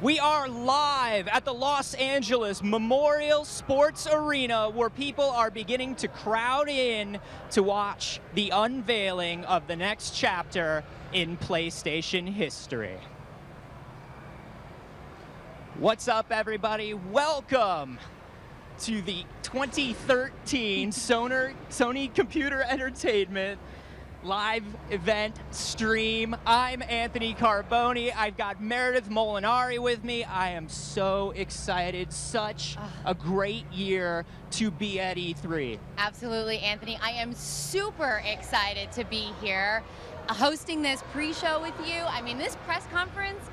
We are live at the Los Angeles Memorial Sports Arena where people are beginning to crowd in to watch the unveiling of the next chapter in PlayStation history. What's up, everybody? Welcome to the 2013 Sony Computer Entertainment live event stream. I'm Anthony Carboni. I've got Meredith Molinari with me. I am so excited. Such a great year to be at E3. Absolutely, Anthony. I am super excited to be here hosting this pre-show with you. I mean, this press conference,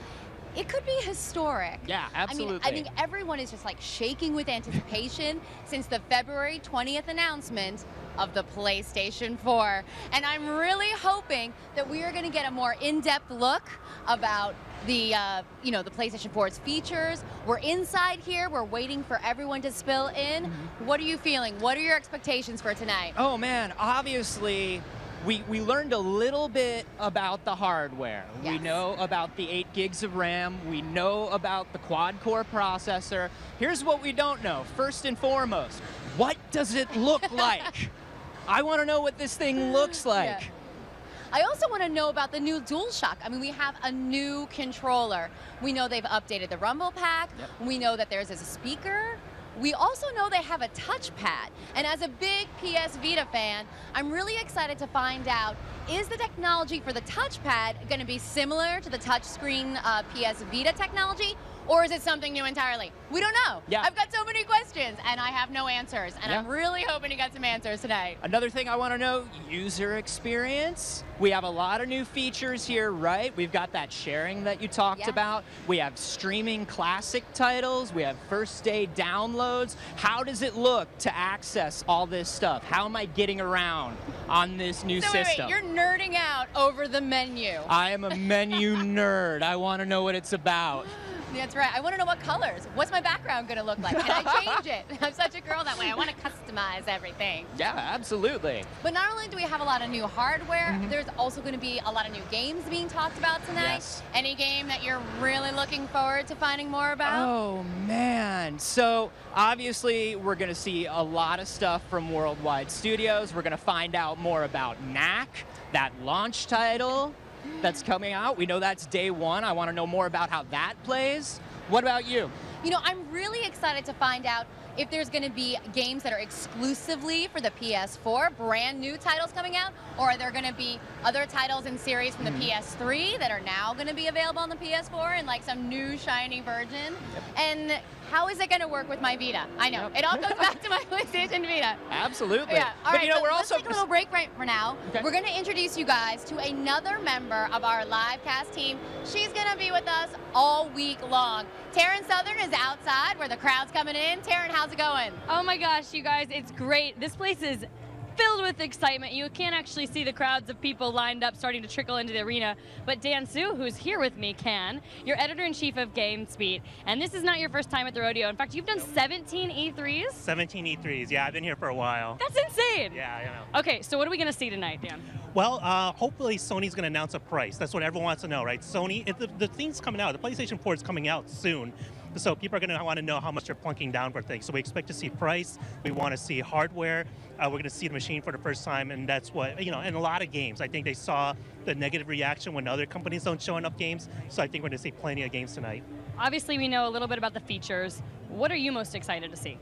it could be historic. Yeah, absolutely. I mean, everyone is just like shaking with anticipation since the February 20th announcement of the PlayStation 4. And I'm really hoping that we are going to get a more in-depth look about the, the PlayStation 4's features. We're inside here. We're waiting for everyone to spill in. What are you feeling? What are your expectations for tonight? Oh, man, obviously, we learned a little bit about the hardware. Yes. We know about the 8 gigs of RAM. We know about the quad-core processor. Here's what we don't know. First and foremost, what does it look like? I want to know what this thing looks like. Yeah. I also want to know about the new DualShock. I mean, we have a new controller. We know they've updated the Rumble Pack. Yep. We know that there's a speaker. We also know they have a touchpad. And as a big PS Vita fan, I'm really excited to find out, is the technology for the touchpad going to be similar to the touchscreen PS Vita technology? Or is it something new entirely? We don't know. Yeah. I've got so many questions, and I have no answers. And I'm really hoping to get some answers today. Another thing I want to know, user experience. We have a lot of new features here, right? We've got that sharing that you talked about. We have streaming classic titles. We have first-day downloads. How does it look to access all this stuff? How am I getting around on this new system? Wait, you're nerding out over the menu. I am a menu nerd. I want to know what it's about. That's right. I want to know what colors. What's my background going to look like? Can I change it? I'm such a girl that way. I want to customize everything. Yeah, absolutely. But not only do we have a lot of new hardware, there's also going to be a lot of new games being talked about tonight. Yes. Any game that you're really looking forward to finding more about? Oh, man. So, obviously, we're going to see a lot of stuff from Worldwide Studios. We're going to find out more about Knack, that launch title that's coming out. We know that's day one. I want to know more about how that plays. What about you? You know, I'm really excited to find out if there's going to be games that are exclusively for the PS4, brand new titles coming out, or are there going to be other titles in series from the PS3 that are now going to be available on the PS4 in like some new shiny version? And how is it going to work with my Vita? I know, it all goes back to my PlayStation Vita. Absolutely. Yeah. All right, we're let's also take a little break right for now. Okay. We're going to introduce you guys to another member of our live cast team. She's going to be with us all week long. Taryn Southern is outside where the crowd's coming in. Taryn, how's it going? Oh my gosh, you guys, it's great. This place is filled with excitement. You can't actually see the crowds of people lined up starting to trickle into the arena, but Dan Su, who's here with me, can. You're editor-in-chief of GameSpeed, and this is not your first time at the rodeo. In fact, you've done 17 E3s? 17 E3s, yeah, I've been here for a while. That's insane! Yeah, I know. Okay, so what are we going to see tonight, Dan? Well, hopefully Sony's going to announce a price. That's what everyone wants to know, right? Sony, the thing's coming out. The PlayStation 4 is coming out soon. So people are going to want to know how much they're plunking down for things. So we expect to see price. We want to see hardware. We're going to see the machine for the first time, and that's what, in a lot of games. I think they saw the negative reaction when other companies don't show enough games. So I think we're going to see plenty of games tonight. Obviously, we know a little bit about the features. What are you most excited to see?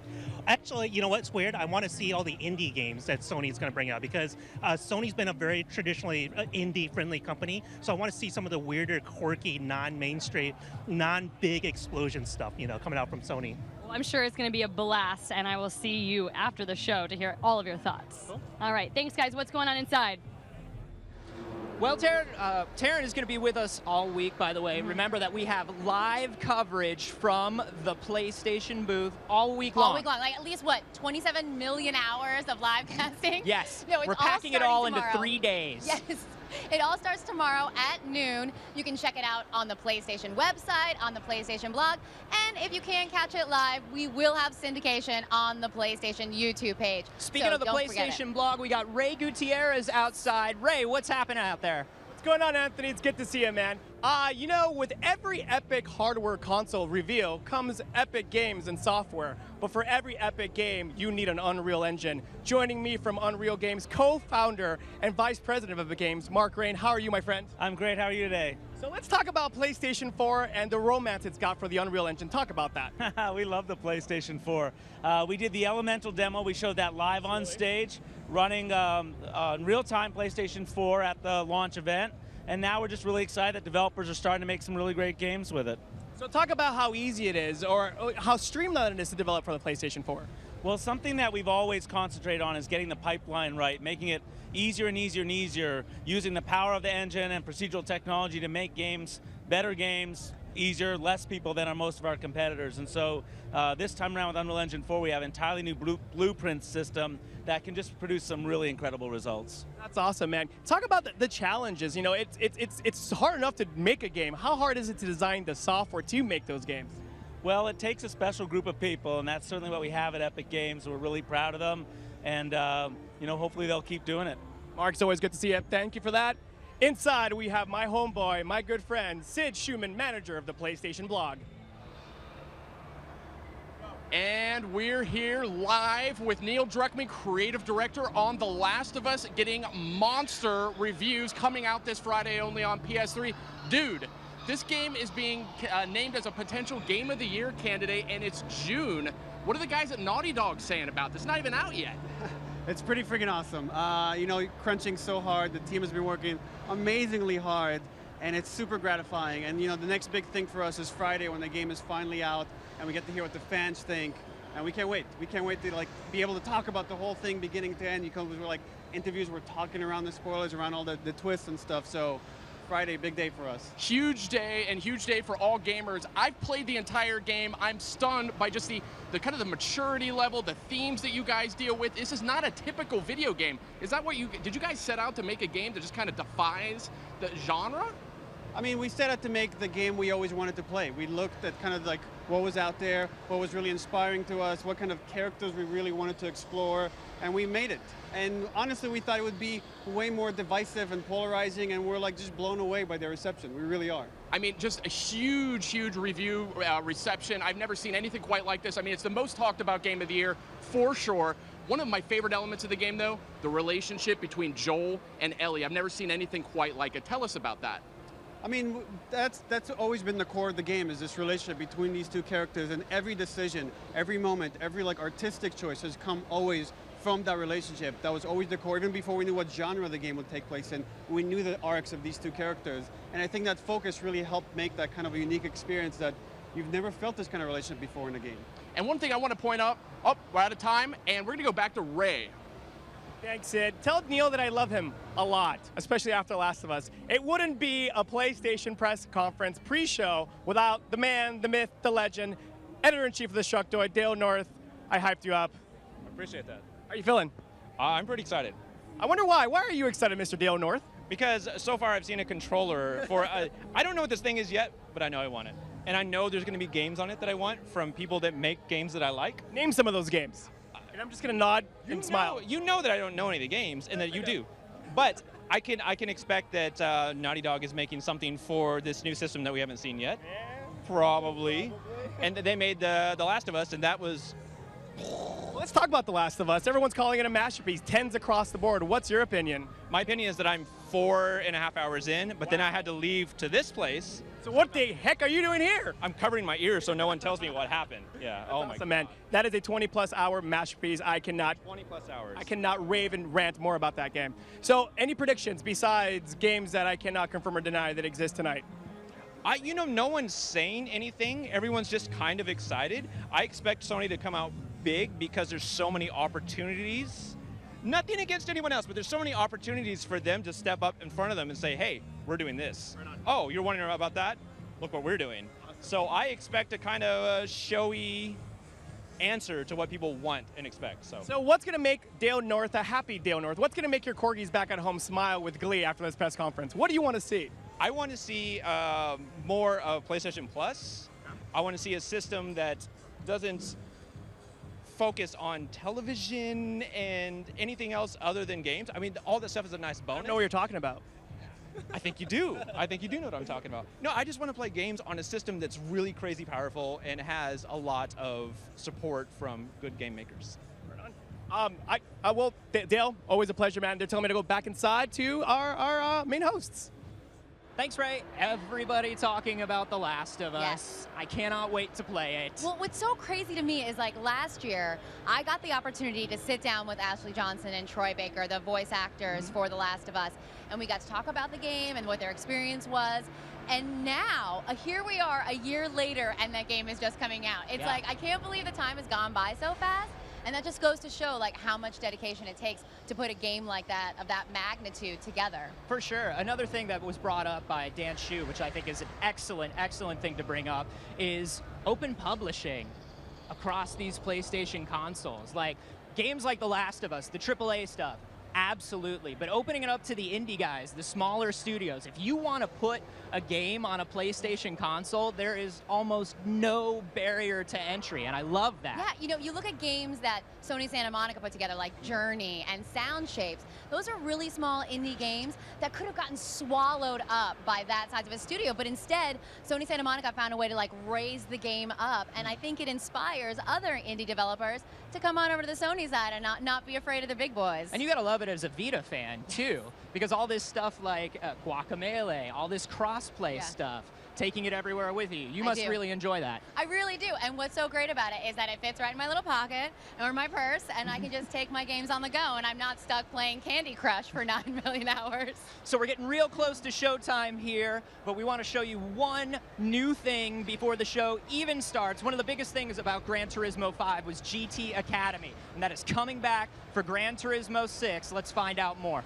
Actually, you know what's weird? I want to see all the indie games that Sony's going to bring out, because Sony's been a very traditionally indie-friendly company. So I want to see some of the weirder, quirky, non-mainstream, non-big explosion stuff, coming out from Sony. Well, I'm sure it's going to be a blast, and I will see you after the show to hear all of your thoughts. Cool. All right, thanks, guys. What's going on inside? Well, Taryn is going to be with us all week, by the way. Remember that we have live coverage from the PlayStation booth all week long. All week long. Like at least, 27 million hours of live casting? Yes. No, we're packing it all into 3 days. Yes. It all starts tomorrow at noon. You can check it out on the PlayStation website, on the PlayStation blog, and if you can't catch it live, we will have syndication on the PlayStation YouTube page. Speaking of the PlayStation blog, we got Ray Gutierrez outside. Ray, what's happening out there? What's going on, Anthony? It's good to see you, man. You know, with every Epic hardware console reveal comes Epic games and software. But for every Epic game, you need an Unreal Engine. Joining me from Unreal Games, co-founder and vice president of Epic Games, Mark Rain. How are you, my friend? I'm great. How are you today? So let's talk about PlayStation 4 and the romance it's got for the Unreal Engine. Talk about that. We love the PlayStation 4. We did the Elemental demo. We showed that live on stage, running on real-time PlayStation 4 at the launch event. And now we're just really excited that developers are starting to make some really great games with it. So talk about how easy it is, or how streamlined it is to develop for the PlayStation 4. Well, something that we've always concentrated on is getting the pipeline right, making it easier and easier and easier, using the power of the engine and procedural technology to make games, better games, easier, less people than are most of our competitors. And so this time around with Unreal Engine 4, we have an entirely new blueprint system that can just produce some really incredible results. That's awesome, man. Talk about the challenges. You know, it's hard enough to make a game. How hard is it to design the software to make those games? Well, it takes a special group of people, and that's certainly what we have at Epic Games. We're really proud of them, and you know, hopefully they'll keep doing it. Mark, it's always good to see you. Thank you for that. Inside, we have my homeboy, my good friend, Sid Schumann, manager of the PlayStation blog. And we're here live with Neil Druckmann, creative director on The Last of Us, getting monster reviews coming out this Friday only on PS3. Dude, this game is being named as a potential Game of the Year candidate, and it's June. What are the guys at Naughty Dog saying about this? Not even out yet. It's pretty freaking awesome. You know, crunching so hard. The team has been working amazingly hard, and it's super gratifying. And you know, the next big thing for us is Friday when the game is finally out, and we get to hear what the fans think. And we can't wait. We can't wait to be able to talk about the whole thing beginning to end. You come with interviews, we're talking around the spoilers, around all the twists and stuff. So Friday, big day for us. Huge day, and huge day for all gamers. I've played the entire game. I'm stunned by just the kind of the maturity level, the themes that you guys deal with. This is not a typical video game. Is that what did you guys set out to make a game that just kind of defies the genre? I mean, we set out to make the game we always wanted to play. We looked at kind of what was out there, what was really inspiring to us, what kind of characters we really wanted to explore, and we made it. And honestly, we thought it would be way more divisive and polarizing, and we're just blown away by the reception. We really are. I mean, just a huge, huge review reception. I've never seen anything quite like this. I mean, it's the most talked about game of the year, for sure. One of my favorite elements of the game, though, the relationship between Joel and Ellie. I've never seen anything quite like it. Tell us about that. I mean, that's always been the core of the game, is this relationship between these two characters, and every decision, every moment, every artistic choice has come always from that relationship. That was always the core, even before we knew what genre the game would take place in. We knew the arcs of these two characters, and I think that focus really helped make that kind of a unique experience that you've never felt this kind of relationship before in a game. And one thing I want to point out, we're out of time, and we're going to go back to Ray. Thanks, Sid. Tell Neil that I love him a lot, especially after Last of Us. It wouldn't be a PlayStation press conference pre-show without the man, the myth, the legend, editor-in-chief of the Shucktoid, Dale North. I hyped you up. I appreciate that. How are you feeling? I'm pretty excited. I wonder why. Why are you excited, Mr. Dale North? Because so far I've seen a controller for, I don't know what this thing is yet, but I know I want it. And I know there's going to be games on it that I want from people that make games that I like. Name some of those games. And I'm just going to nod and smile. You know that I don't know any of the games, and that you do. But I can expect that Naughty Dog is making something for this new system that we haven't seen yet. Yeah, Probably. And they made the Last of Us, and that was... Let's talk about The Last of Us. Everyone's calling it a masterpiece, 10s across the board. What's your opinion? My opinion is that I'm 4.5 hours in, but then I had to leave to this place. So what the heck are you doing here? I'm covering my ears so no one tells me what happened. Yeah. That's oh my awesome, man. That is a 20-plus hour masterpiece. 20 plus hours. I cannot rave and rant more about that game. So, any predictions besides games that I cannot confirm or deny that exist tonight? No one's saying anything. Everyone's just kind of excited. I expect Sony to come out big because there's so many opportunities. Nothing against anyone else, but there's so many opportunities for them to step up in front of them and say, hey, we're doing this. Right on. Oh, you're wondering about that? Look what we're doing. Awesome. So I expect a kind of showy answer to what people want and expect. So what's going to make Dale North a happy Dale North? What's going to make your corgis back at home smile with glee after this press conference? What do you want to see? I want to see more of PlayStation Plus. I want to see a system that doesn't focus on television and anything else other than games. I mean, all that stuff is a nice bonus. I don't know what you're talking about. I think you do. I think you do know what I'm talking about. No, I just want to play games on a system that's really crazy powerful and has a lot of support from good game makers. Dale, always a pleasure, man. They're telling me to go back inside to our main hosts. Thanks, Ray. Everybody talking about The Last of Us. Yes. I cannot wait to play it. Well, what's so crazy to me is like last year, I got the opportunity to sit down with Ashley Johnson and Troy Baker, the voice actors for The Last of Us, and we got to talk about the game and what their experience was. And now, here we are a year later, and that game is just coming out. It's like, I can't believe the time has gone by so fast. And that just goes to show like how much dedication it takes to put a game like that, of that magnitude, together. For sure. Another thing that was brought up by Dan Shu, which I think is an excellent, excellent thing to bring up, is open publishing across these PlayStation consoles. Like games like The Last of Us, the AAA stuff, absolutely. But opening it up to the indie guys, the smaller studios, if you want to put a game on a PlayStation console, there is almost no barrier to entry, and I love that. Yeah, you know, you look at games that Sony Santa Monica put together, like Journey and Sound Shapes. Those are really small indie games that could have gotten swallowed up by that size of a studio, but instead, Sony Santa Monica found a way to like raise the game up, and I think it inspires other indie developers to come on over to the Sony side and not be afraid of the big boys. And you gotta love it as a Vita fan too, because all this stuff like Guacamelee, all this cross-play stuff, taking it everywhere with you. You must really enjoy that. I really do, and what's so great about it is that it fits right in my little pocket or my purse, and I can just take my games on the go, and I'm not stuck playing Candy Crush for 9 million hours. So we're getting real close to showtime here, but we want to show you one new thing before the show even starts. One of the biggest things about Gran Turismo 5 was GT Academy, and that is coming back for Gran Turismo 6. Let's find out more.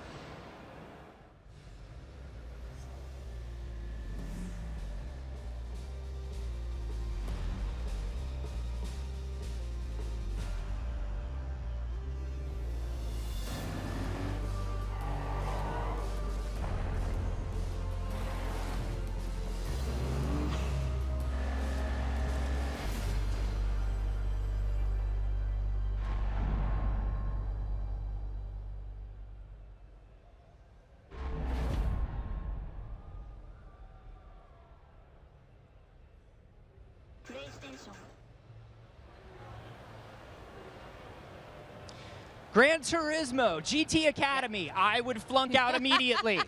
PlayStation. Gran Turismo, GT Academy. I would flunk out immediately.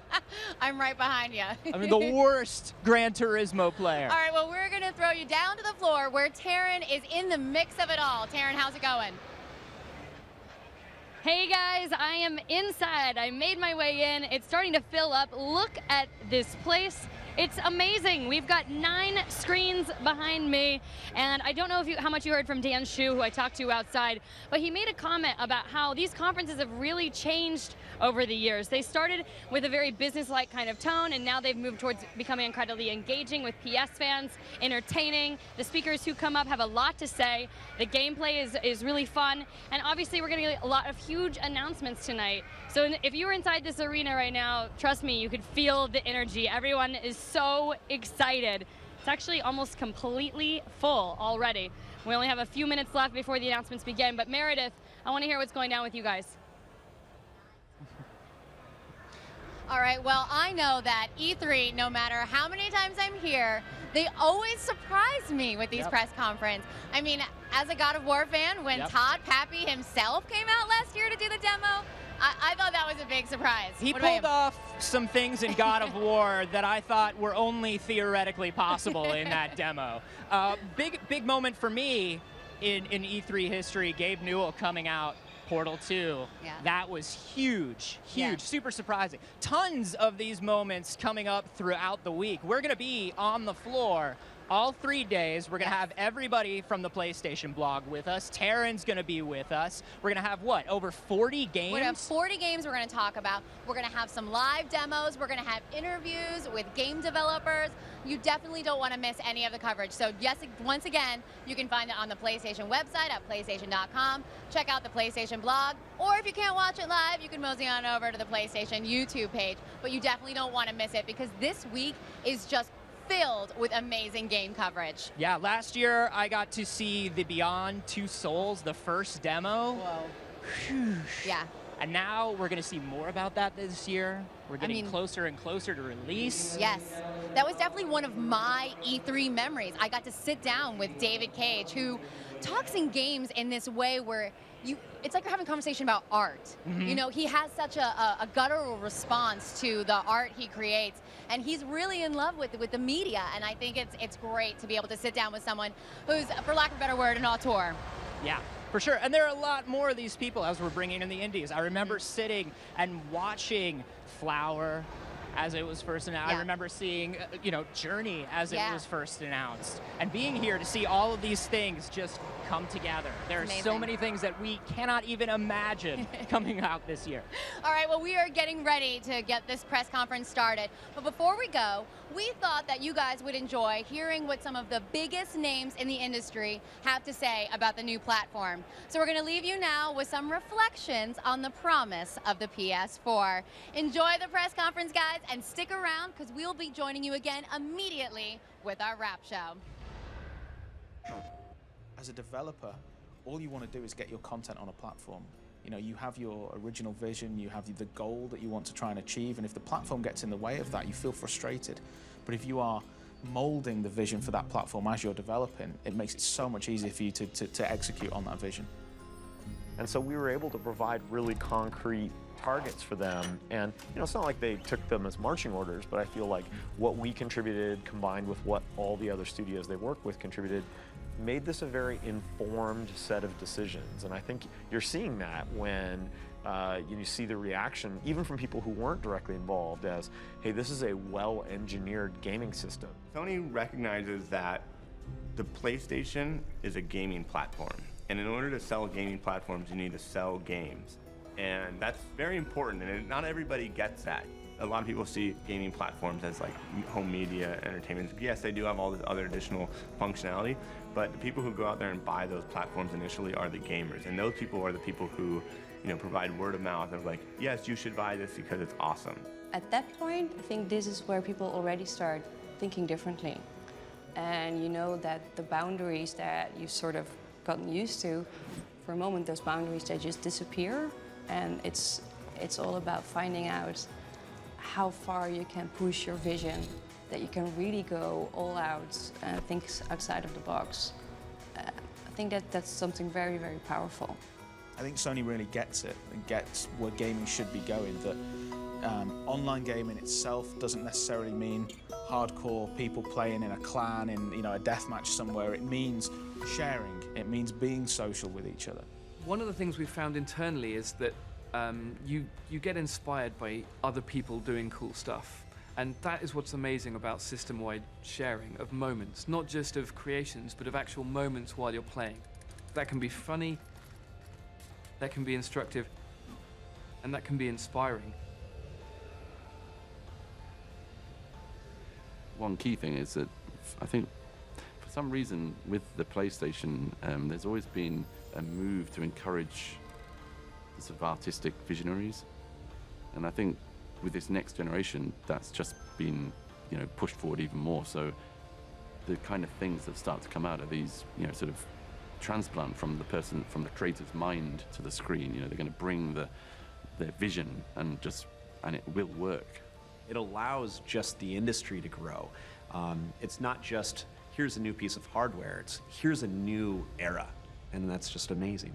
I'm right behind you. I'm the worst Gran Turismo player. All right, well, we're going to throw you down to the floor where Taryn is in the mix of it all. Taryn, how's it going? Hey guys, I am inside. I made my way in. It's starting to fill up. Look at this place. It's amazing. We've got 9 screens behind me, and I don't know how much you heard from Dan Shu, who I talked to outside, but he made a comment about how these conferences have really changed over the years. They started with a very business-like kind of tone, and now they've moved towards becoming incredibly engaging with PS fans, entertaining. The speakers who come up have a lot to say. The gameplay is really fun, and obviously we're going to get a lot of huge announcements tonight. So if you were inside this arena right now, trust me, you could feel the energy. Everyone is so excited. It's actually almost completely full already. We only have a few minutes left before the announcements begin, but Meredith, I want to hear what's going down with you guys. All right, well, I know that E3, no matter how many times I'm here, they always surprise me with these press conferences. I mean, as a God of War fan, when Todd Pappy himself came out last year to do the demo, I thought that was a big surprise. He pulled off some things in God of War that I thought were only theoretically possible in that demo. Big moment for me in E3 history, Gabe Newell coming out, Portal 2. Yeah. That was huge, super surprising. Tons of these moments coming up throughout the week. We're going to be on the floor all 3 days. We're going to have everybody from the PlayStation blog with us. Taryn's going to be with us. We're going to have, what, over 40 games? We're going to have 40 games we're going to talk about. We're going to have some live demos. We're going to have interviews with game developers. You definitely don't want to miss any of the coverage. So yes, once again, you can find it on the PlayStation website at PlayStation.com. Check out the PlayStation blog. Or if you can't watch it live, you can mosey on over to the PlayStation YouTube page. But you definitely don't want to miss it because this week is just filled with amazing game coverage. Yeah, last year I got to see the Beyond Two Souls, the first demo. Whoa. Yeah. And now we're going to see more about that this year. We're getting mean- closer and closer to release. Yes, that was definitely one of my E3 memories. I got to sit down with David Cage, who talks in games in this way where it's like you're having a conversation about art. You know, he has such a guttural response to the art he creates, and he's really in love with the media, and I think it's great to be able to sit down with someone who's, for lack of a better word, an auteur. Yeah, for sure. And there are a lot more of these people as we're bringing in the indies. I remember sitting and watching Flower as it was first announced. Yeah. I remember seeing, you know, Journey as it Yeah. was first announced. And being here to see all of these things just come together. There are It's so amazing. many things that we cannot even imagine coming out this year. All right, well, we are getting ready to get this press conference started. But before we go, we thought that you guys would enjoy hearing what some of the biggest names in the industry have to say about the new platform. So we're going to leave you now with some reflections on the promise of the PS4. Enjoy the press conference, guys, and stick around because we'll be joining you again immediately with our wrap show. As a developer, all you want to do is get your content on a platform. You know, you have your original vision, you have the goal that you want to try and achieve, and if the platform gets in the way of that, you feel frustrated. But if you are molding the vision for that platform as you're developing, it makes it so much easier for you to execute on that vision. And so we were able to provide really concrete targets for them. And you know, it's not like they took them as marching orders, but I feel like what we contributed combined with what all the other studios they work with contributed made this a very informed set of decisions. And I think you're seeing that when you see the reaction, even from people who weren't directly involved, as, hey, this is a well-engineered gaming system. Sony recognizes that the PlayStation is a gaming platform. And in order to sell gaming platforms, you need to sell games. And that's very important, and not everybody gets that. A lot of people see gaming platforms as like home media, entertainment. Yes, they do have all this other additional functionality, but the people who go out there and buy those platforms initially are the gamers. And those people are the people who, you know, provide word of mouth of like, yes, you should buy this because it's awesome. At that point, I think this is where people already start thinking differently. And you know that the boundaries that you sort of gotten used to, for a moment, those boundaries, they just disappear. And it's all about finding out how far you can push your vision, that you can really go all out and think outside of the box. I think that's something very, very powerful. I think Sony really gets it and gets where gaming should be going, that online gaming itself doesn't necessarily mean hardcore people playing in a clan in, you know, a deathmatch somewhere. It means sharing. It means being social with each other. One of the things we've found internally is that you get inspired by other people doing cool stuff. And that is what's amazing about system-wide sharing of moments, not just of creations, but of actual moments while you're playing. That can be funny, that can be instructive, and that can be inspiring. One key thing is that I think for some reason with the PlayStation, there's always been a move to encourage the sort of artistic visionaries. And I think with this next generation, that's just been, you know, pushed forward even more. So the kind of things that start to come out of these, you know, sort of transplant from the creator's mind to the screen. You know, they're going to bring their vision and it will work. It allows just the industry to grow. It's not just, here's a new piece of hardware, it's here's a new era, and that's just amazing.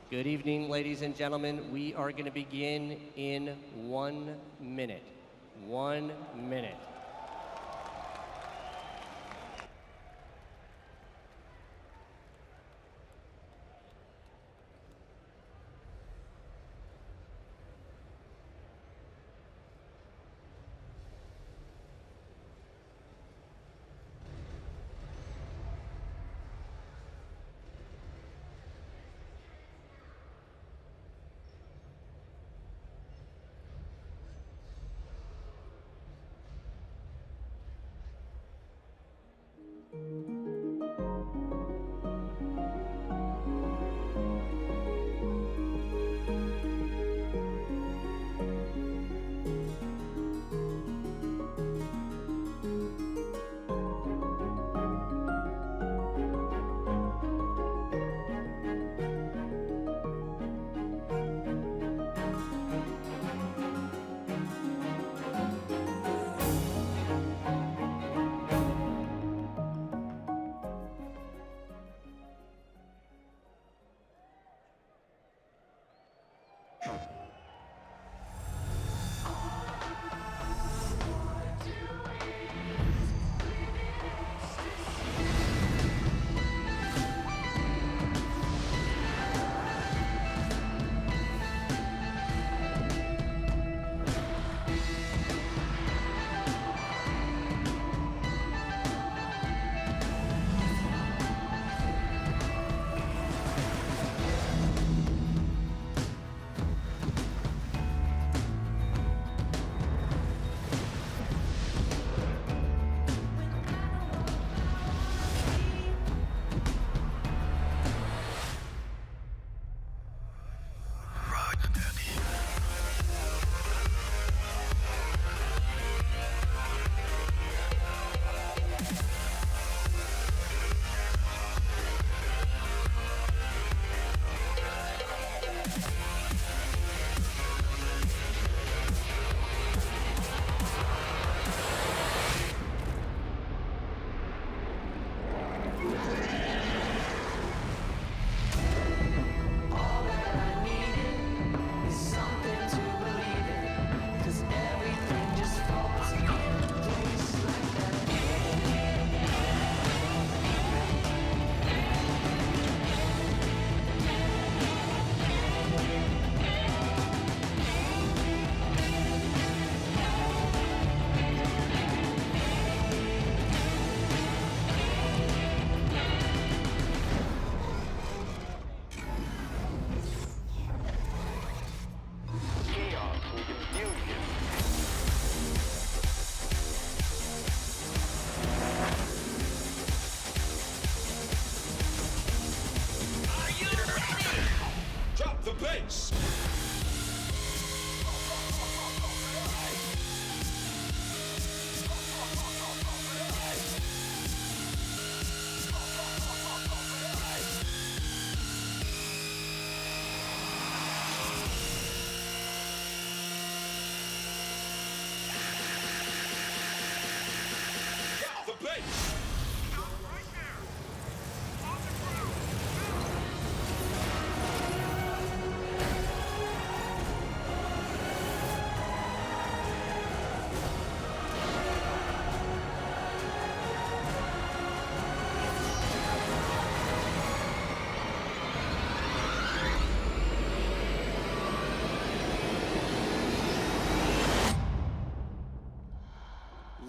Good evening, ladies and gentlemen. We are going to begin in 1 minute. 1 minute.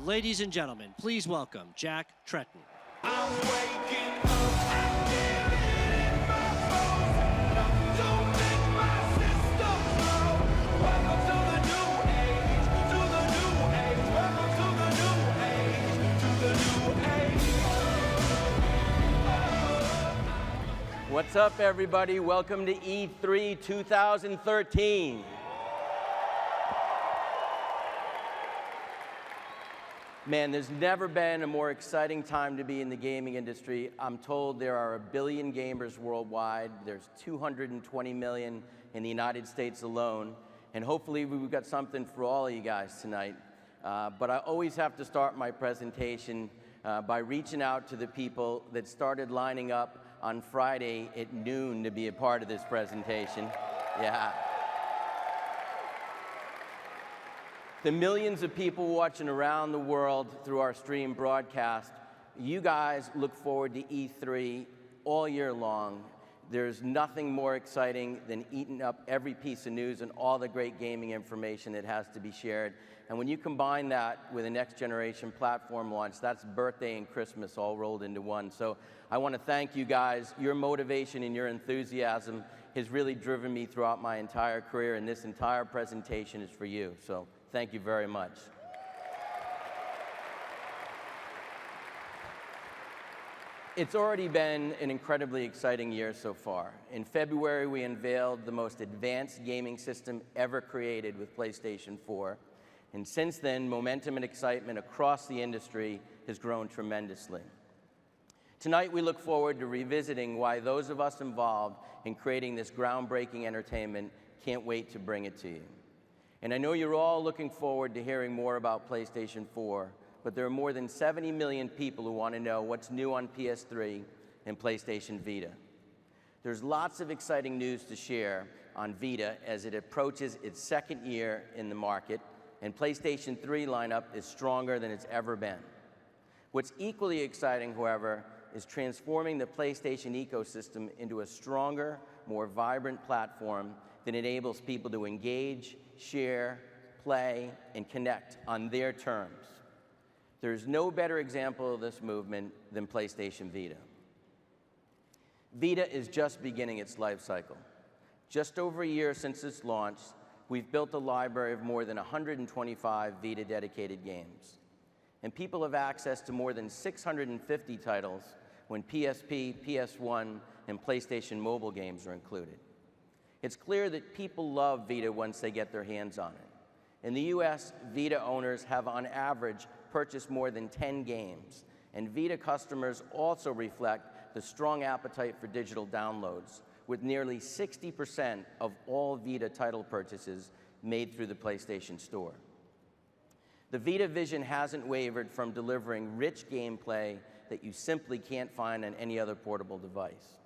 Ladies and gentlemen, please welcome Jack Tretton. What's up, everybody? Welcome to E3 2013. Man, there's never been a more exciting time to be in the gaming industry. I'm told there are 1 billion gamers worldwide. There's 220 million in the United States alone. And hopefully we've got something for all of you guys tonight. But I always have to start my presentation by reaching out to the people that started lining up on Friday at noon to be a part of this presentation. Yeah. The millions of people watching around the world through our stream broadcast, you guys look forward to E3 all year long. There's nothing more exciting than eating up every piece of news and all the great gaming information that has to be shared. And when you combine that with a next generation platform launch, that's birthday and Christmas all rolled into one. So I want to thank you guys. Your motivation and your enthusiasm has really driven me throughout my entire career, and this entire presentation is for you. So thank you very much. It's already been an incredibly exciting year so far. In February, we unveiled the most advanced gaming system ever created with PlayStation 4. And since then, momentum and excitement across the industry has grown tremendously. Tonight, we look forward to revisiting why those of us involved in creating this groundbreaking entertainment can't wait to bring it to you. And I know you're all looking forward to hearing more about PlayStation 4, but there are more than 70 million people who want to know what's new on PS3 and PlayStation Vita. There's lots of exciting news to share on Vita as it approaches its second year in the market, and PlayStation 3 lineup is stronger than it's ever been. What's equally exciting, however, is transforming the PlayStation ecosystem into a stronger, more vibrant platform that enables people to engage, share, play, and connect on their terms. There's no better example of this movement than PlayStation Vita. Vita is just beginning its life cycle. Just over a year since its launch, we've built a library of more than 125 Vita-dedicated games. And people have access to more than 650 titles when PSP, PS1, and PlayStation mobile games are included. It's clear that people love Vita once they get their hands on it. In the US, Vita owners have on average purchased more than 10 games, and Vita customers also reflect the strong appetite for digital downloads, with nearly 60% of all Vita title purchases made through the PlayStation Store. The Vita vision hasn't wavered from delivering rich gameplay that you simply can't find on any other portable device.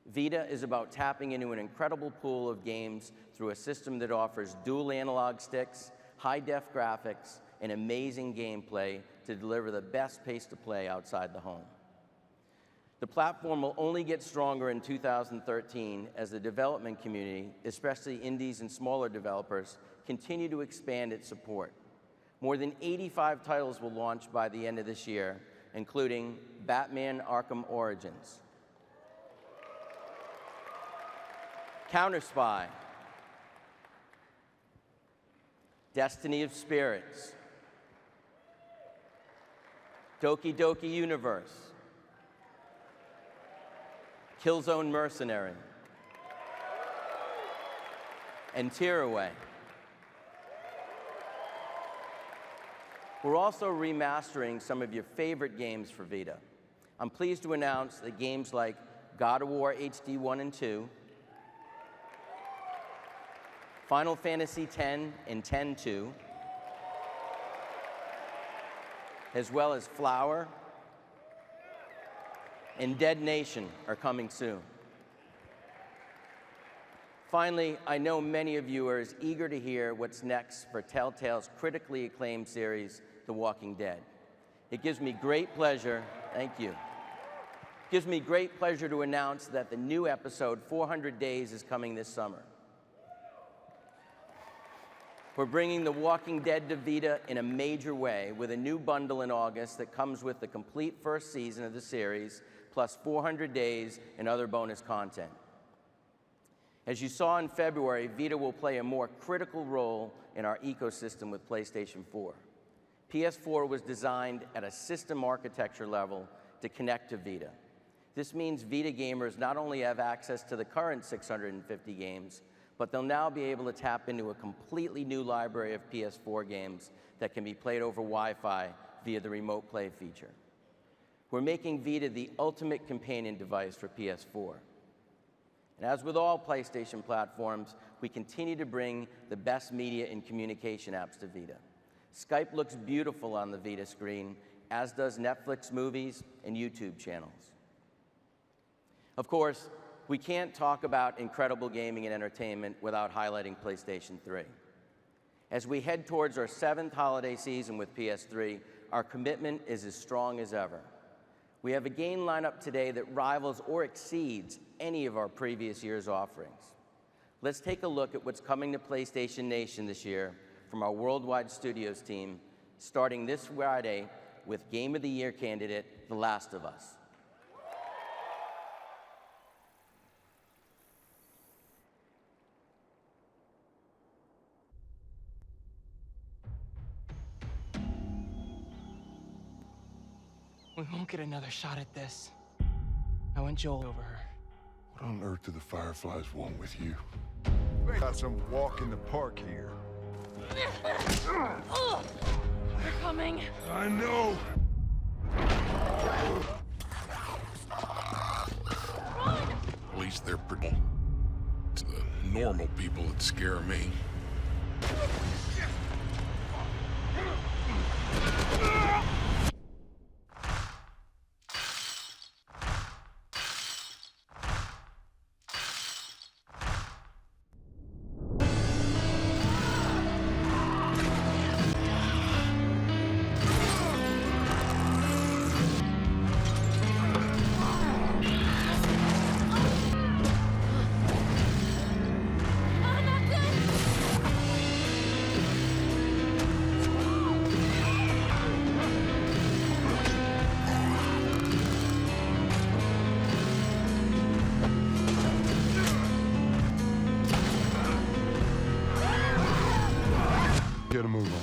Vita is about tapping into an incredible pool of games through a system that offers dual analog sticks, high-def graphics, and amazing gameplay to deliver the best pace to play outside the home. The platform will only get stronger in 2013 as the development community, especially indies and smaller developers, continue to expand its support. More than 85 titles will launch by the end of this year, including Batman Arkham Origins, Counter-Spy, Destiny of Spirits, Doki Doki Universe, Killzone Mercenary, and Tearaway. We're also remastering some of your favorite games for Vita. I'm pleased to announce that games like God of War HD 1 and 2, Final Fantasy X and X-2, as well as Flower and Dead Nation are coming soon. Finally, I know many of you are as eager to hear what's next for Telltale's critically acclaimed series, The Walking Dead. It gives me great pleasure, thank you. It gives me great pleasure to announce that the new episode, 400 Days, is coming this summer. We're bringing The Walking Dead to Vita in a major way with a new bundle in August that comes with the complete first season of the series, plus 400 days and other bonus content. As you saw in February, Vita will play a more critical role in our ecosystem with PlayStation 4. PS4 was designed at a system architecture level to connect to Vita. This means Vita gamers not only have access to the current 650 games, but they'll now be able to tap into a completely new library of PS4 games that can be played over Wi-Fi via the Remote Play feature. We're making Vita the ultimate companion device for PS4. And as with all PlayStation platforms, we continue to bring the best media and communication apps to Vita. Skype looks beautiful on the Vita screen, as does Netflix movies and YouTube channels. Of course, we can't talk about incredible gaming and entertainment without highlighting PlayStation 3. As we head towards our 7th holiday season with PS3, our commitment is as strong as ever. We have a game lineup today that rivals or exceeds any of our previous year's offerings. Let's take a look at what's coming to PlayStation Nation this year from our Worldwide Studios team, starting this Friday with Game of the Year candidate, The Last of Us. We won't get another shot at this. I want Joel over her. What on earth do the Fireflies want with you? We got some walk in the park here. They're coming. I know. At least they're pretty. It's the normal people that scare me. Get a move on.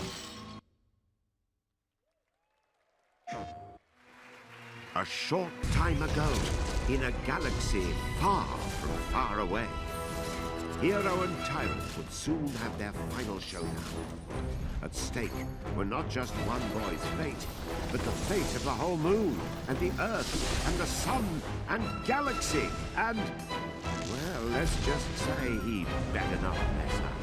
A short time ago, in a galaxy far from far away, hero and tyrant would soon have their final showdown. At stake were not just one boy's fate, but the fate of the whole moon, and the Earth, and the sun, and galaxy, and... well, let's just say he better not mess up.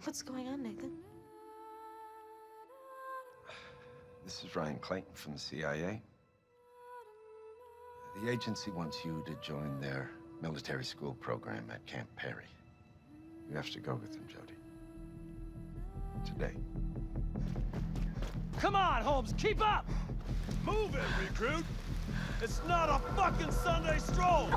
What's going on, Nathan? This is Ryan Clayton from the CIA. The agency wants you to join their military school program at Camp Perry. You have to go with them, Jody. Today. Come on, Holmes, keep up! Move it, recruit! It's not a fucking Sunday stroll!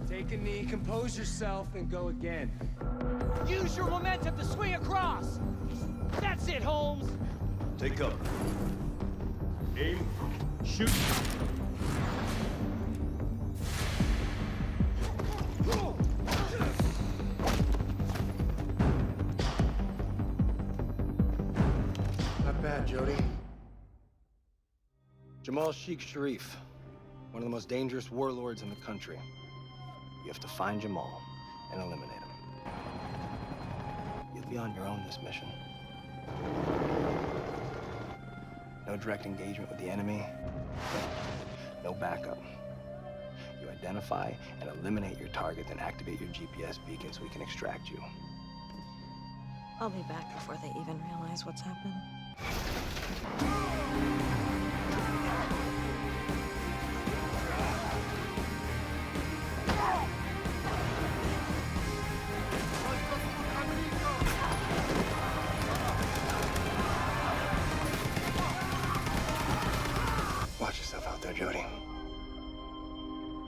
Take a knee, compose yourself, and go again. Use your momentum to swing across! That's it, Holmes! Take cover. Aim. Shoot. Not bad, Jody. Jamal Sheikh Sharif, one of the most dangerous warlords in the country. You have to find Jamal and eliminate him. You'll be on your own this mission. No direct engagement with the enemy. No backup. You identify and eliminate your target, then activate your GPS beacon so we can extract you. I'll be back before they even realize what's happened. Watch yourself out there, Jody.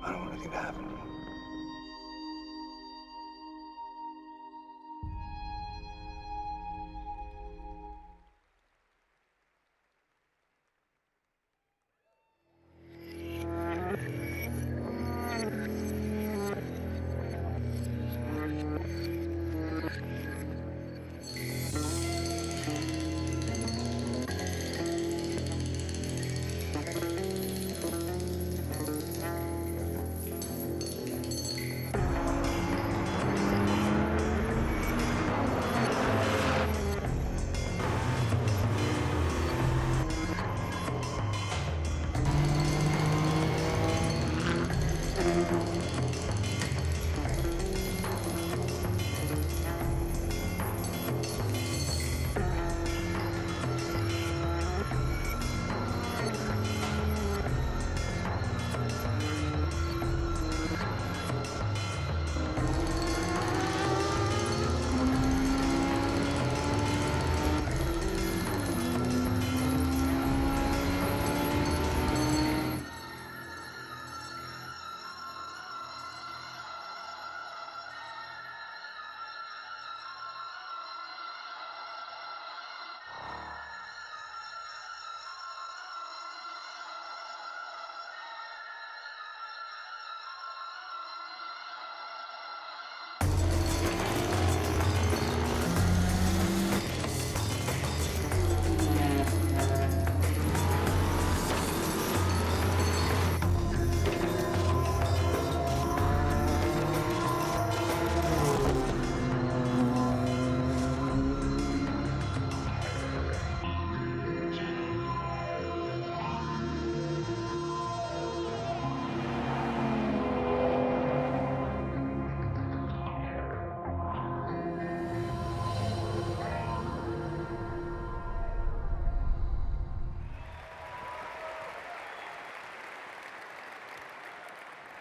I don't want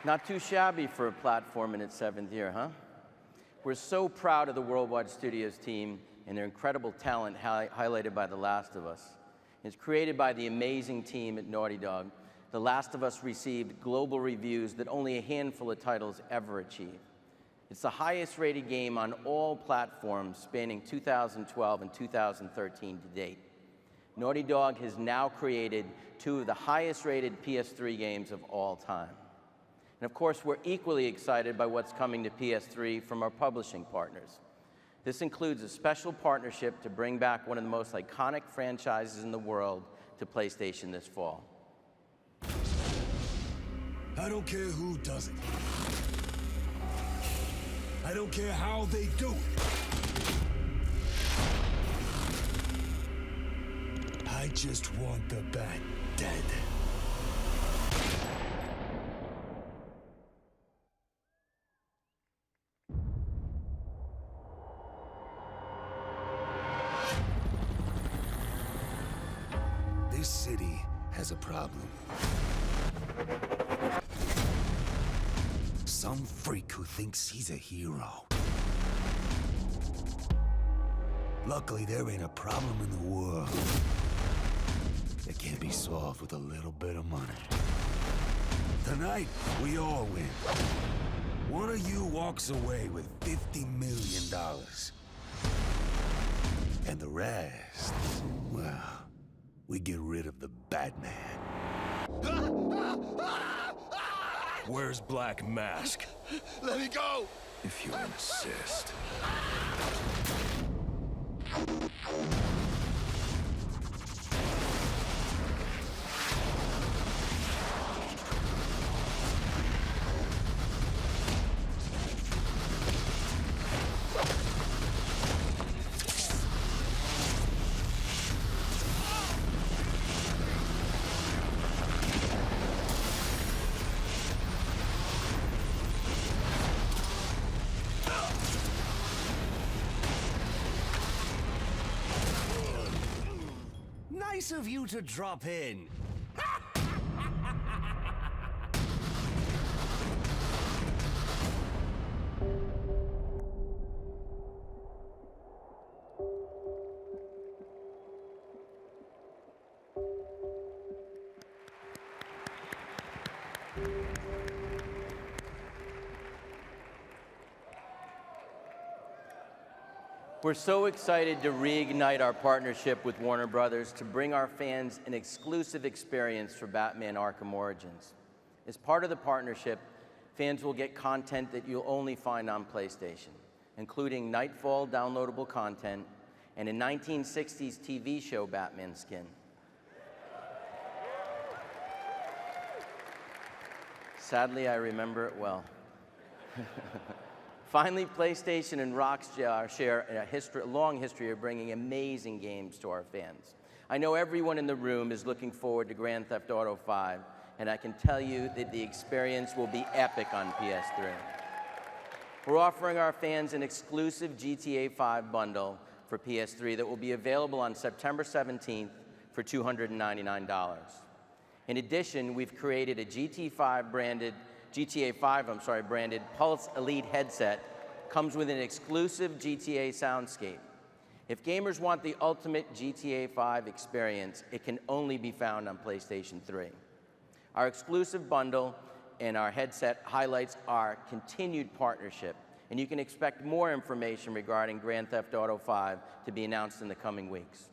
Not too shabby for a platform in its 7th year, huh? We're so proud of the Worldwide Studios team and their incredible talent highlighted by The Last of Us. It's created by the amazing team at Naughty Dog. The Last of Us received global reviews that only a handful of titles ever achieve. It's the highest rated game on all platforms spanning 2012 and 2013 to date. Naughty Dog has now created 2 of the highest rated PS3 games of all time. And of course, we're equally excited by what's coming to PS3 from our publishing partners. This includes a special partnership to bring back one of the most iconic franchises in the world to PlayStation this fall. I don't care who does it. I don't care how they do it. I just want the Bat dead. This city has a problem. Some freak who thinks he's a hero. Luckily, there ain't a problem in the world that can't be solved with a little bit of money. Tonight, we all win. One of you walks away with $50 million. And the rest, well, we get rid of the Batman. Where's Black Mask? Let me go! If you insist. Nice of you to drop in. We're so excited to reignite our partnership with Warner Brothers to bring our fans an exclusive experience for Batman Arkham Origins. As part of the partnership, fans will get content that you'll only find on PlayStation, including Nightfall downloadable content and a 1960s TV show Batman skin. Sadly, I remember it well. Finally, PlayStation and Rockstar share a long history of bringing amazing games to our fans. I know everyone in the room is looking forward to Grand Theft Auto 5, and I can tell you that the experience will be epic on PS3. We're offering our fans an exclusive GTA 5 bundle for PS3 that will be available on September 17th for $299. In addition, we've created a GTA 5 branded Pulse Elite headset. Comes with an exclusive GTA soundscape. If gamers want the ultimate GTA 5 experience, it can only be found on PlayStation 3. Our exclusive bundle and our headset highlights our continued partnership, and you can expect more information regarding Grand Theft Auto 5 to be announced in the coming weeks.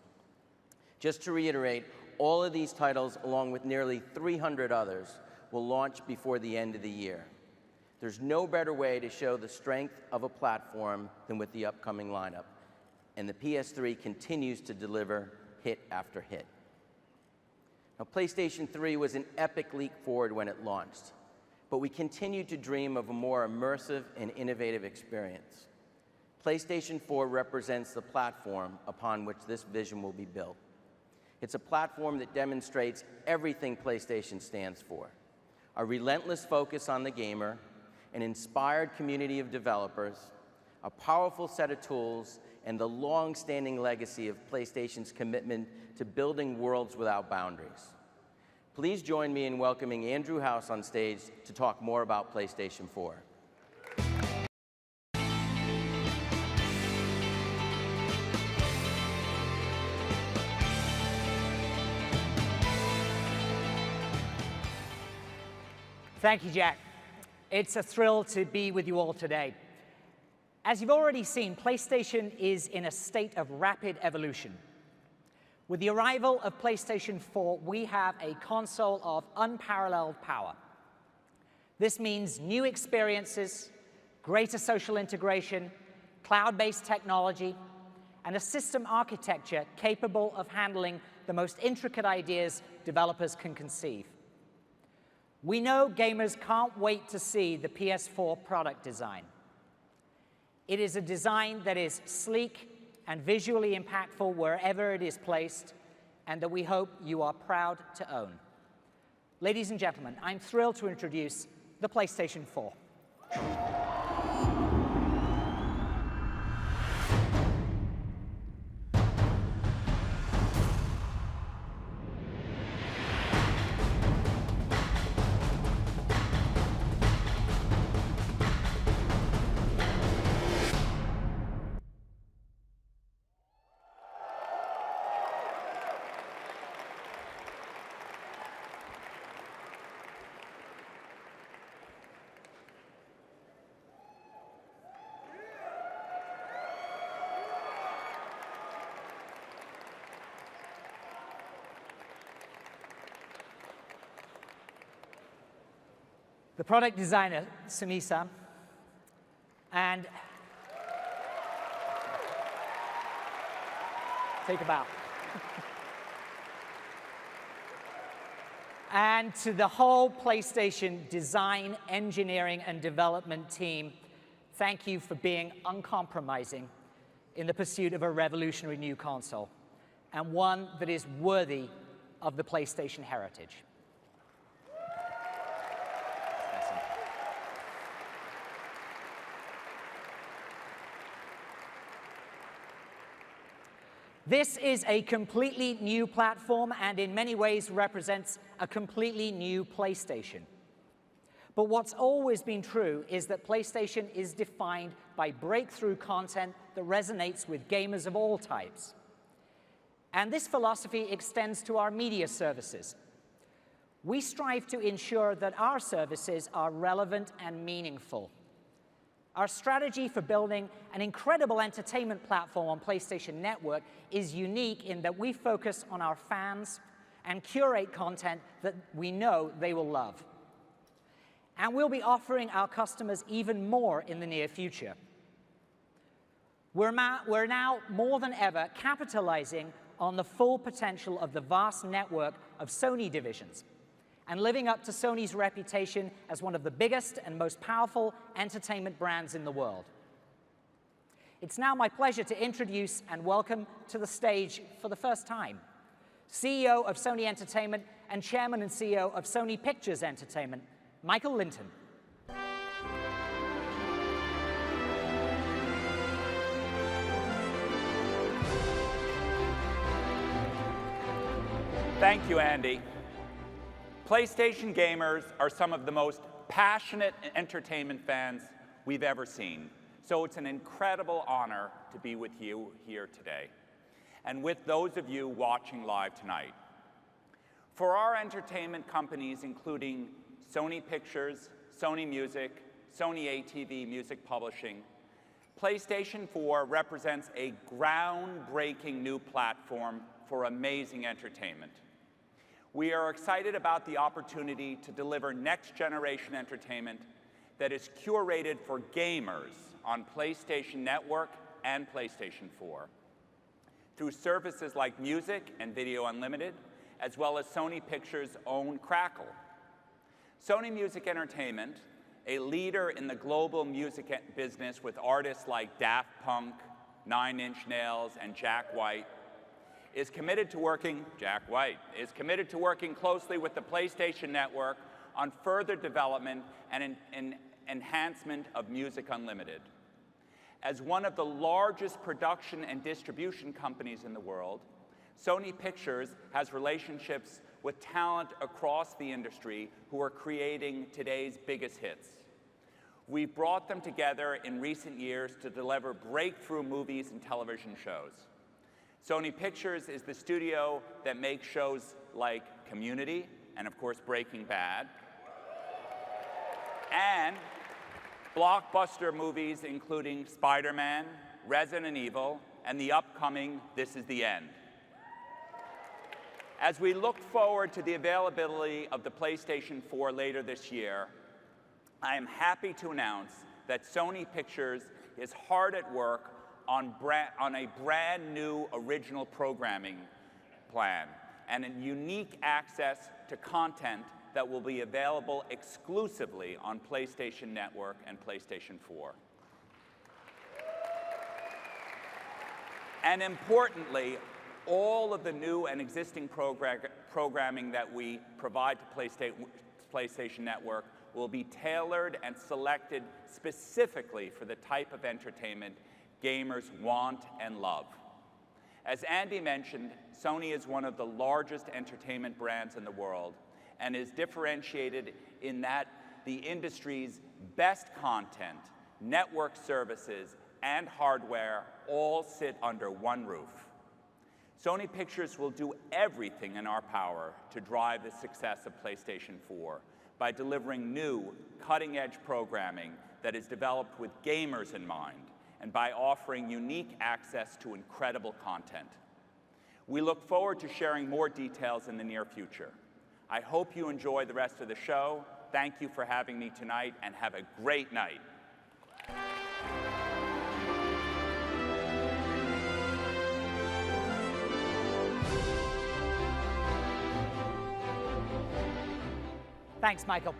Just to reiterate, all of these titles, along with nearly 300 others, will launch before the end of the year. There's no better way to show the strength of a platform than with the upcoming lineup, and the PS3 continues to deliver hit after hit. Now, PlayStation 3 was an epic leap forward when it launched, but we continue to dream of a more immersive and innovative experience. PlayStation 4 represents the platform upon which this vision will be built. It's a platform that demonstrates everything PlayStation stands for: a relentless focus on the gamer, an inspired community of developers, a powerful set of tools, and the long-standing legacy of PlayStation's commitment to building worlds without boundaries. Please join me in welcoming Andrew House on stage to talk more about PlayStation 4. Thank you, Jack. It's a thrill to be with you all today. As you've already seen, PlayStation is in a state of rapid evolution. With the arrival of PlayStation 4, we have a console of unparalleled power. This means new experiences, greater social integration, cloud-based technology, and a system architecture capable of handling the most intricate ideas developers can conceive. We know gamers can't wait to see the PS4 product design. It is a design that is sleek and visually impactful wherever it is placed, and that we hope you are proud to own. Ladies and gentlemen, I'm thrilled to introduce the PlayStation 4. The product designer, Sumisa, and take a bow. And to the whole PlayStation design, engineering, and development team, thank you for being uncompromising in the pursuit of a revolutionary new console, and one that is worthy of the PlayStation heritage. This is a completely new platform and in many ways represents a completely new PlayStation. But what's always been true is that PlayStation is defined by breakthrough content that resonates with gamers of all types. And this philosophy extends to our media services. We strive to ensure that our services are relevant and meaningful. Our strategy for building an incredible entertainment platform on PlayStation Network is unique in that we focus on our fans and curate content that we know they will love. And we'll be offering our customers even more in the near future. We're now more than ever capitalizing on the full potential of the vast network of Sony divisions, and living up to Sony's reputation as one of the biggest and most powerful entertainment brands in the world. It's now my pleasure to introduce and welcome to the stage for the first time, CEO of Sony Entertainment and Chairman and CEO of Sony Pictures Entertainment, Michael Linton. Thank you, Andy. PlayStation gamers are some of the most passionate entertainment fans we've ever seen. So it's an incredible honor to be with you here today, and with those of you watching live tonight. For our entertainment companies, including Sony Pictures, Sony Music, Sony ATV Music Publishing, PlayStation 4 represents a groundbreaking new platform for amazing entertainment. We are excited about the opportunity to deliver next-generation entertainment that is curated for gamers on PlayStation Network and PlayStation 4 through services like Music and Video Unlimited, as well as Sony Pictures' own Crackle. Sony Music Entertainment, a leader in the global music business with artists like Daft Punk, Nine Inch Nails, and Jack White, is committed to working closely with the PlayStation Network on further development and enhancement of Music Unlimited. As one of the largest production and distribution companies in the world, Sony Pictures has relationships with talent across the industry who are creating today's biggest hits. We've brought them together in recent years to deliver breakthrough movies and television shows. Sony Pictures is the studio that makes shows like Community and, of course, Breaking Bad, and blockbuster movies including Spider-Man, Resident Evil, and the upcoming This Is the End. As we look forward to the availability of the PlayStation 4 later this year, I am happy to announce that Sony Pictures is hard at work on a brand new original programming plan and a unique access to content that will be available exclusively on PlayStation Network and PlayStation 4. And importantly, all of the new and existing programming that we provide to PlayStation Network will be tailored and selected specifically for the type of entertainment gamers want and love. As Andy mentioned, Sony is one of the largest entertainment brands in the world and is differentiated in that the industry's best content, network services, and hardware all sit under one roof. Sony Pictures will do everything in our power to drive the success of PlayStation 4 by delivering new, cutting-edge programming that is developed with gamers in mind and by offering unique access to incredible content. We look forward to sharing more details in the near future. I hope you enjoy the rest of the show. Thank you for having me tonight, and have a great night. Thanks, Michael.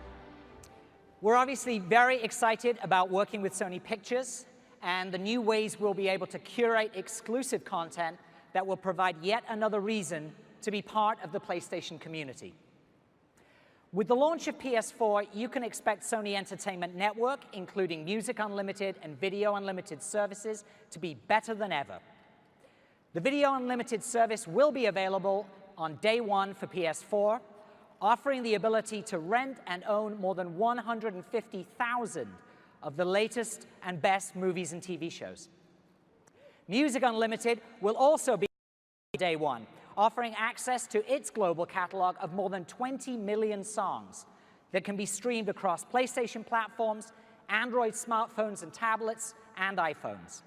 We're obviously very excited about working with Sony Pictures and the new ways we'll be able to curate exclusive content that will provide yet another reason to be part of the PlayStation community. With the launch of PS4, you can expect Sony Entertainment Network, including Music Unlimited and Video Unlimited services, to be better than ever. The Video Unlimited service will be available on day one for PS4, offering the ability to rent and own more than 150,000 of the latest and best movies and TV shows. Music Unlimited will also be day one, offering access to its global catalog of more than 20 million songs that can be streamed across PlayStation platforms, Android smartphones and tablets, and iPhones.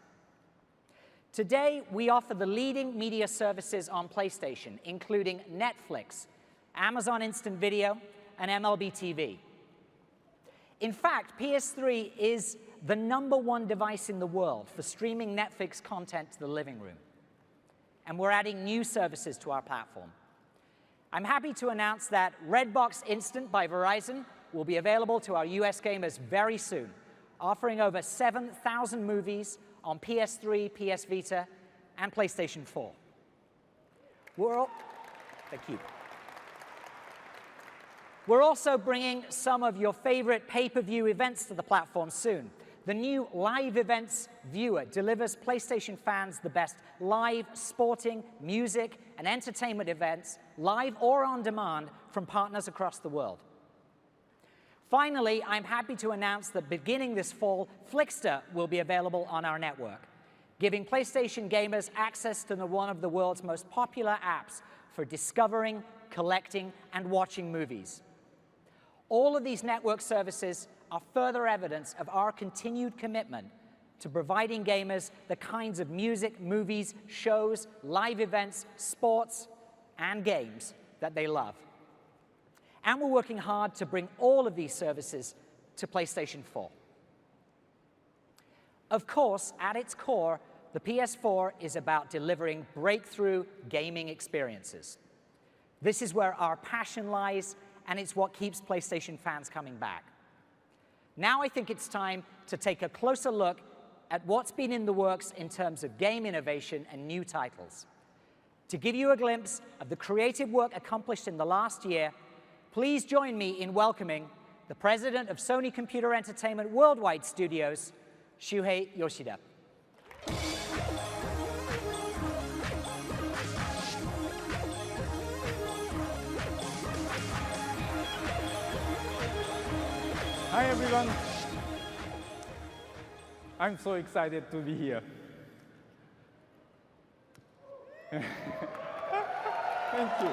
Today, we offer the leading media services on PlayStation, including Netflix, Amazon Instant Video, and MLB TV. In fact, PS3 is the #1 device in the world for streaming Netflix content to the living room. And we're adding new services to our platform. I'm happy to announce that Redbox Instant by Verizon will be available to our US gamers very soon, offering over 7,000 movies on PS3, PS Vita, and PlayStation 4. Thank you. We're also bringing some of your favorite pay-per-view events to the platform soon. The new Live Events viewer delivers PlayStation fans the best live sporting, music, and entertainment events, live or on demand, from partners across the world. Finally, I'm happy to announce that beginning this fall, Flickster will be available on our network, giving PlayStation gamers access to one of the world's most popular apps for discovering, collecting, and watching movies. All of these network services are further evidence of our continued commitment to providing gamers the kinds of music, movies, shows, live events, sports, and games that they love. And we're working hard to bring all of these services to PlayStation 4. Of course, at its core, the PS4 is about delivering breakthrough gaming experiences. This is where our passion lies, and it's what keeps PlayStation fans coming back. Now I think it's time to take a closer look at what's been in the works in terms of game innovation and new titles. To give you a glimpse of the creative work accomplished in the last year, please join me in welcoming the president of Sony Computer Entertainment Worldwide Studios, Shuhei Yoshida. Hi, everyone. I'm so excited to be here. Thank you.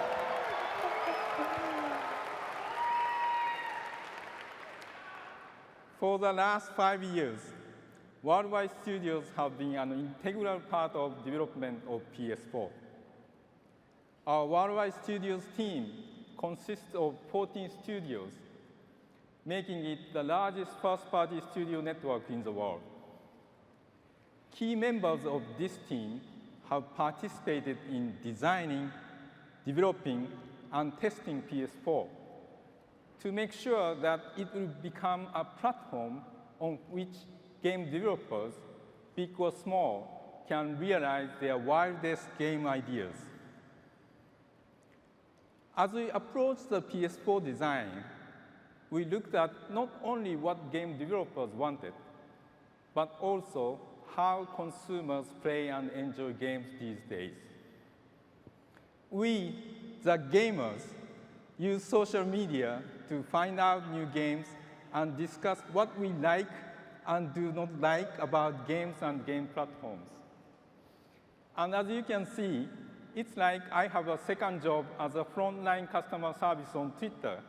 For the last 5 years, Worldwide Studios have been an integral part of development of PS4. Our Worldwide Studios team consists of 14 studios, making it the largest first-party studio network in the world. Key members of this team have participated in designing, developing, and testing PS4 to make sure that it will become a platform on which game developers, big or small, can realize their wildest game ideas. As we approached the PS4 design, we looked at not only what game developers wanted, but also how consumers play and enjoy games these days. We, the gamers, use social media to find out new games and discuss what we like and do not like about games and game platforms. And as you can see, it's like I have a second job as a frontline customer service on Twitter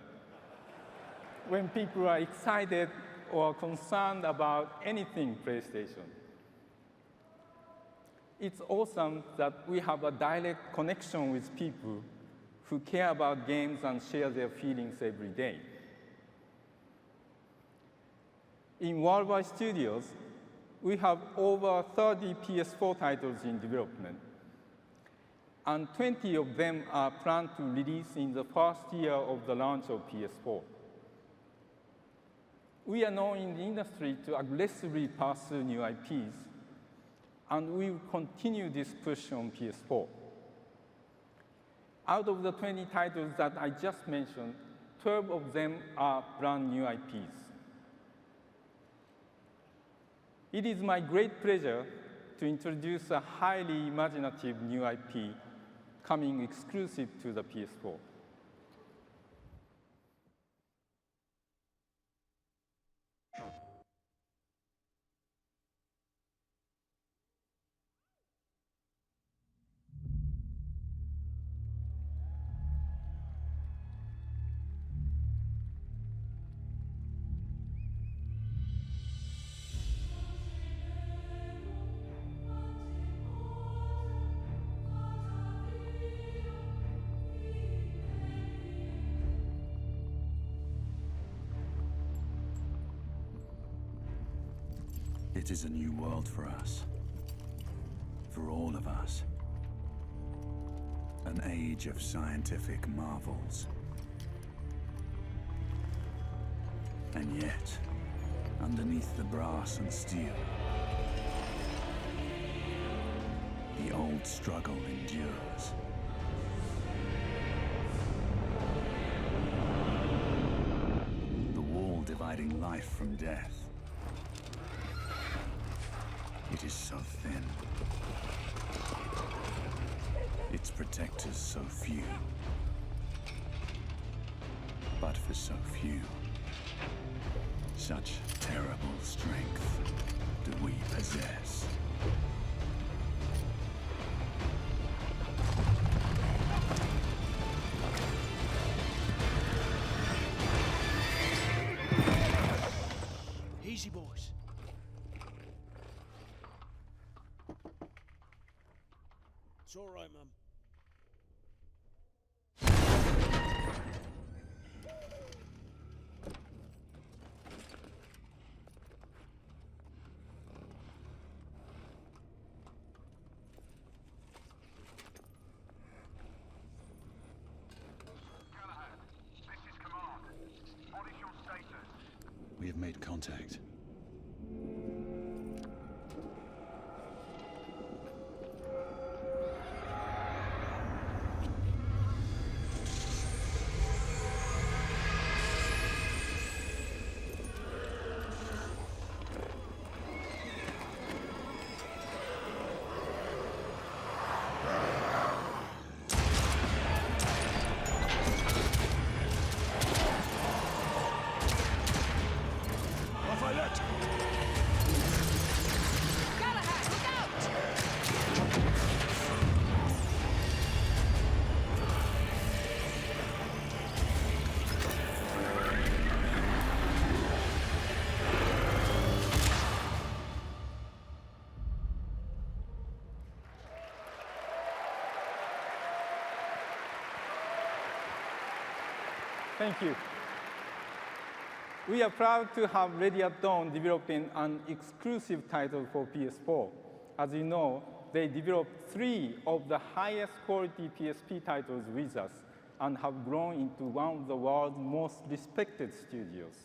when people are excited or concerned about anything PlayStation. It's awesome that we have a direct connection with people who care about games and share their feelings every day. In Worldwide Studios, we have over 30 PS4 titles in development, and 20 of them are planned to release in the first year of the launch of PS4. We are known in the industry to aggressively pursue new IPs, and we will continue this push on PS4. Out of the 20 titles that I just mentioned, 12 of them are brand new IPs. It is my great pleasure to introduce a highly imaginative new IP coming exclusive to the PS4. It is a new world for us. For all of us. An age of scientific marvels. And yet, underneath the brass and steel, the old struggle endures. The wall dividing life from death. It is so thin. Its protectors so few. But for so few, such terrible strength do we possess. Easy, boys. It's all right, Mum. We have made contact. Thank you. We are proud to have Ready at Dawn developing an exclusive title for PS4. As you know, they developed 3 of the highest quality PSP titles with us and have grown into one of the world's most respected studios.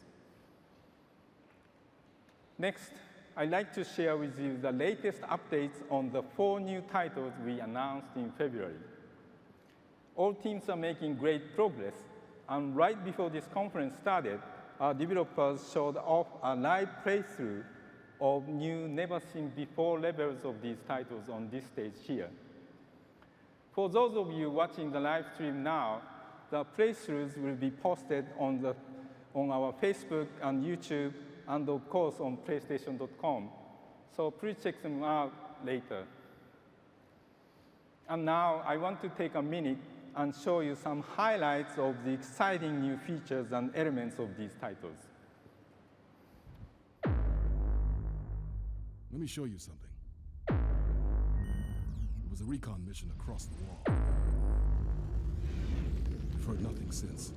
Next, I'd like to share with you the latest updates on the 4 new titles we announced in February. All teams are making great progress, and right before this conference started, our developers showed off a live playthrough of new never-seen-before levels of these titles on this stage here. For those of you watching the live stream now, the playthroughs will be posted on our Facebook and YouTube, and of course on PlayStation.com. So please check them out later. And now I want to take a minute and show you some highlights of the exciting new features and elements of these titles. Let me show you something. It was a recon mission across the wall. We've heard nothing since.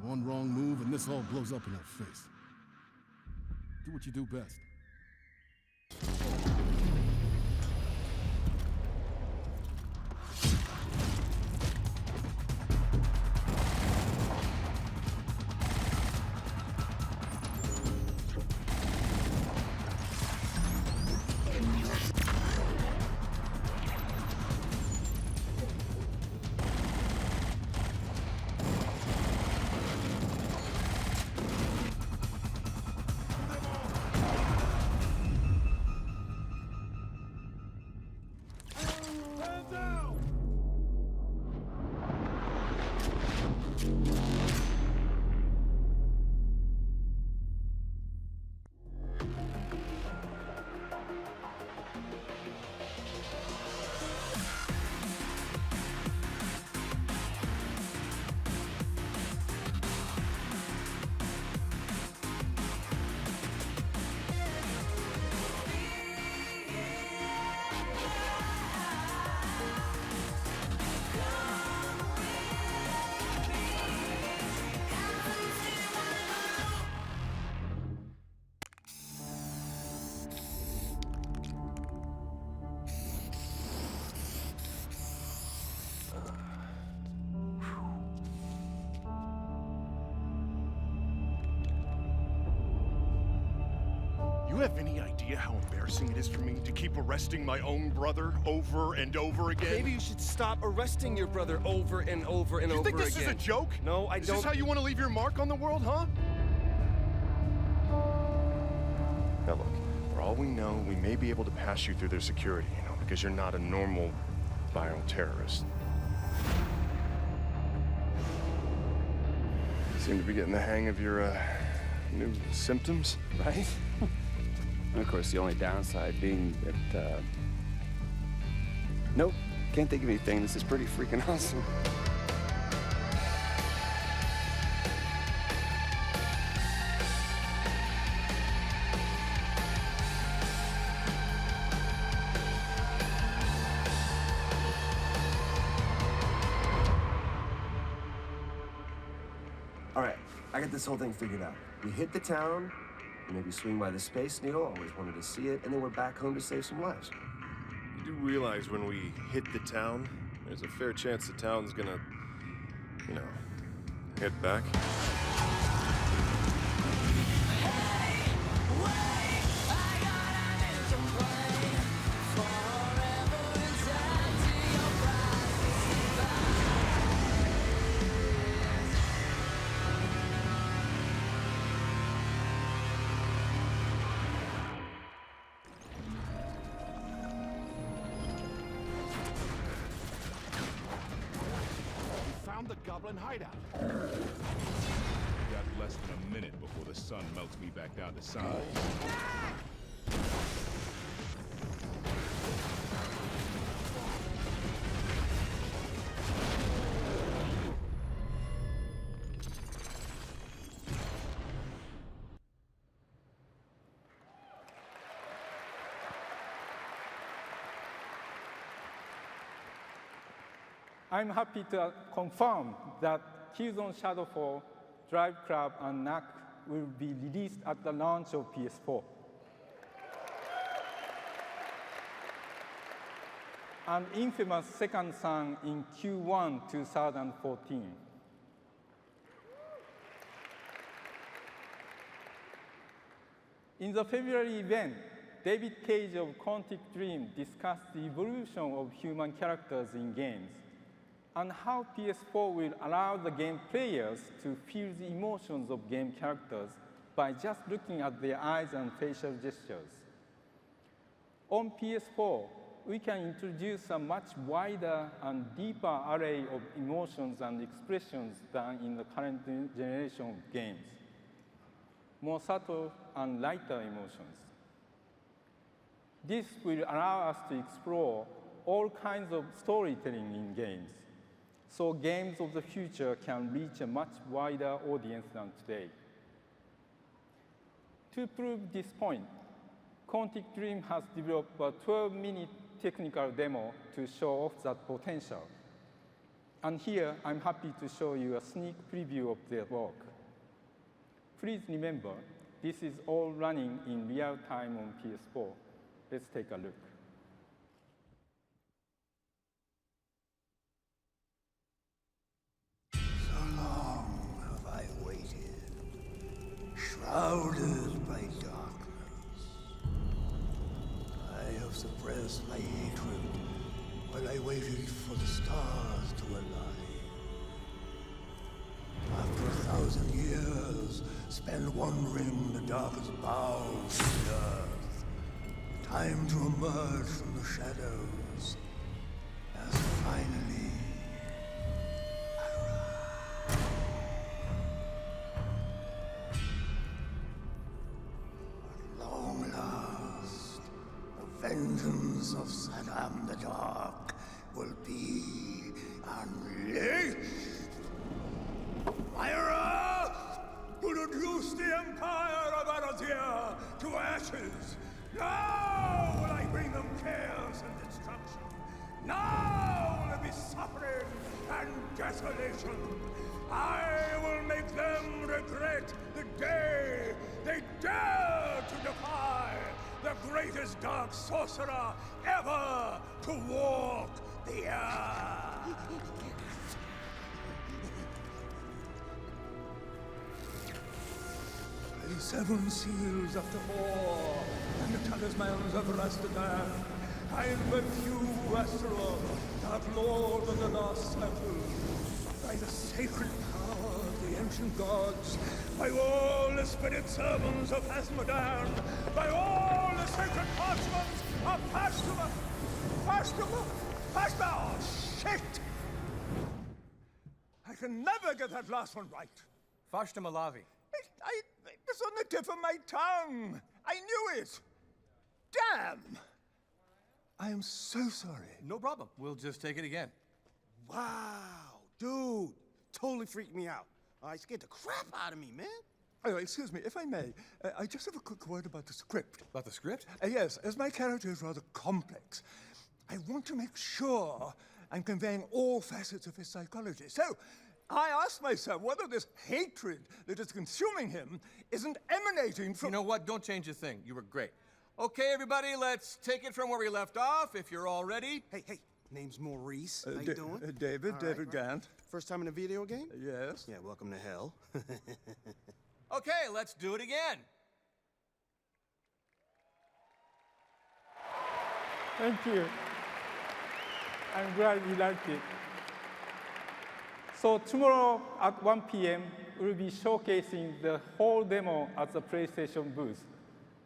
One wrong move and this all blows up in our face. Do what you do best. You have any idea how embarrassing it is for me to keep arresting my own brother over and over again? Maybe you should stop arresting your brother over and over and over again. You think this is a joke? No, I don't. Is this how you want to leave your mark on the world, huh? Now look, for all we know, we may be able to pass you through their security, because you're not a normal viral terrorist. You seem to be getting the hang of your new symptoms. Right? And of course, the only downside being that, nope, can't think of anything. This is pretty freaking awesome. All right, I got this whole thing figured out. We hit the town, maybe swing by the Space Needle, always wanted to see it, and then we're back home to save some lives. You do realize when we hit the town, there's a fair chance the town's gonna, hit back? The goblin hideout. We got less than a minute before the sun melts me back down to size. I'm happy to confirm that Killzone Shadowfall, Drive Club, and Knack will be released at the launch of PS4. And Infamous Second Son in Q1 2014. In the February event, David Cage of Quantic Dream discussed the evolution of human characters in games and how PS4 will allow the game players to feel the emotions of game characters by just looking at their eyes and facial gestures. On PS4, we can introduce a much wider and deeper array of emotions and expressions than in the current generation of games. More subtle and lighter emotions. This will allow us to explore all kinds of storytelling in games, so games of the future can reach a much wider audience than today. To prove this point, Quantic Dream has developed a 12-minute technical demo to show off that potential. And here, I'm happy to show you a sneak preview of their work. Please remember, this is all running in real time on PS4. Let's take a look. So long have I waited, shrouded by darkness. I have suppressed my hatred while I waited for the stars to align. After 1,000 years spent wandering the darkest bowels of the earth, time to emerge from the shadows has finally arrived. At long last, the vengeance of Saddam the Dark will be unleashed. Myra will reduce the empire of Arazir to ashes. Now will I bring them chaos and destruction. Now will there be suffering and desolation. I will make them regret the day they dare to defy the greatest dark sorcerer ever to walk the earth. The 7 seals of the war and the talismans of Rastadan. I invoke you, Astro, Dark Lord of the Lost Circle. By the sacred power of the ancient gods, by all the spirit servants of Asmodan, by all the sacred parchments of Pashtima! Oh, shit! I can never get that last one right. Fashtamalavi. It's on the tip of my tongue. I knew it. Damn. I am so sorry. No problem. We'll just take it again. Wow, dude. Totally freaked me out. I scared the crap out of me, man. Oh, excuse me, if I may, I just have a quick word about the script. About the script? Yes, as my character is rather complex, I want to make sure I'm conveying all facets of his psychology. So, I asked myself whether this hatred that is consuming him isn't emanating from... You know what? Don't change a thing. You were great. Okay, everybody, let's take it from where we left off, if you're all ready. Hey, name's Maurice. How you doing? David Gant. First time in a video game? Yes. Yeah, welcome to hell. Okay, let's do it again. Thank you. I'm glad you liked it. So tomorrow at 1 p.m., we'll be showcasing the whole demo at the PlayStation booth.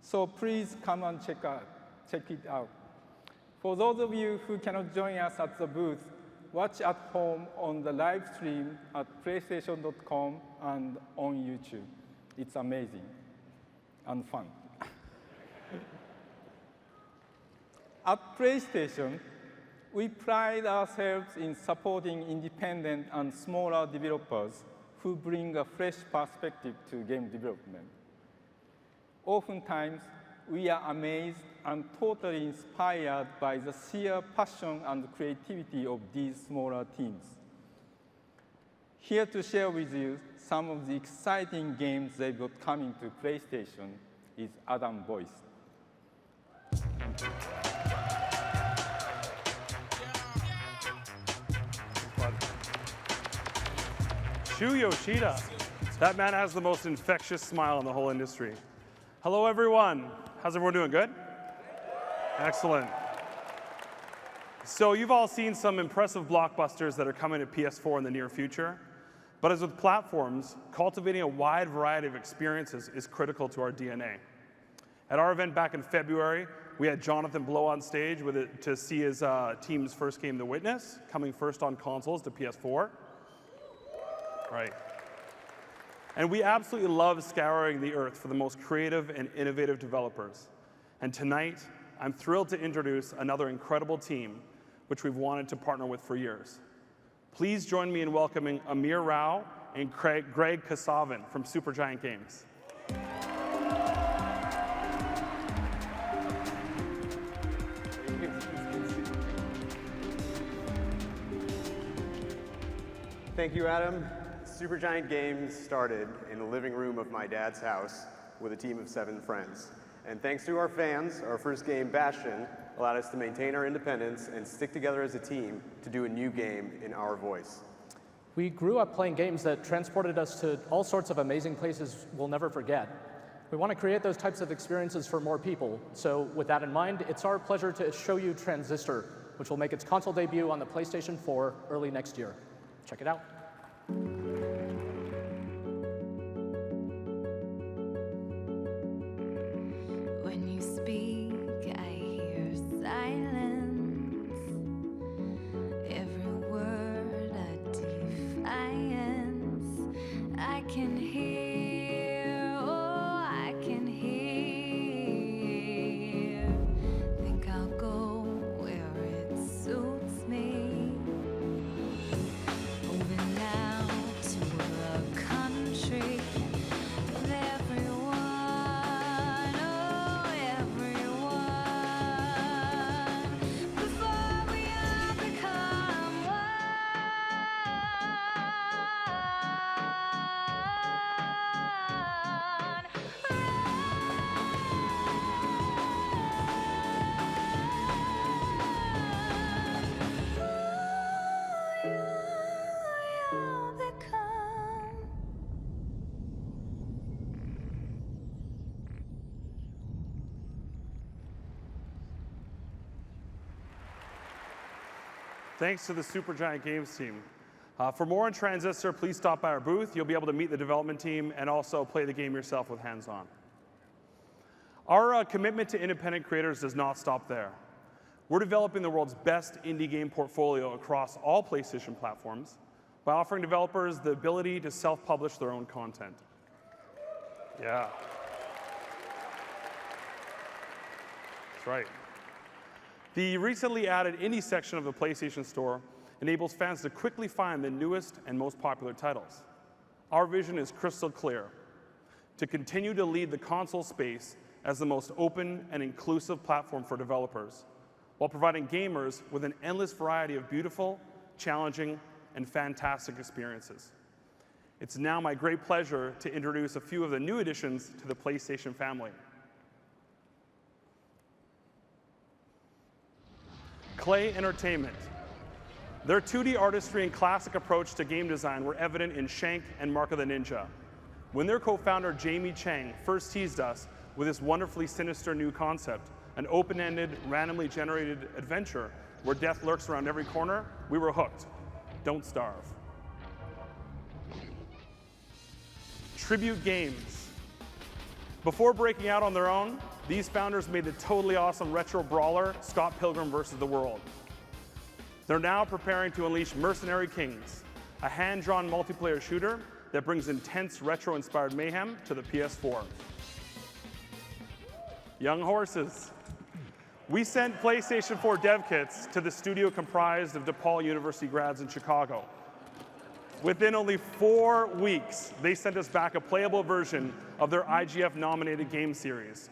So please come and check it out. For those of you who cannot join us at the booth, watch at home on the live stream at PlayStation.com and on YouTube. It's amazing and fun. At PlayStation, we pride ourselves in supporting independent and smaller developers who bring a fresh perspective to game development. Oftentimes, we are amazed and totally inspired by the sheer passion and creativity of these smaller teams. Here to share with you some of the exciting games they've got coming to PlayStation is Adam Boyce. Thank you. Shu Yoshida. That man has the most infectious smile in the whole industry. Hello, everyone. How's everyone doing? Good? Excellent. So you've all seen some impressive blockbusters that are coming to PS4 in the near future. But as with platforms, cultivating a wide variety of experiences is critical to our DNA. At our event back in February, we had Jonathan Blow on stage to see his team's first game, The Witness, coming first on consoles to PS4. Right. And we absolutely love scouring the earth for the most creative and innovative developers. And tonight, I'm thrilled to introduce another incredible team, which we've wanted to partner with for years. Please join me in welcoming Amir Rao and Greg Kasavin from Supergiant Games. Thank you, Adam. Supergiant Games started in the living room of my dad's house with a team of 7 friends. And thanks to our fans, our first game, Bastion, allowed us to maintain our independence and stick together as a team to do a new game in our voice. We grew up playing games that transported us to all sorts of amazing places we'll never forget. We want to create those types of experiences for more people. So with that in mind, it's our pleasure to show you Transistor, which will make its console debut on the PlayStation 4 early next year. Check it out. When you speak, I hear silence. Every word a defiance. I can hear, oh, I can hear. Think I'll go where it suits me. Moving now to a country with everyone, oh everyone. Before we all become Thanks to the Supergiant Games team. For more on Transistor, please stop by our booth. You'll be able to meet the development team and also play the game yourself with hands-on. Our commitment to independent creators does not stop there. We're developing the world's best indie game portfolio across all PlayStation platforms by offering developers the ability to self-publish their own content. Yeah. That's right. The recently added indie section of the PlayStation Store enables fans to quickly find the newest and most popular titles. Our vision is crystal clear: to continue to lead the console space as the most open and inclusive platform for developers, while providing gamers with an endless variety of beautiful, challenging, and fantastic experiences. It's now my great pleasure to introduce a few of the new additions to the PlayStation family. Clay Entertainment. Their 2D artistry and classic approach to game design were evident in Shank and Mark of the Ninja. When their co-founder Jamie Chang first teased us with this wonderfully sinister new concept, an open-ended, randomly generated adventure where death lurks around every corner, we were hooked. Don't starve. Tribute Games. Before breaking out on their own, these founders made the totally awesome retro brawler, Scott Pilgrim vs. the World. They're now preparing to unleash Mercenary Kings, a hand-drawn multiplayer shooter that brings intense retro-inspired mayhem to the PS4. Young Horses. We sent PlayStation 4 dev kits to the studio comprised of DePaul University grads in Chicago. Within only 4 weeks, they sent us back a playable version of their IGF-nominated game series.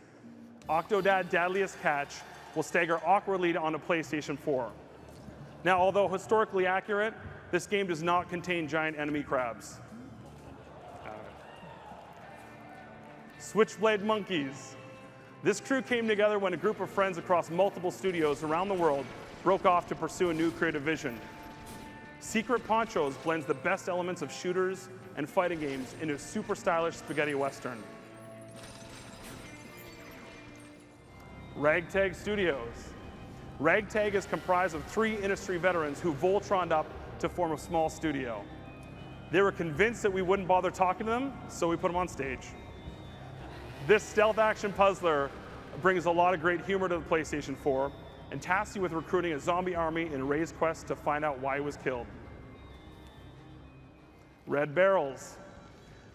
Octodad Dadliest Catch will stagger awkwardly onto PlayStation 4. Now, although historically accurate, this game does not contain giant enemy crabs. Switchblade Monkeys. This crew came together when a group of friends across multiple studios around the world broke off to pursue a new creative vision. Secret Ponchos blends the best elements of shooters and fighting games into a super stylish spaghetti western. Ragtag Studios. Ragtag is comprised of 3 industry veterans who Voltroned up to form a small studio. They were convinced that we wouldn't bother talking to them, so we put them on stage. This stealth action puzzler brings a lot of great humor to the PlayStation 4 and tasks you with recruiting a zombie army in Ray's quest to find out why he was killed. Red Barrels.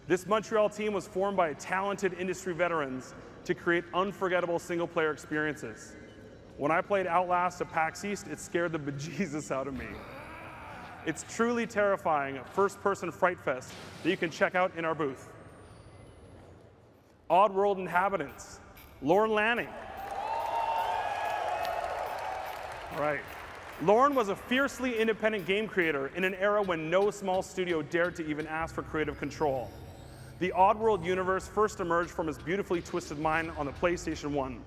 This Montreal team was formed by talented industry veterans to create unforgettable single-player experiences. When I played Outlast at PAX East, it scared the bejesus out of me. It's truly terrifying first-person fright fest that you can check out in our booth. Oddworld Inhabitants. Lorne Lanning. All right. Lorne was a fiercely independent game creator in an era when no small studio dared to even ask for creative control. The Oddworld universe first emerged from his beautifully twisted mind on the PlayStation 1.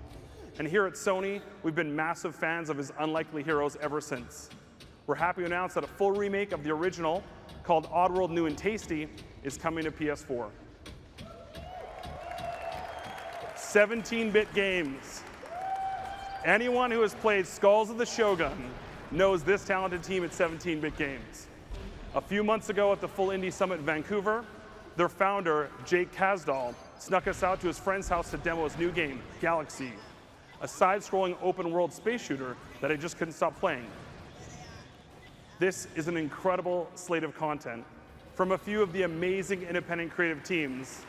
And here at Sony, we've been massive fans of his unlikely heroes ever since. We're happy to announce that a full remake of the original, called Oddworld New and Tasty, is coming to PS4. 17-bit games. Anyone who has played Skulls of the Shogun knows this talented team at 17-bit games. A few months ago at the Full Indie Summit in Vancouver, their founder, Jake Kasdal, snuck us out to his friend's house to demo his new game, Galaxy, a side-scrolling open-world space shooter that I just couldn't stop playing. This is an incredible slate of content from a few of the amazing independent creative teams.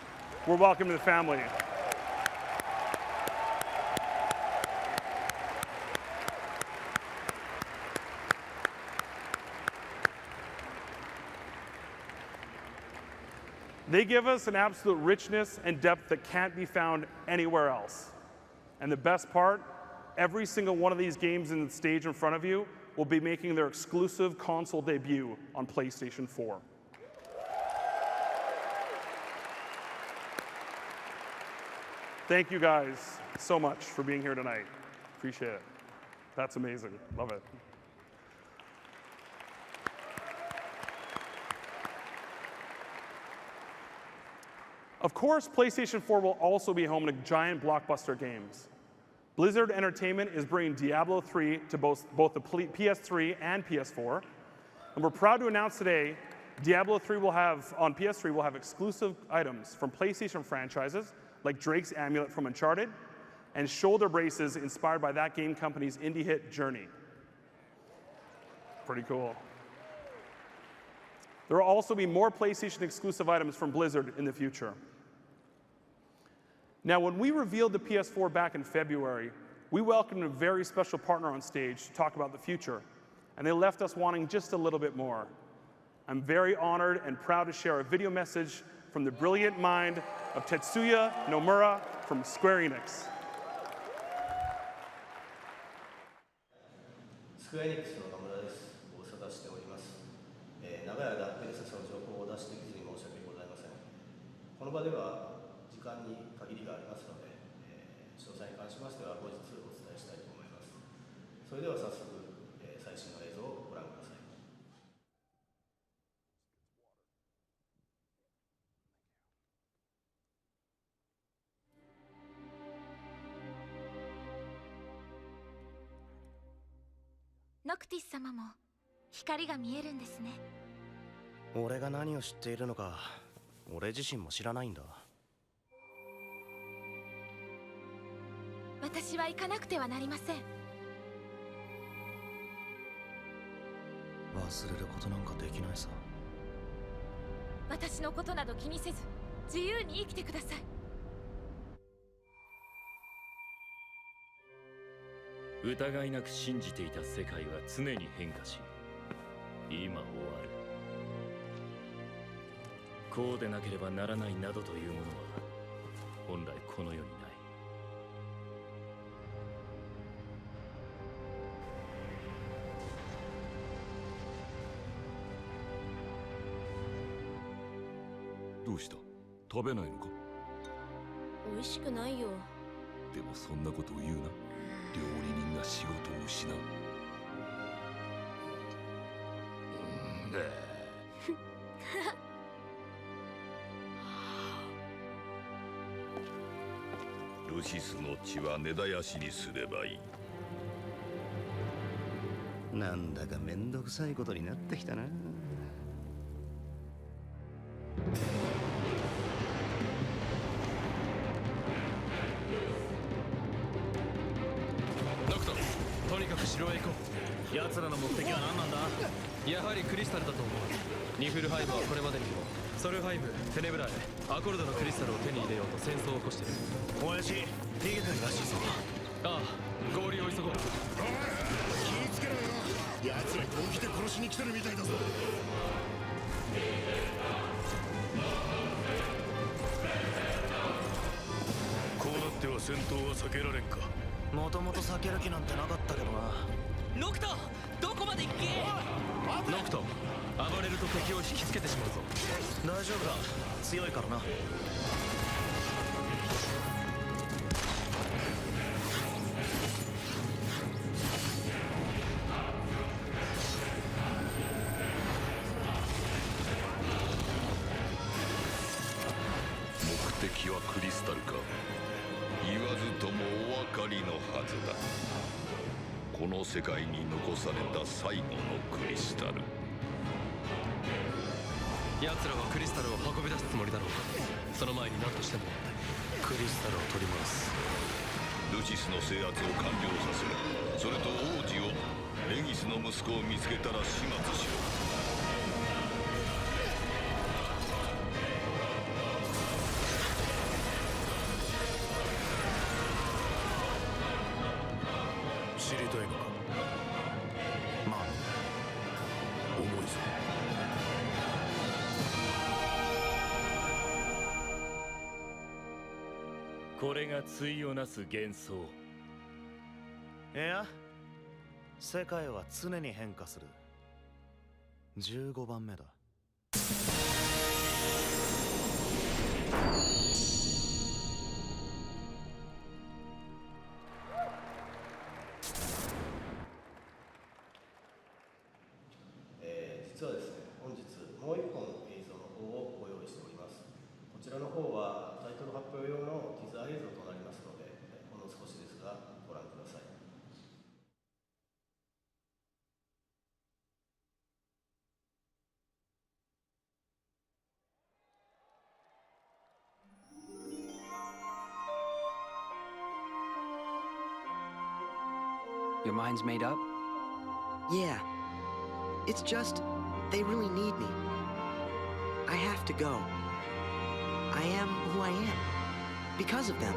We're welcome to the family. They give us an absolute richness and depth that can't be found anywhere else. And the best part, every single one of these games in the stage in front of you will be making their exclusive console debut on PlayStation 4. Thank you guys so much for being here tonight. Appreciate it. That's amazing. Love it. Of course, PlayStation 4 will also be home to giant blockbuster games. Blizzard Entertainment is bringing Diablo 3 to both the PS3 and PS4. And we're proud to announce today, Diablo 3 on PS3 will have exclusive items from PlayStation franchises, like Drake's Amulet from Uncharted, and shoulder braces inspired by that game company's indie hit, Journey. Pretty cool. There will also be more PlayStation exclusive items from Blizzard in the future. Now, when we revealed the PS4 back in February, we welcomed a very special partner on stage to talk about the future, and they left us wanting just a little bit more. I'm very honored and proud to share a video message from the brilliant mind of Tetsuya Nomura from Square Enix. スクエアエニックスの野村です。ご無沙汰しております。長い間ペルセスの情報を出してきずに申し訳ございません。この場では時間に限りがありますので、詳細に関しましては後日お伝えしたいと思います。それでは早速、最新の映像をご覧ください。ノクティス様も光が見えるんですね。俺が何を知っているのか、俺自身も知らないんだ。私は行かなくてはなりません。忘れることなんかできないさ。私のことなど気にせず、自由に生きてください。疑いなく信じていた世界は常に変化し、今終わる。こうでなければならないなどというものは本来この世にない。どうした？食べないのか？美味しくないよ。でもそんなことを言うな。料理人が仕事を失う。ルシスの血は根絶やしにすればいい。なんだかめんどくさいことになってきたな。ノクト、とにかく城へ行こう。奴らの目的は何なんだ？やはりクリスタルだと思う。ニフルハイムはこれまでにもソルハイム、テネブラへアコルドのクリスタルを手に入れようと戦争を起こしている。親父、逃げてるらしいぞ。ああ、合流を急ごう。気ぃつけろよ。奴ら本気で殺しに来てるみたいだぞ。こうなっては戦闘は避けられんか。もともと避ける気なんてなかったけどな。ノクト、どこまで行け！ノクト、暴れると敵を引きつけてしまうぞ。大丈夫だ、強いからな。目的はクリスタルか。言わずともお分かりのはずだ。この世界に残された最後のクリスタル。奴らはクリスタルを運び出すつもりだろう。その前に何としてもクリスタルを取り戻す。ルシスの制圧を完了させる。それと王子を、レギスの息子を見つけたら始末しろ。知りたいのか？まあ、重いぞ。これが対をなす幻想。いや、世界は常に変化する。15番目だ。実はですね、本日もう一本の映像の方をご用意しております。こちらの方はタイトル発表用のティザー映像となりますので、ほんの少しですがご覧ください。Your mind's made up? Yeah. It's just, they really need me. I have to go. I am who I am. Because of them.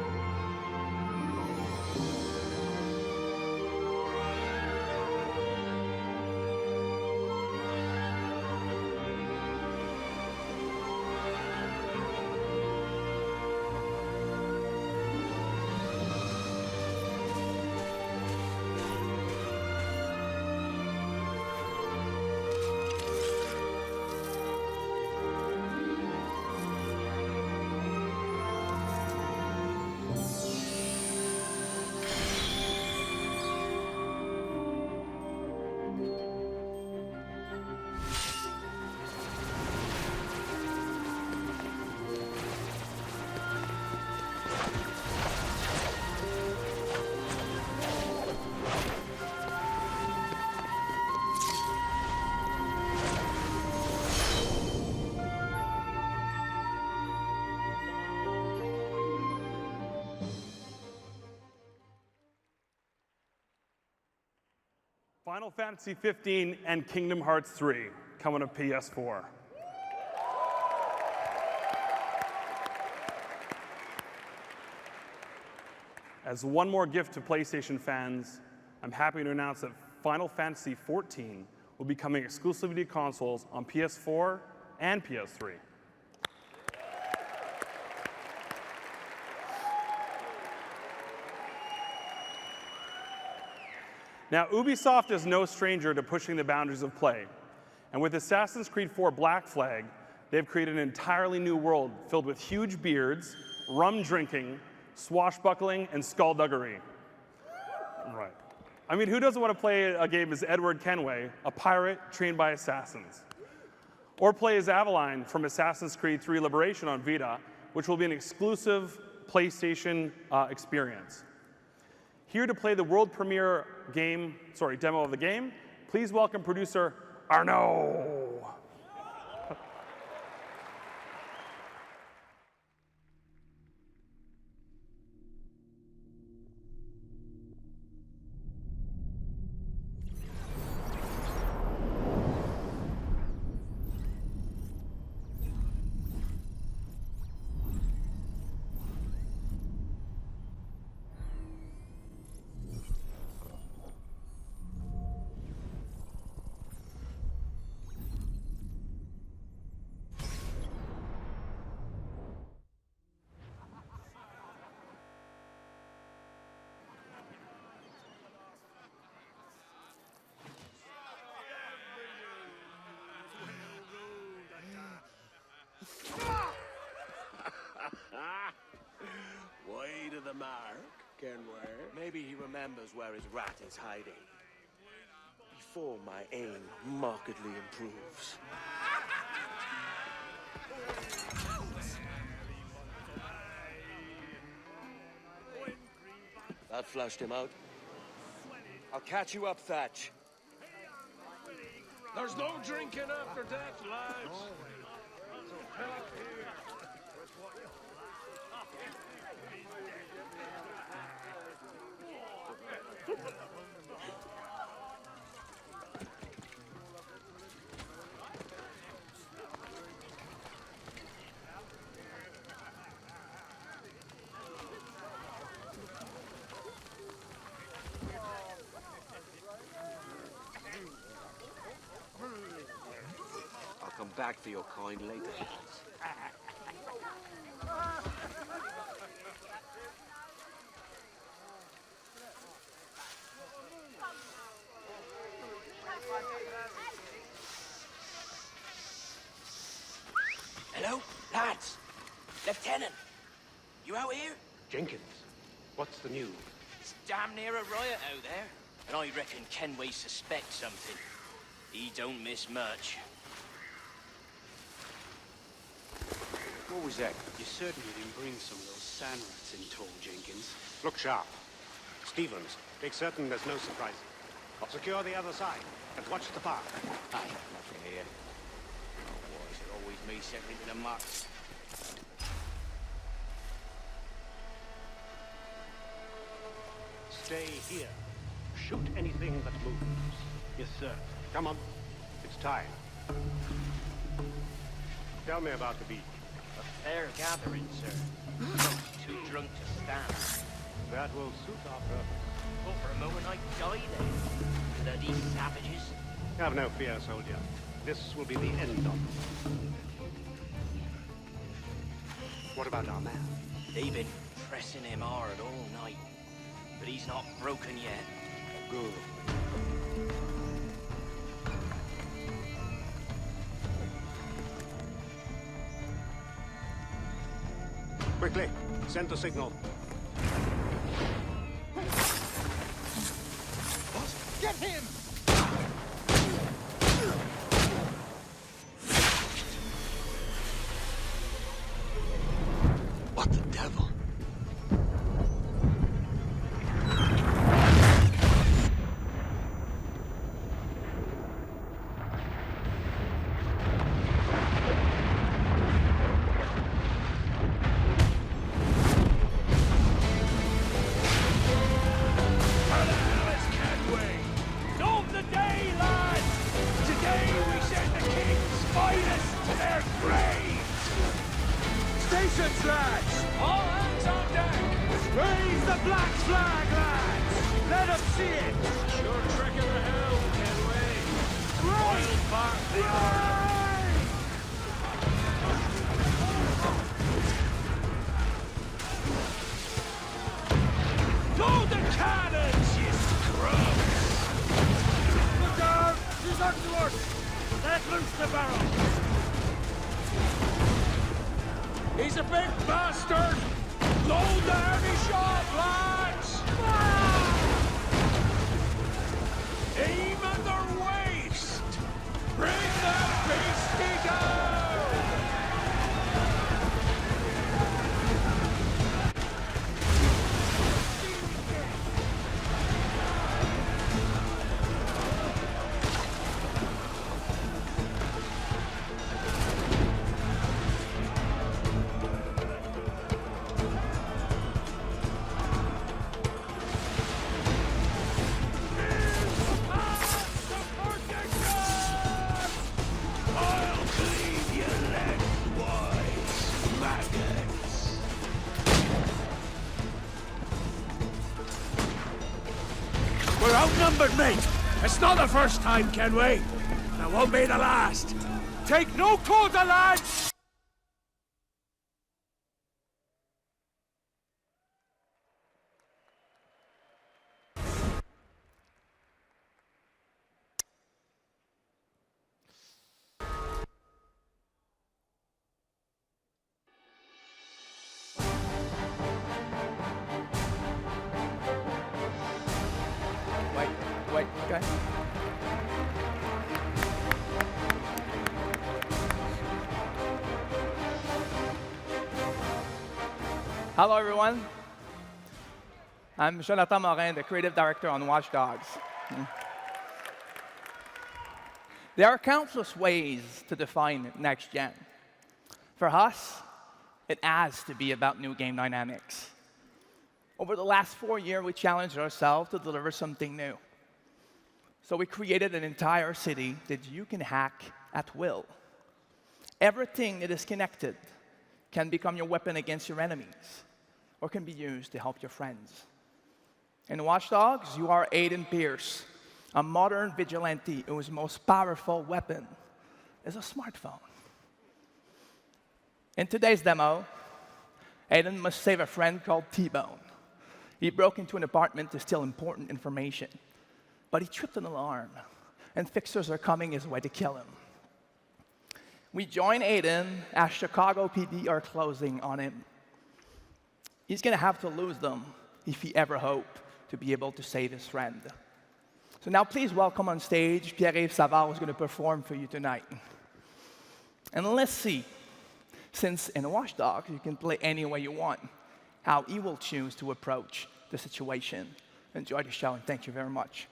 Final Fantasy 15 and Kingdom Hearts 3 coming to PS4. As one more gift to PlayStation fans, I'm happy to announce that Final Fantasy 14 will be coming exclusively to consoles on PS4 and PS3. Now, Ubisoft is no stranger to pushing the boundaries of play. And with Assassin's Creed 4 Black Flag, they've created an entirely new world filled with huge beards, rum drinking, swashbuckling, and skullduggery. Right. I mean, who doesn't want to play a game as Edward Kenway, a pirate trained by assassins? Or play as Aveline from Assassin's Creed 3 Liberation on Vita, which will be an exclusive PlayStation experience. Here to play the world premiere demo of the game, please welcome producer Arnaud. Way to the mark, Kenway. Maybe he remembers where his rat is hiding. Before my aim markedly improves. That flushed him out. I'll catch you up, Thatch. There's no drinking after death, lads. I'll come back for your coin later. Hello, lads. Lieutenant, you out here? Jenkins, what's the news? It's damn near a riot out there. And I reckon Kenway suspects something. He don't miss much. What was that? You certainly didn't bring some of those sand rats in, tall Jenkins. Look sharp. Stevens, make certain there's no surprises. Secure the other side and watch the bar. Aye, nothing here. Oh, why is it always me second to the muck? Stay here. Shoot anything that moves. Yes, sir. Come on. It's time. Tell me about the beach. A fair gathering, sir. Folks too drunk to stand. That will suit our purpose. Thought for a moment I'd die there. Bloody savages. Have no fear, soldier. This will be the end of them. What about our man? They've been pressing him hard all night. But he's not broken yet. Good. Quickly, send the signal. Get him! What the devil? Stations, lads! All hands on deck! Raise the black flag, lads! Let them see it! Sure trick of the hell, Kenway. Royal part the army! Load the cannons, you scrubs! Look out! She's up to us! Let loose the barrels! a big bastard! Load the heavy shot, lads! Fire! Aim at their waist! Bring that beastie down! We're outnumbered, mate! It's not the first time, can we? And it won't be the last! Take no quarter, lads! Wait, okay. Hello, everyone. I'm Jonathan Morin, the creative director on Watch Dogs. There are countless ways to define next gen. For us, it has to be about new game dynamics. Over the last 4 years, we challenged ourselves to deliver something new. So we created an entire city that you can hack at will. Everything that is connected can become your weapon against your enemies, or can be used to help your friends. In Watch Dogs, you are Aiden Pierce, a modern vigilante whose most powerful weapon is a smartphone. In today's demo, Aiden must save a friend called T-Bone. He broke into an apartment to steal important information, but he tripped an alarm, and fixers are coming his way to kill him. We join Aiden as Chicago PD are closing on him. He's going to have to lose them if he ever hoped to be able to save his friend. So now please welcome on stage Pierre-Yves Savard, who's going to perform for you tonight. And let's see, since in Watch Dogs you can play any way you want, how he will choose to approach the situation. Enjoy the show, and thank you very much.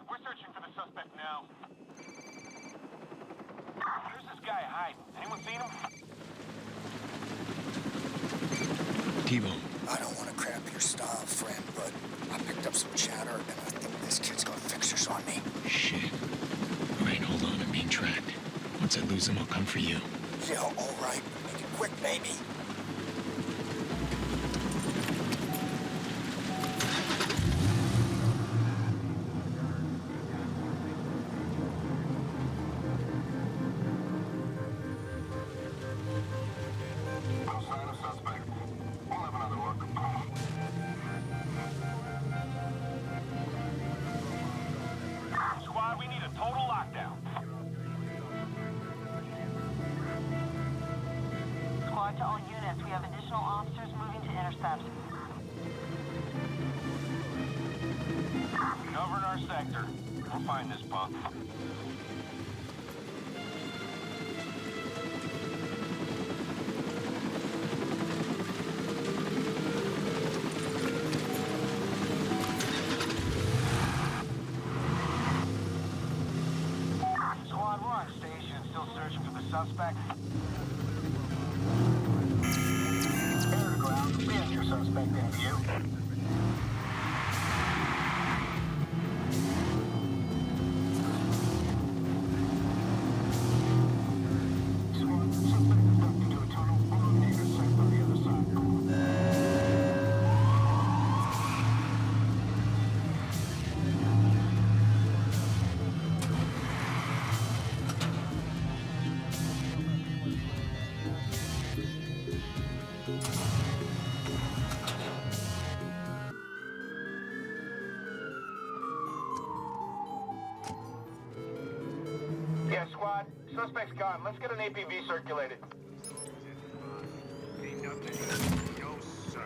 We're searching for the suspect now. Where's this guy hiding? Anyone seen him? T-Bone. I don't want to cramp your style, friend, but I picked up some chatter, and I think this kid's got fixers on me. Shit. All right, hold on. I'm being tracked. Once I lose him, I'll come for you. Yeah, all right. Make it quick, baby. Squad, we need a total lockdown. Squad to all units, we have additional officers moving to intercept. Covering our sector. We'll find this punk. Squad, we're on station, still searching for the suspect. Air to ground, we have your suspect in view. Suspect's gone. Let's get an APV circulated. No, sir.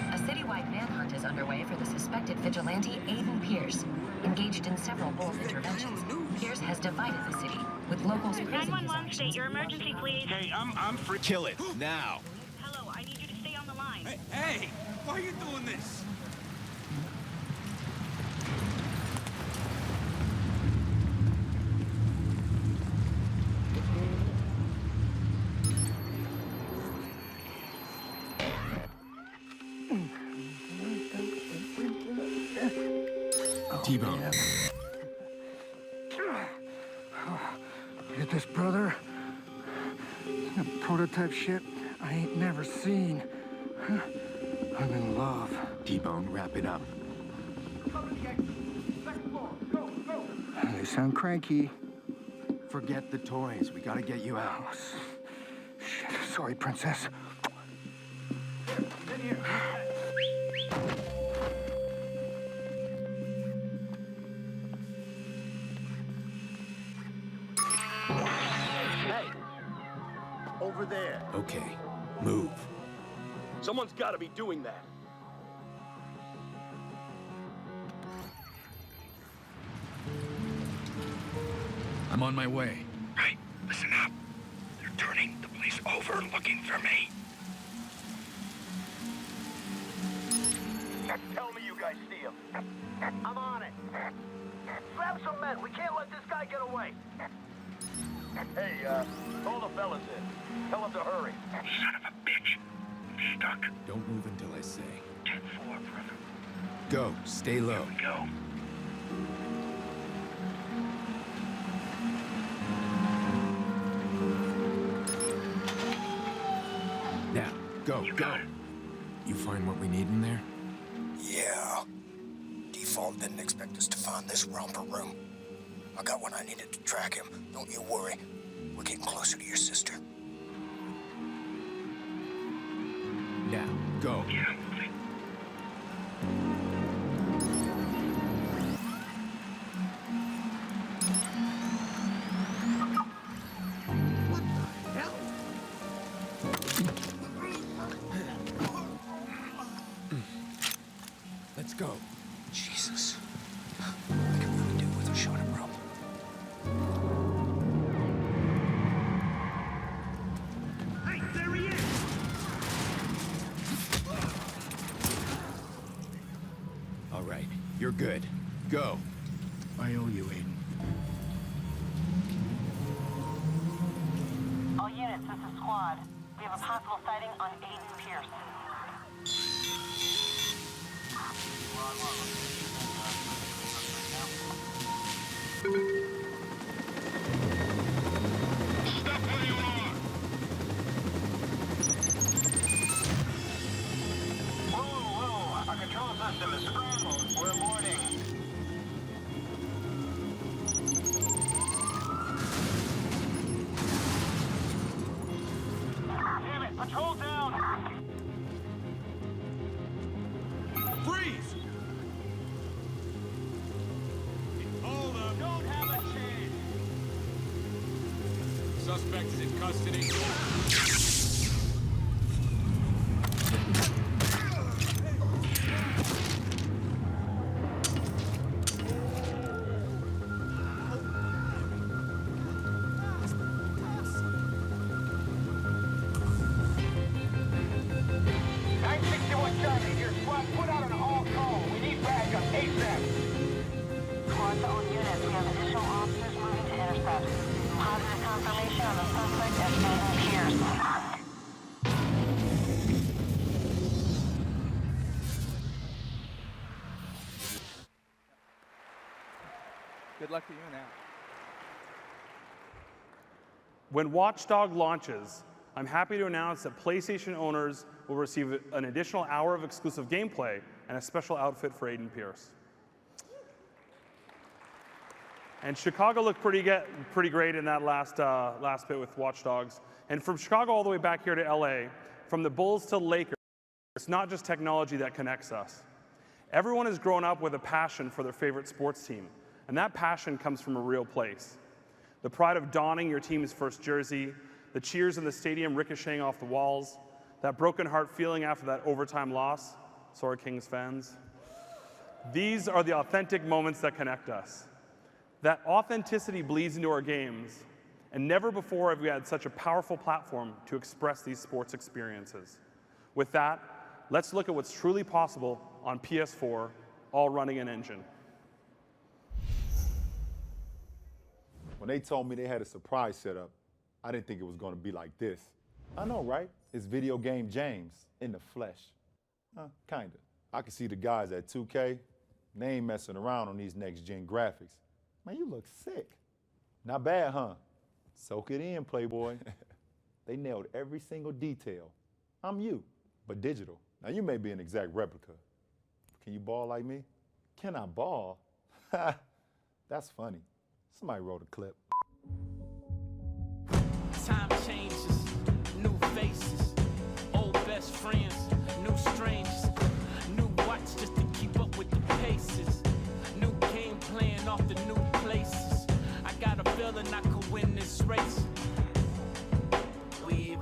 A citywide manhunt is underway for the suspected vigilante Aiden Pierce. Engaged in several bold interventions, Pierce has divided the city, with locals praising his 911, state your emergency, please. Hey, I'm free. Kill it, now! Hello, I need you to stay on the line. Hey, why are you doing this? T-Bone. Get this, brother. The prototype shit I ain't never seen. I'm in love. T-Bone, wrap it up. They sound cranky. Forget the toys. We gotta get you out. Shit, sorry, princess. Over there. Okay, move. Someone's got to be doing that. I'm on my way. Right, listen up. They're turning the place over looking for me. Tell me you guys see him. I'm on it. Grab some men. We can't let this guy get away. Hey, call the fellas in. Tell them to hurry. Son of a bitch. I'm stuck. Don't move until I say. 10-4, brother. Go, stay low. Go. Now, go, go. You find what we need in there? Yeah. Default didn't expect us to find this romper room. I got what I needed to track him. Don't you worry. We're getting closer to your sister. Now, go. Yeah. Let's go. Jesus. I can really do with a shot of rum. Hey, there he is! All right, you're good. Go. I owe you, Aiden. All units, this is squad. We have a possible sighting on Aiden Pierce. Stop where you are! Whoa, our control system is scrambled. We're aborting. Damn it, patrol down! Freeze! Hold up! Don't have a chance! Suspect is in custody. Squad to all units, we have additional officers moving to intercept. Positive confirmation on the suspect as Aiden Pierce. Good luck to you now. When Watch Dogs launches, I'm happy to announce that PlayStation owners will receive an additional hour of exclusive gameplay and a special outfit for Aiden Pierce. And Chicago looked pretty great in that last bit with Watch Dogs. And from Chicago all the way back here to LA, from the Bulls to Lakers, It's not just technology that connects us. Everyone has grown up with a passion for their favorite sports team, and that passion comes from a real place. The pride of donning your team's first jersey, the cheers in the stadium ricocheting off the walls, that broken heart feeling after that overtime loss. Sorry, Kings fans. These are the authentic moments that connect us. That authenticity bleeds into our games, and never before have we had such a powerful platform to express these sports experiences. With that, let's look at what's truly possible on PS4, all running an engine. When they told me they had a surprise set up, I didn't think it was going to be like this. I know, right? It's video game James in the flesh. Kinda. I can see the guys at 2K, they ain't messing around on these next-gen graphics. Man, you look sick. Not bad, huh? Soak it in, Playboy. They nailed every single detail. I'm you, but digital. Now, you may be an exact replica. Can you ball like me? Can I ball? That's funny. Somebody wrote a clip. Time changes, new faces, old best friends, new strangers, new watch just to keep up with the paces, new game plan off the new places. I got a feeling I could win this race. We've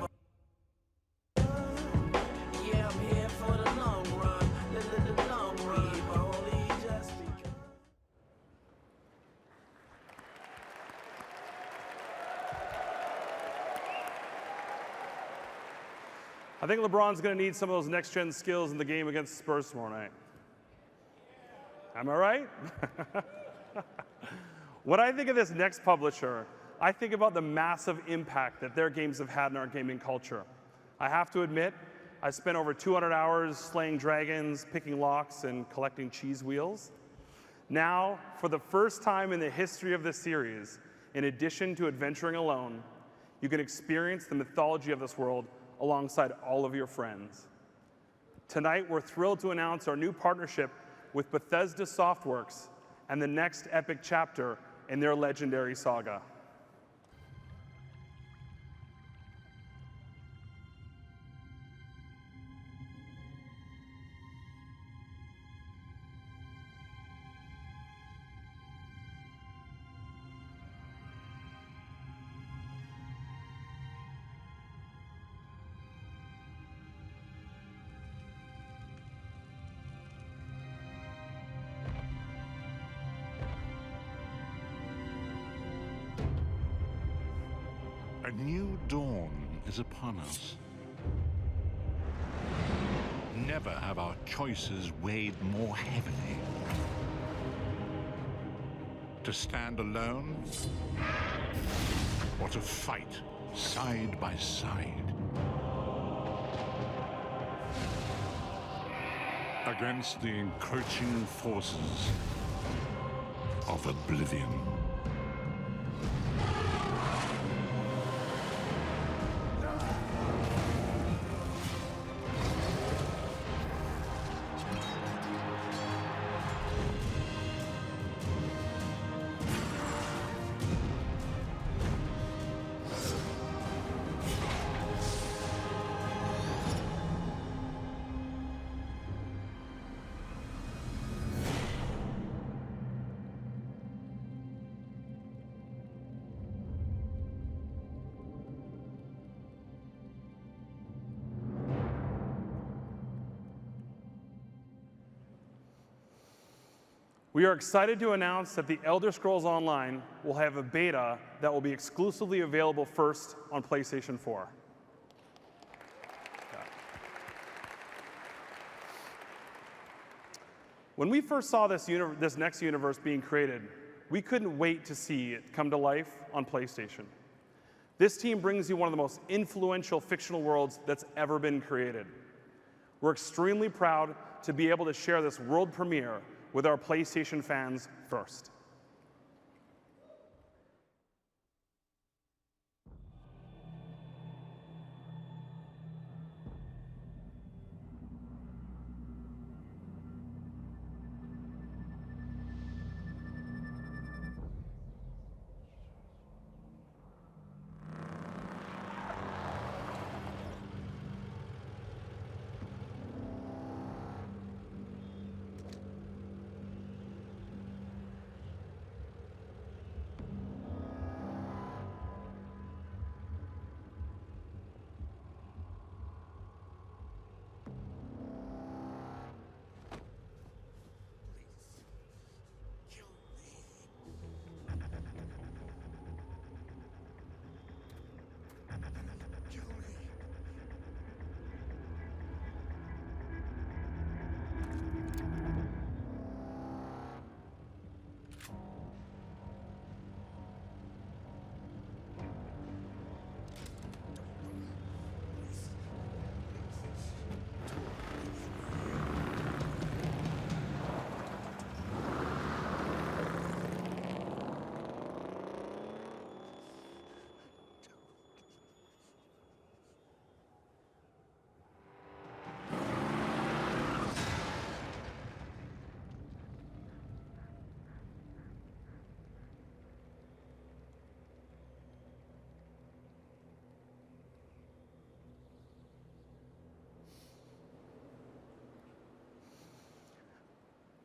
yeah, I'm here for the long run, the long run. We've only just begun. I think LeBron's going to need some of those next-gen skills in the game against Spurs tomorrow night. Am I right? When I think of this next publisher, I think about the massive impact that their games have had in our gaming culture. I have to admit, I spent over 200 hours slaying dragons, picking locks, and collecting cheese wheels. Now, for the first time in the history of this series, in addition to adventuring alone, you can experience the mythology of this world alongside all of your friends. Tonight, we're thrilled to announce our new partnership with Bethesda Softworks and the next epic chapter in their legendary saga. A new dawn is upon us. Never have our choices weighed more heavily. To stand alone, or to fight side by side. Against the encroaching forces of oblivion. We are excited to announce that The Elder Scrolls Online will have a beta that will be exclusively available first on PlayStation 4. When we first saw this next universe being created, we couldn't wait to see it come to life on PlayStation. This team brings you one of the most influential fictional worlds that's ever been created. We're extremely proud to be able to share this world premiere with our PlayStation fans first.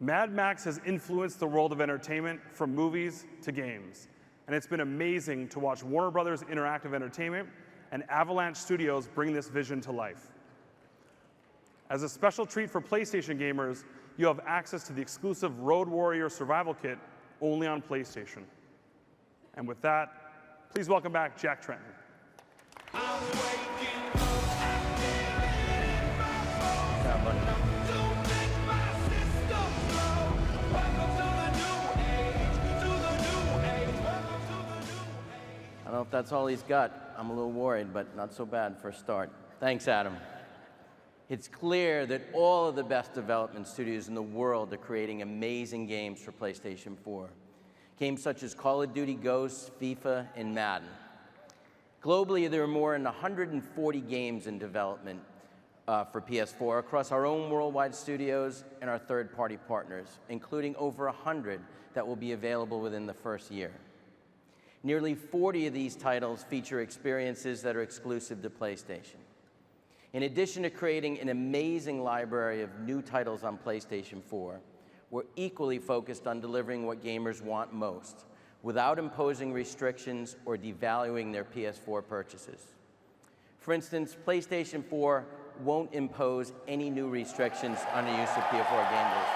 Mad Max has influenced the world of entertainment from movies to games. And it's been amazing to watch Warner Brothers Interactive Entertainment and Avalanche Studios bring this vision to life. As a special treat for PlayStation gamers, you have access to the exclusive Road Warrior Survival Kit only on PlayStation. And with that, please welcome back Jack Trenton. I don't know if that's all he's got. I'm a little worried, but not so bad for a start. Thanks, Adam. It's clear that all of the best development studios in the world are creating amazing games for PlayStation 4. Games such as Call of Duty Ghosts, FIFA, and Madden. Globally, there are more than 140 games in development for PS4 across our own worldwide studios and our third-party partners, including over 100 that will be available within the first year. Nearly 40 of these titles feature experiences that are exclusive to PlayStation. In addition to creating an amazing library of new titles on PlayStation 4, we're equally focused on delivering what gamers want most, without imposing restrictions or devaluing their PS4 purchases. For instance, PlayStation 4 won't impose any new restrictions on the use of PS4 games.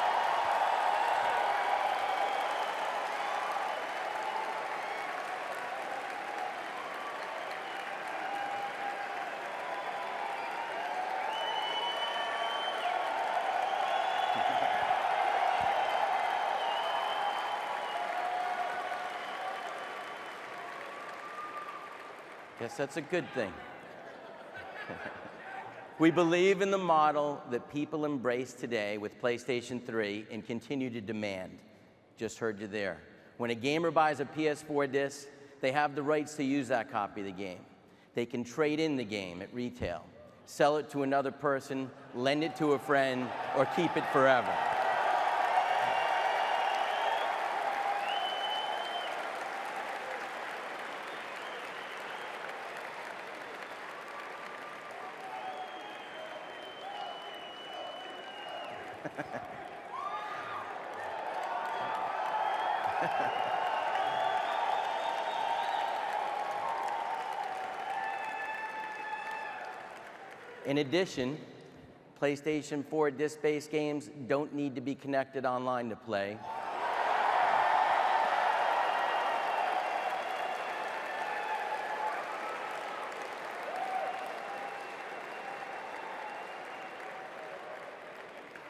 Guess that's a good thing. We believe in the model that people embrace today with PlayStation 3 and continue to demand. Just heard you there. When a gamer buys a PS4 disc, they have the rights to use that copy of the game. They can trade in the game at retail, sell it to another person, lend it to a friend, or keep it forever. In addition, PlayStation 4 disc-based games don't need to be connected online to play.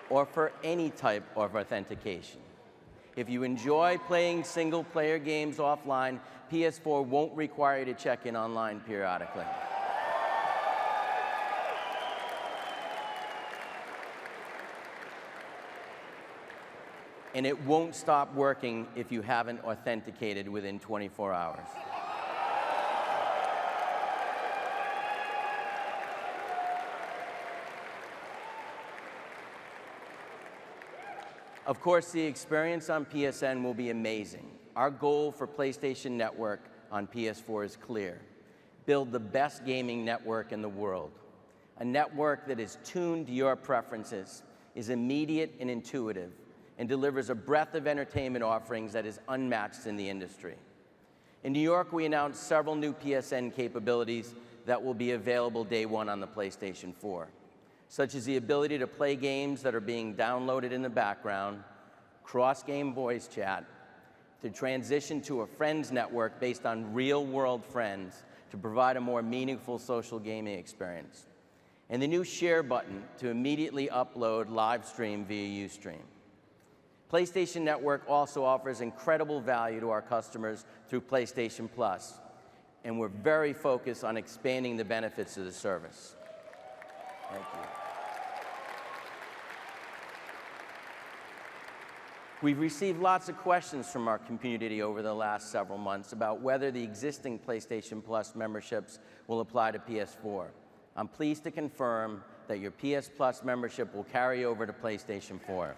Or for any type of authentication. If you enjoy playing single-player games offline, PS4 won't require you to check in online periodically. And it won't stop working if you haven't authenticated within 24 hours. Of course, the experience on PSN will be amazing. Our goal for PlayStation Network on PS4 is clear. Build the best gaming network in the world. A network that is tuned to your preferences, is immediate and intuitive, and delivers a breadth of entertainment offerings that is unmatched in the industry. In New York, we announced several new PSN capabilities that will be available day one on the PlayStation 4, such as the ability to play games that are being downloaded in the background, cross-game voice chat, to transition to a friends network based on real-world friends to provide a more meaningful social gaming experience, and the new share button to immediately upload live stream via Ustream. PlayStation Network also offers incredible value to our customers through PlayStation Plus, and we're very focused on expanding the benefits of the service. Thank you. We've received lots of questions from our community over the last several months about whether the existing PlayStation Plus memberships will apply to PS4. I'm pleased to confirm that your PS Plus membership will carry over to PlayStation 4.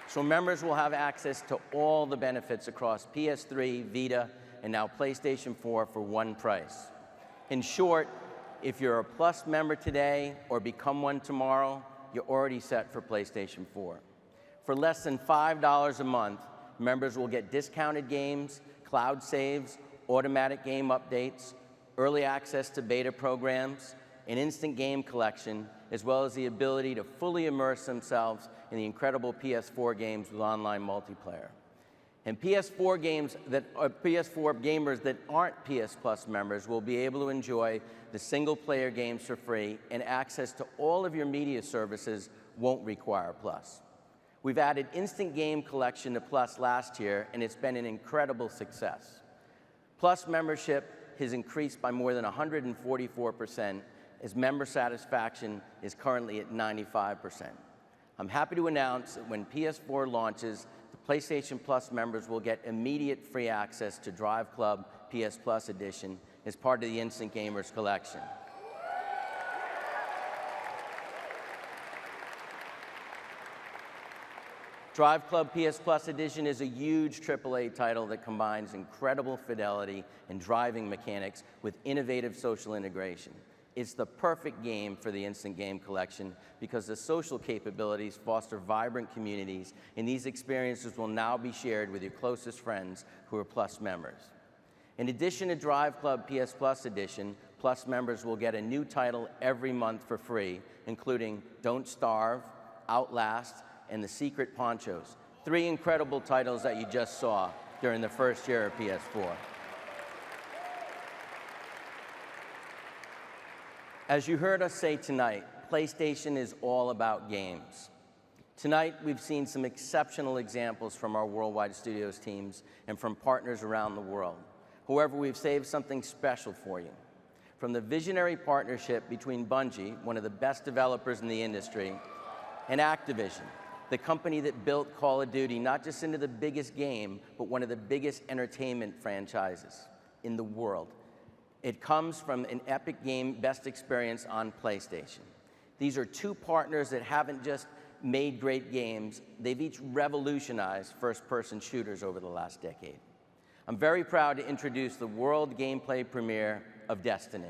So members will have access to all the benefits across PS3, Vita, and now PlayStation 4 for one price. In short, if you're a Plus member today or become one tomorrow, you're already set for PlayStation 4. For less than $5 a month, members will get discounted games, cloud saves, automatic game updates, early access to beta programs, an instant game collection, as well as the ability to fully immerse themselves in the incredible PS4 games with online multiplayer. And PS4 gamers that aren't PS Plus members will be able to enjoy the single-player games for free, and access to all of your media services won't require Plus. We've added Instant Game Collection to Plus last year, and it's been an incredible success. Plus membership has increased by more than 144%, as member satisfaction is currently at 95%. I'm happy to announce that when PS4 launches, the PlayStation Plus members will get immediate free access to Drive Club PS Plus Edition as part of the Instant Gamers Collection. Drive Club PS Plus Edition is a huge AAA title that combines incredible fidelity and driving mechanics with innovative social integration. It's the perfect game for the Instant Game Collection because the social capabilities foster vibrant communities, and these experiences will now be shared with your closest friends who are Plus members. In addition to Drive Club PS Plus Edition, Plus members will get a new title every month for free, including Don't Starve, Outlast, and The Secret Ponchos, 3 incredible titles that you just saw during the first year of PS4. As you heard us say tonight, PlayStation is all about games. Tonight, we've seen some exceptional examples from our worldwide studios teams and from partners around the world. However, we've saved something special for you. From the visionary partnership between Bungie, one of the best developers in the industry, and Activision, the company that built Call of Duty not just into the biggest game, but one of the biggest entertainment franchises in the world. It comes from an epic game best experience on PlayStation. These are 2 partners that haven't just made great games, they've each revolutionized first-person shooters over the last decade. I'm very proud to introduce the world gameplay premiere of Destiny.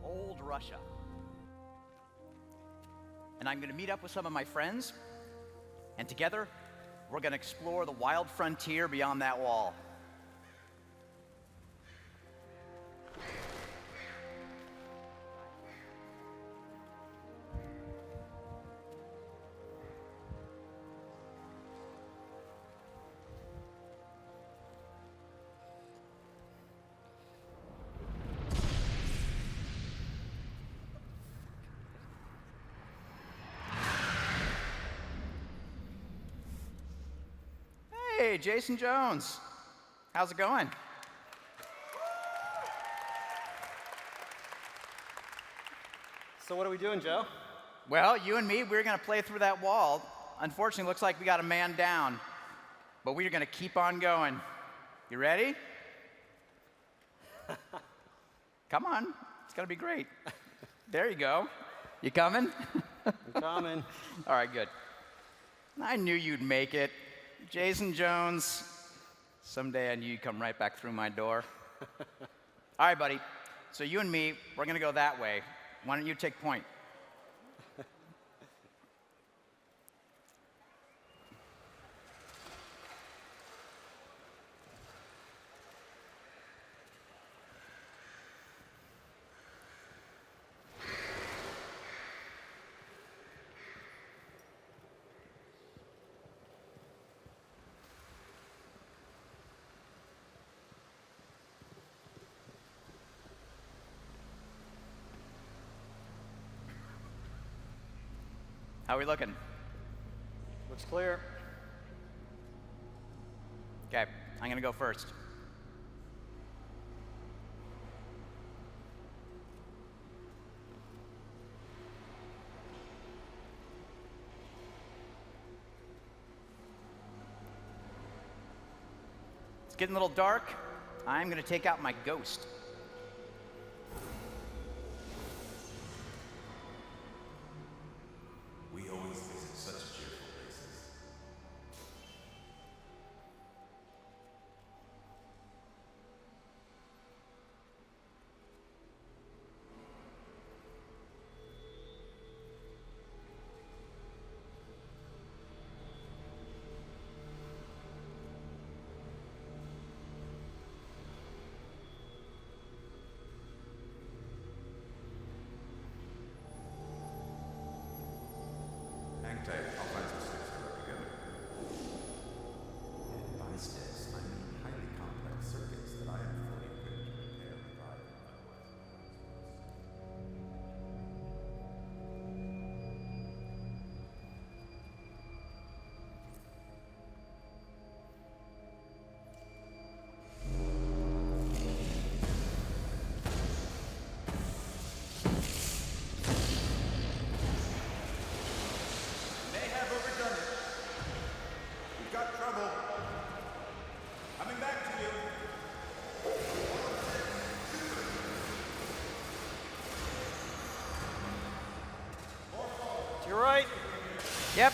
Old Russia. And I'm going to meet up with some of my friends, and together we're going to explore the wild frontier beyond that wall. Hey, Jason Jones. How's it going? So what are we doing, Joe? Well, you and me, we're going to play through that wall. Unfortunately, it looks like we got a man down. But we're going to keep on going. You ready? Come on. It's going to be great. There you go. You coming? I'm coming. All right, good. I knew you'd make it. Jason Jones, someday I knew you'd come right back through my door. All right, buddy. So you and me, we're going to go that way. Why don't you take point? How are we looking? Looks clear. Okay, I'm going to go first. It's getting a little dark. I'm going to take out my ghost. We always visit such cheerful places. Hang tight, I'll find some sticks to rub together. And by sticks, I mean highly complex circuits that I am fully equipped to repair and provide otherwise. May have overdone it. We've got trouble. Coming back to you. To your right. Yep.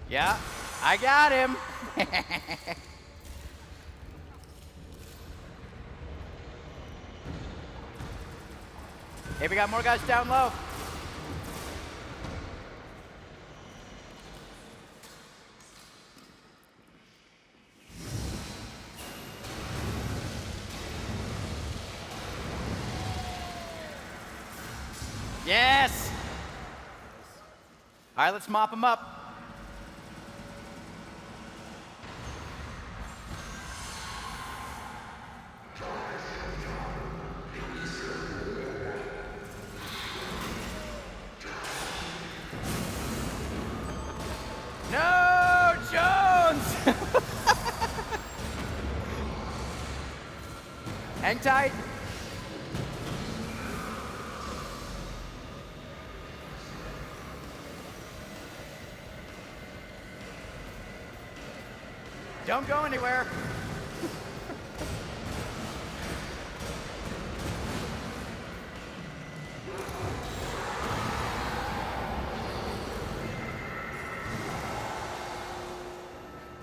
Yeah, I got him. Hey, we got more guys down low. Yes. All right, let's mop them up. No, Jones! Hang tight. Don't go anywhere.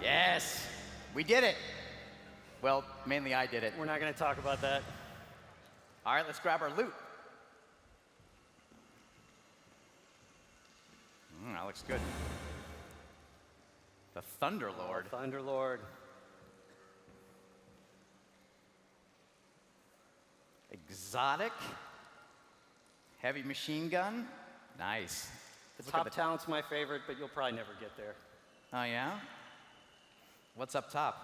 Yes, we did it. Well, mainly I did it. We're not going to talk about that. All right, let's grab our loot. That looks good. The Thunderlord. Oh, Thunderlord. Exotic. Heavy machine gun. Nice. The Look at top talent's my favorite, but you'll probably never get there. Oh, yeah? What's up top?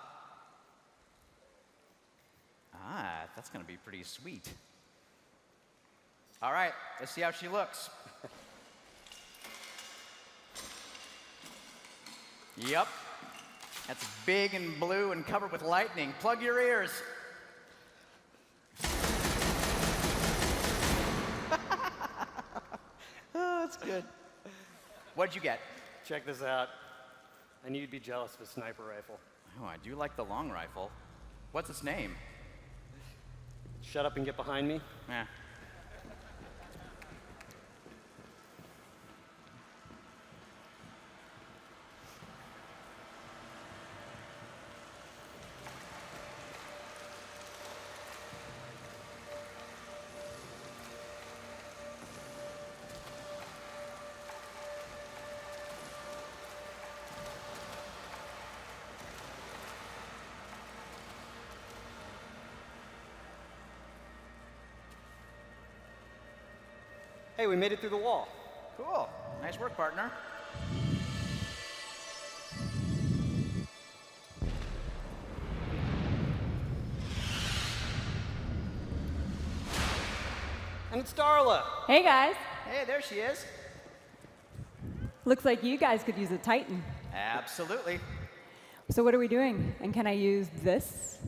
Ah, that's gonna be pretty sweet. All right, let's see how she looks. Yep. That's big and blue and covered with lightning. Plug your ears. Oh, that's good. What'd you get? Check this out. I knew you'd be jealous of a sniper rifle. Oh, I do like the long rifle. What's its name? Shut up and get behind me. Yeah. Hey, we made it through the wall. Cool. Nice work, partner. And it's Darla. Hey, guys. Hey, there she is. Looks like you guys could use a Titan. Absolutely. So what are we doing? And can I use this?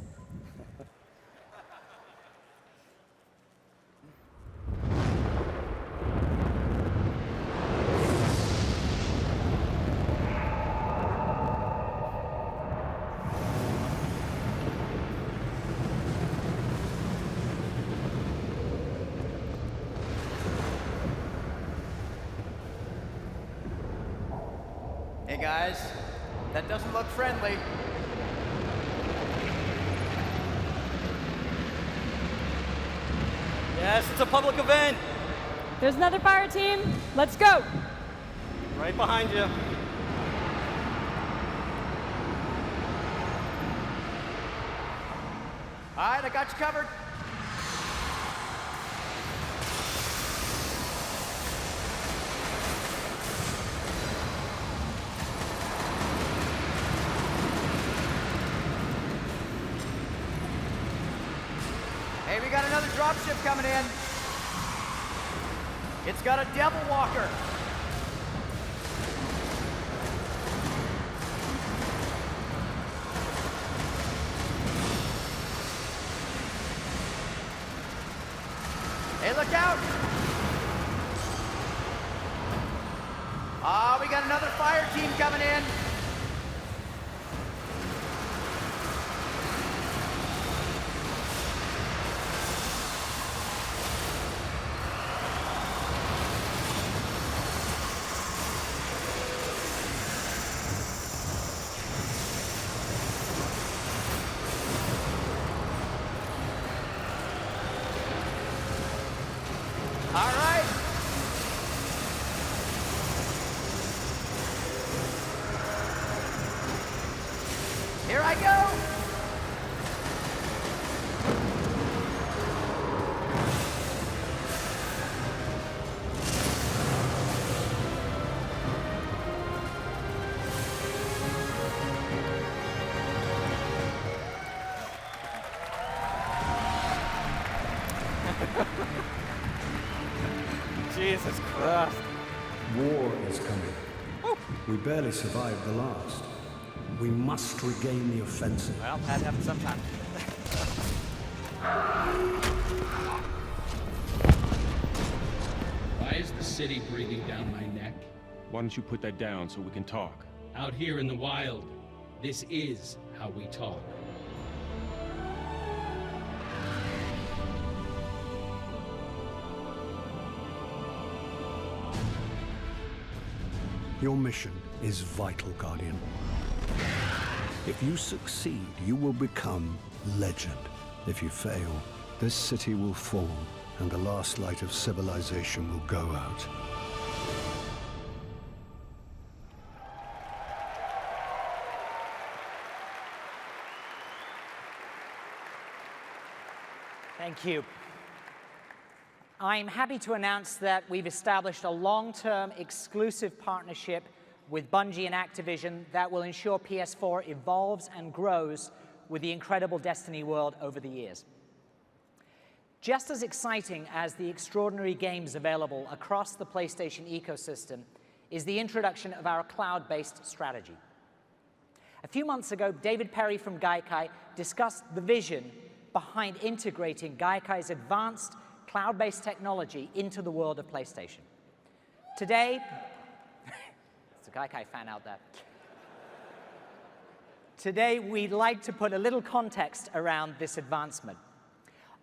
Hey guys, that doesn't look friendly. Yes, it's a public event. There's another fire team. Let's go. Right behind you. All right, I got you covered. Hey, we got another dropship coming in. It's got a devil walker. Hey, look out! Ah, we got another fire team coming in. All right. Here I go. Jesus Christ. War is coming. We barely survived the last. We must regain the offensive. Well, had to happen sometime. Why is the city breathing down my neck? Why don't you put that down so we can talk? Out here in the wild, this is how we talk. Your mission is vital, Guardian. If you succeed, you will become legend. If you fail, this city will fall, and the last light of civilization will go out. Thank you. I'm happy to announce that we've established a long-term exclusive partnership with Bungie and Activision that will ensure PS4 evolves and grows with the incredible Destiny world over the years. Just as exciting as the extraordinary games available across the PlayStation ecosystem is the introduction of our cloud-based strategy. A few months ago, David Perry from Gaikai discussed the vision behind integrating Gaikai's advanced cloud-based technology into the world of PlayStation. Today, there's a Gaikai fan out there. Today, we'd like to put a little context around this advancement.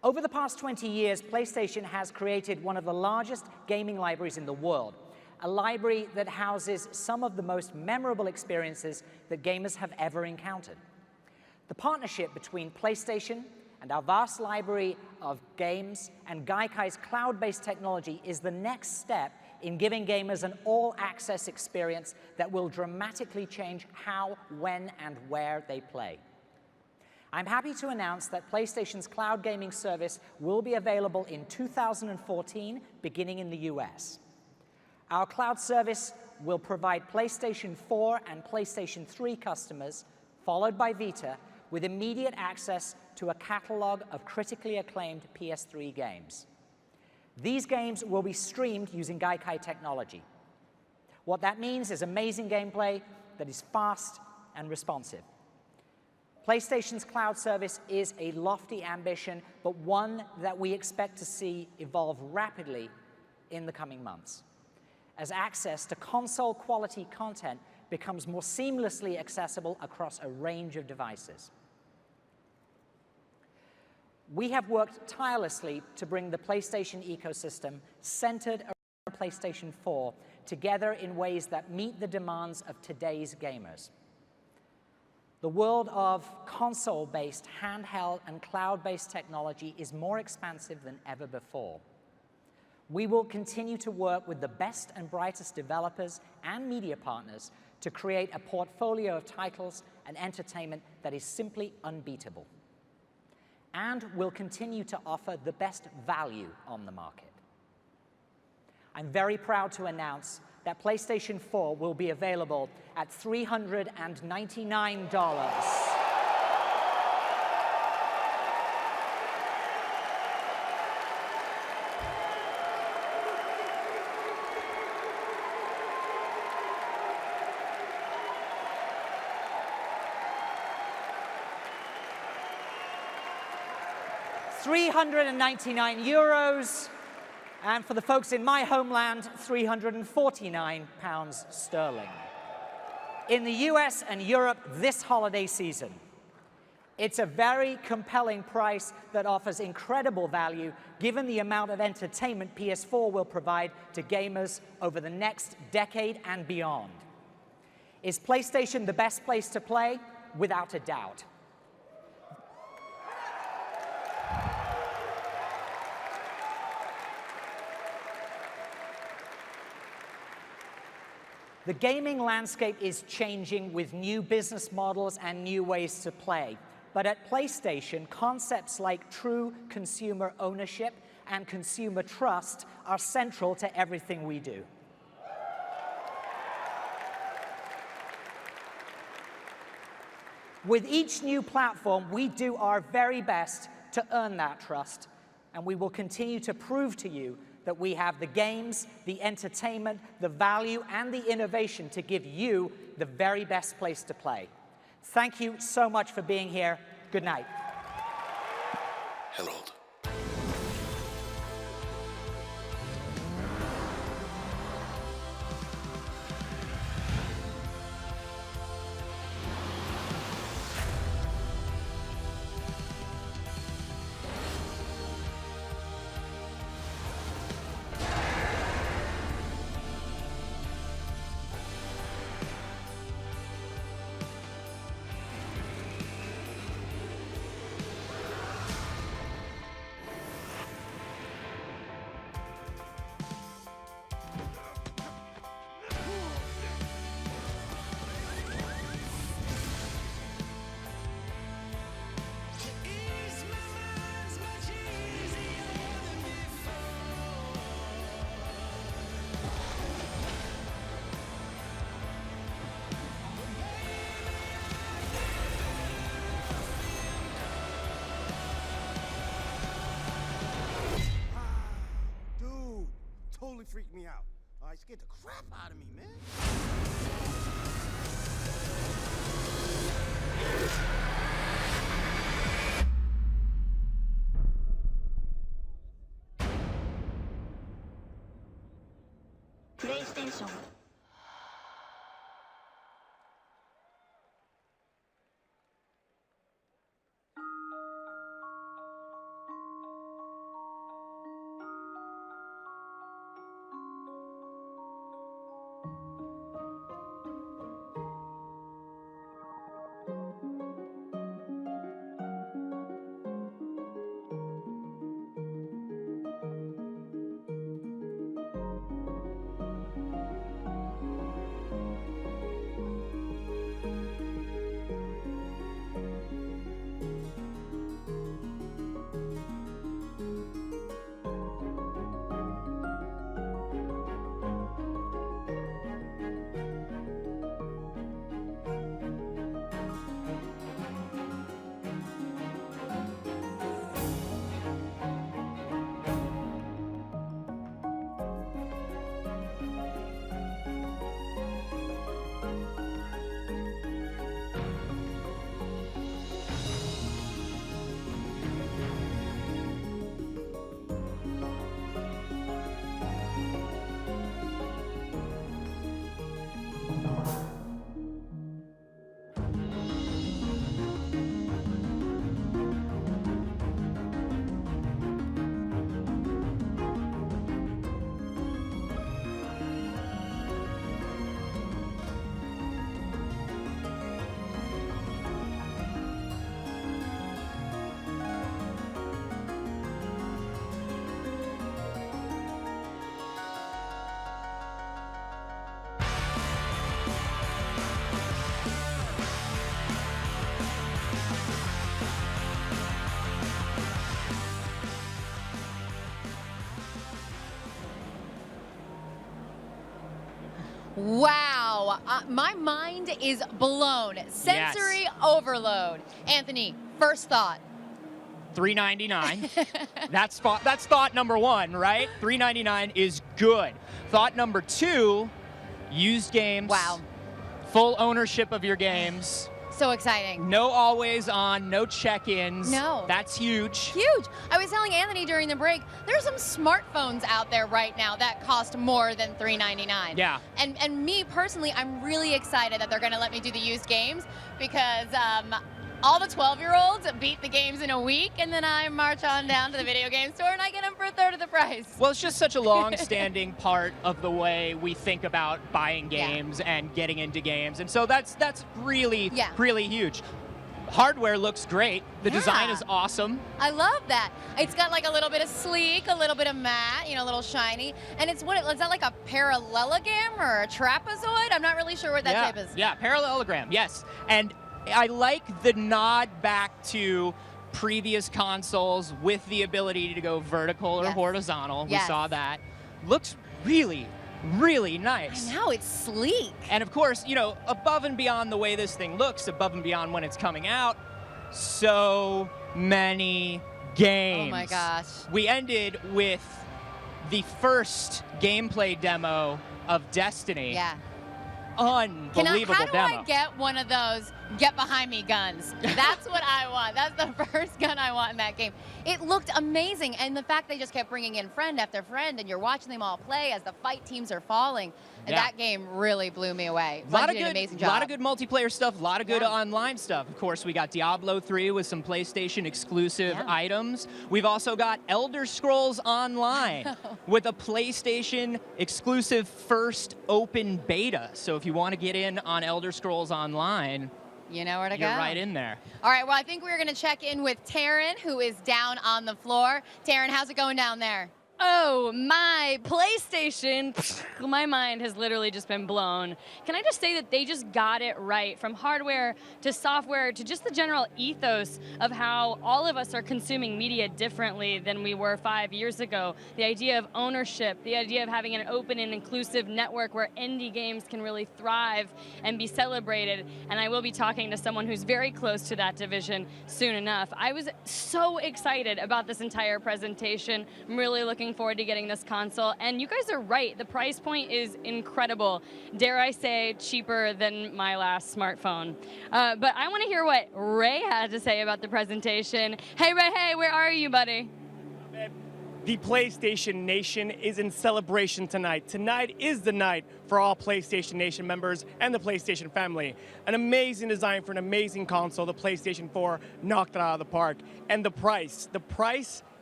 Over the past 20 years, PlayStation has created one of the largest gaming libraries in the world, a library that houses some of the most memorable experiences that gamers have ever encountered. The partnership between PlayStation and our vast library of games and Gaikai's cloud-based technology is the next step in giving gamers an all-access experience that will dramatically change how, when, and where they play. I'm happy to announce that PlayStation's cloud gaming service will be available in 2014, beginning in the US. Our cloud service will provide PlayStation 4 and PlayStation 3 customers, followed by Vita, with immediate access to a catalog of critically acclaimed PS3 games. These games will be streamed using Gaikai technology. What that means is amazing gameplay that is fast and responsive. PlayStation's cloud service is a lofty ambition, but one that we expect to see evolve rapidly in the coming months, as access to console-quality content becomes more seamlessly accessible across a range of devices. We have worked tirelessly to bring the PlayStation ecosystem centered around PlayStation 4 together in ways that meet the demands of today's gamers. The world of console-based, handheld, and cloud-based technology is more expansive than ever before. We will continue to work with the best and brightest developers and media partners to create a portfolio of titles and entertainment that is simply unbeatable. And we'll continue to offer the best value on the market. I'm very proud to announce that PlayStation 4 will be available at $399. €399, and for the folks in my homeland, £349 in the US and Europe this holiday season. It's a very compelling price that offers incredible value given the amount of entertainment PS4 will provide to gamers over the next decade and beyond. Is PlayStation the best place to play? Without a doubt. The gaming landscape is changing with new business models and new ways to play. But at PlayStation, concepts like true consumer ownership and consumer trust are central to everything we do. With each new platform, we do our very best to earn that trust, and we will continue to prove to you that we have the games, the entertainment, the value, and the innovation to give you the very best place to play. Thank you so much for being here. Good night. Herald. freaked me out. It scared the crap out of me, man. PlayStation. Wow, my mind is blown. Sensory overload. Anthony, first thought. $3.99. That's thought number one, right? $3.99 is good. Thought number two, used games. Wow. Full ownership of your games. So exciting. No always on, no check-ins. No. That's huge. Huge. I was telling Anthony during the break, there's some smartphones out there right now that cost more than $3.99. Yeah. And me personally, I'm really excited that they're going to let me do the used games because all the 12-year-olds beat the games in a week, and then I march on down to the video game store and I get them for a third of the price. Well, it's just such a long-standing part of the way we think about buying games and getting into games, and so that's really, really huge. Hardware looks great. The design is awesome. I love that. It's got like a little bit of sleek, a little bit of matte, you know, a little shiny. And it's is that like a parallelogram or a trapezoid? I'm not really sure what that shape is. Yeah, parallelogram, yes. And I like the nod back to previous consoles with the ability to go vertical or horizontal. We saw that. Looks really, really nice. I know, it's sleek. And of course, you know, above and beyond the way this thing looks, above and beyond when it's coming out, so many games. Oh my gosh. We ended with the first gameplay demo of Destiny. Yeah. Unbelievable how do demo. I get one of those get behind me guns? That's what I want. That's the first gun I want in that game. It looked amazing, and the fact they just kept bringing in friend after friend, and you're watching them all play as the fight teams are falling. And that game really blew me away. A lot did an amazing job. lot of good multiplayer stuff, a lot of good online stuff. Of course, we got Diablo 3 with some PlayStation exclusive items. We've also got Elder Scrolls Online with a PlayStation exclusive first open beta. So if you want to get in on Elder Scrolls Online, you know where to go. You're right in there. All right, well, I think we're going to check in with Taryn, who is down on the floor. Taryn, how's it going down there? Oh, my PlayStation, my mind has literally just been blown. Can I just say that they just got it right, from hardware to software to just the general ethos of how all of us are consuming media differently than we were 5 years ago. The idea of ownership, the idea of having an open and inclusive network where indie games can really thrive and be celebrated. And I will be talking to someone who's very close to that division soon enough. I was so excited about this entire presentation. I'm really looking looking forward to getting this console. And you guys are right. The price point is incredible. Dare I say, cheaper than my last smartphone. But I want to hear what Ray had to say about the presentation. Hey, Ray, hey, where are you, buddy? The PlayStation Nation is in celebration tonight. Tonight is the night for all PlayStation Nation members and the PlayStation family. An amazing design for an amazing console. The PlayStation 4 knocked it out of the park. And the price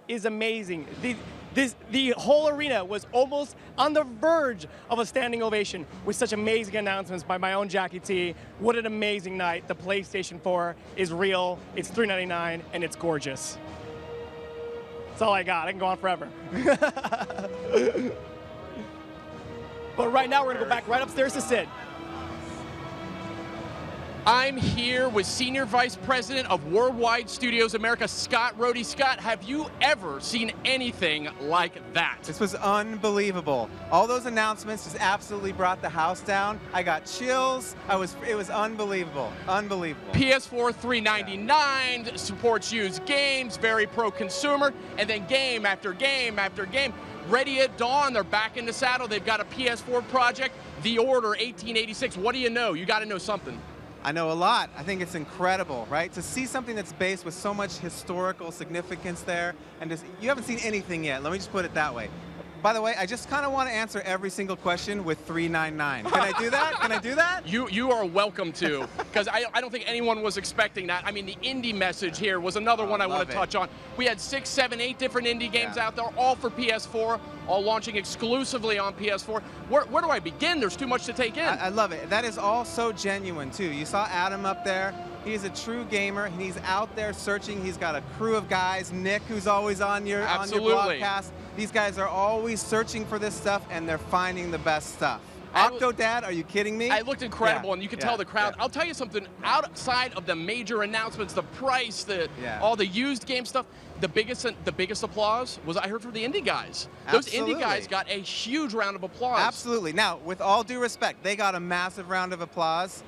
is amazing. The whole arena was almost on the verge of a standing ovation with such amazing announcements by my own Jackie T. What an amazing night. The PlayStation 4 is real, it's $399, and it's gorgeous. That's all I got. I can go on forever. But right now, we're going to go back right upstairs to Sid. I'm here with Senior Vice President of Worldwide Studios America, Scott Rohde. Scott, have you ever seen anything like that? This was unbelievable. All those announcements just absolutely brought the house down. I got chills. It was unbelievable. Unbelievable. PS4 $399, supports used games, very pro-consumer, and then game after game after game. Ready at dawn, they're back in the saddle. They've got a PS4 project, The Order 1886. What do you know? You got to know something. I know a lot. I think it's incredible, right? To see something that's based with so much historical significance there, and you haven't seen anything yet. Let me just put it that way. By the way, I just kind of want to answer every single question with 399. Can I do that? Can I do that? You are welcome to, because I don't think anyone was expecting that. I mean, the indie message here was another one I want to touch on. We had 6, 7, 8 different indie games out there, all for PS4, all launching exclusively on PS4. Where do I begin? There's too much to take in. I love it. That is all so genuine, too. You saw Adam up there. He's a true gamer, and he's out there searching. He's got a crew of guys. Nick, who's always on your broadcast. These guys are always searching for this stuff, and they're finding the best stuff. Octodad, are you kidding me? It looked incredible, and you could tell the crowd. I'll tell you something, outside of the major announcements, the price, all the used game stuff, the biggest applause was I heard from the indie guys. Those indie guys got a huge round of applause. Absolutely. Now, with all due respect, they got a massive round of applause.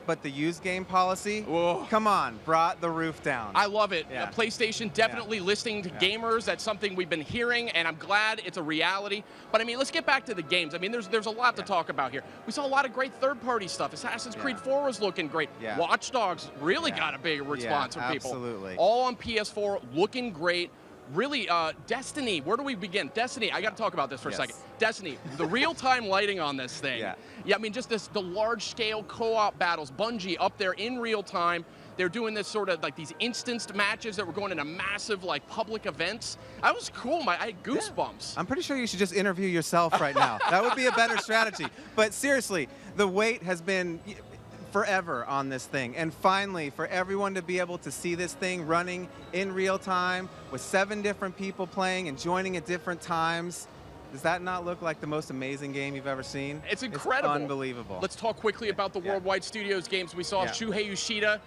But the used game policy, come on, brought the roof down. I love it. PlayStation definitely listening to gamers. That's something we've been hearing, and I'm glad it's a reality. But I mean, let's get back to the games. I mean, there's a lot to talk about here. We saw a lot of great third-party stuff. Assassin's Creed 4 was looking great. Watch Dogs really got a big response from people. Absolutely. All on PS4, looking great. Really, Destiny, where do we begin? Destiny, I got to talk about this for a second. Destiny, the real-time lighting on this thing. Yeah, I mean, just the large-scale co-op battles, Bungie up there in real time. They're doing this sort of like these instanced matches that were going into massive like public events. That was cool. I had goosebumps. I'm pretty sure you should just interview yourself right now. That would be a better strategy. But seriously, the wait has been forever on this thing, and finally for everyone to be able to see this thing running in real time with 7 different people playing and joining at different times, does that not look like the most amazing game you've ever seen? It's incredible. It's unbelievable. Let's talk quickly about the Worldwide Studios games. We saw Shuhei Yoshida,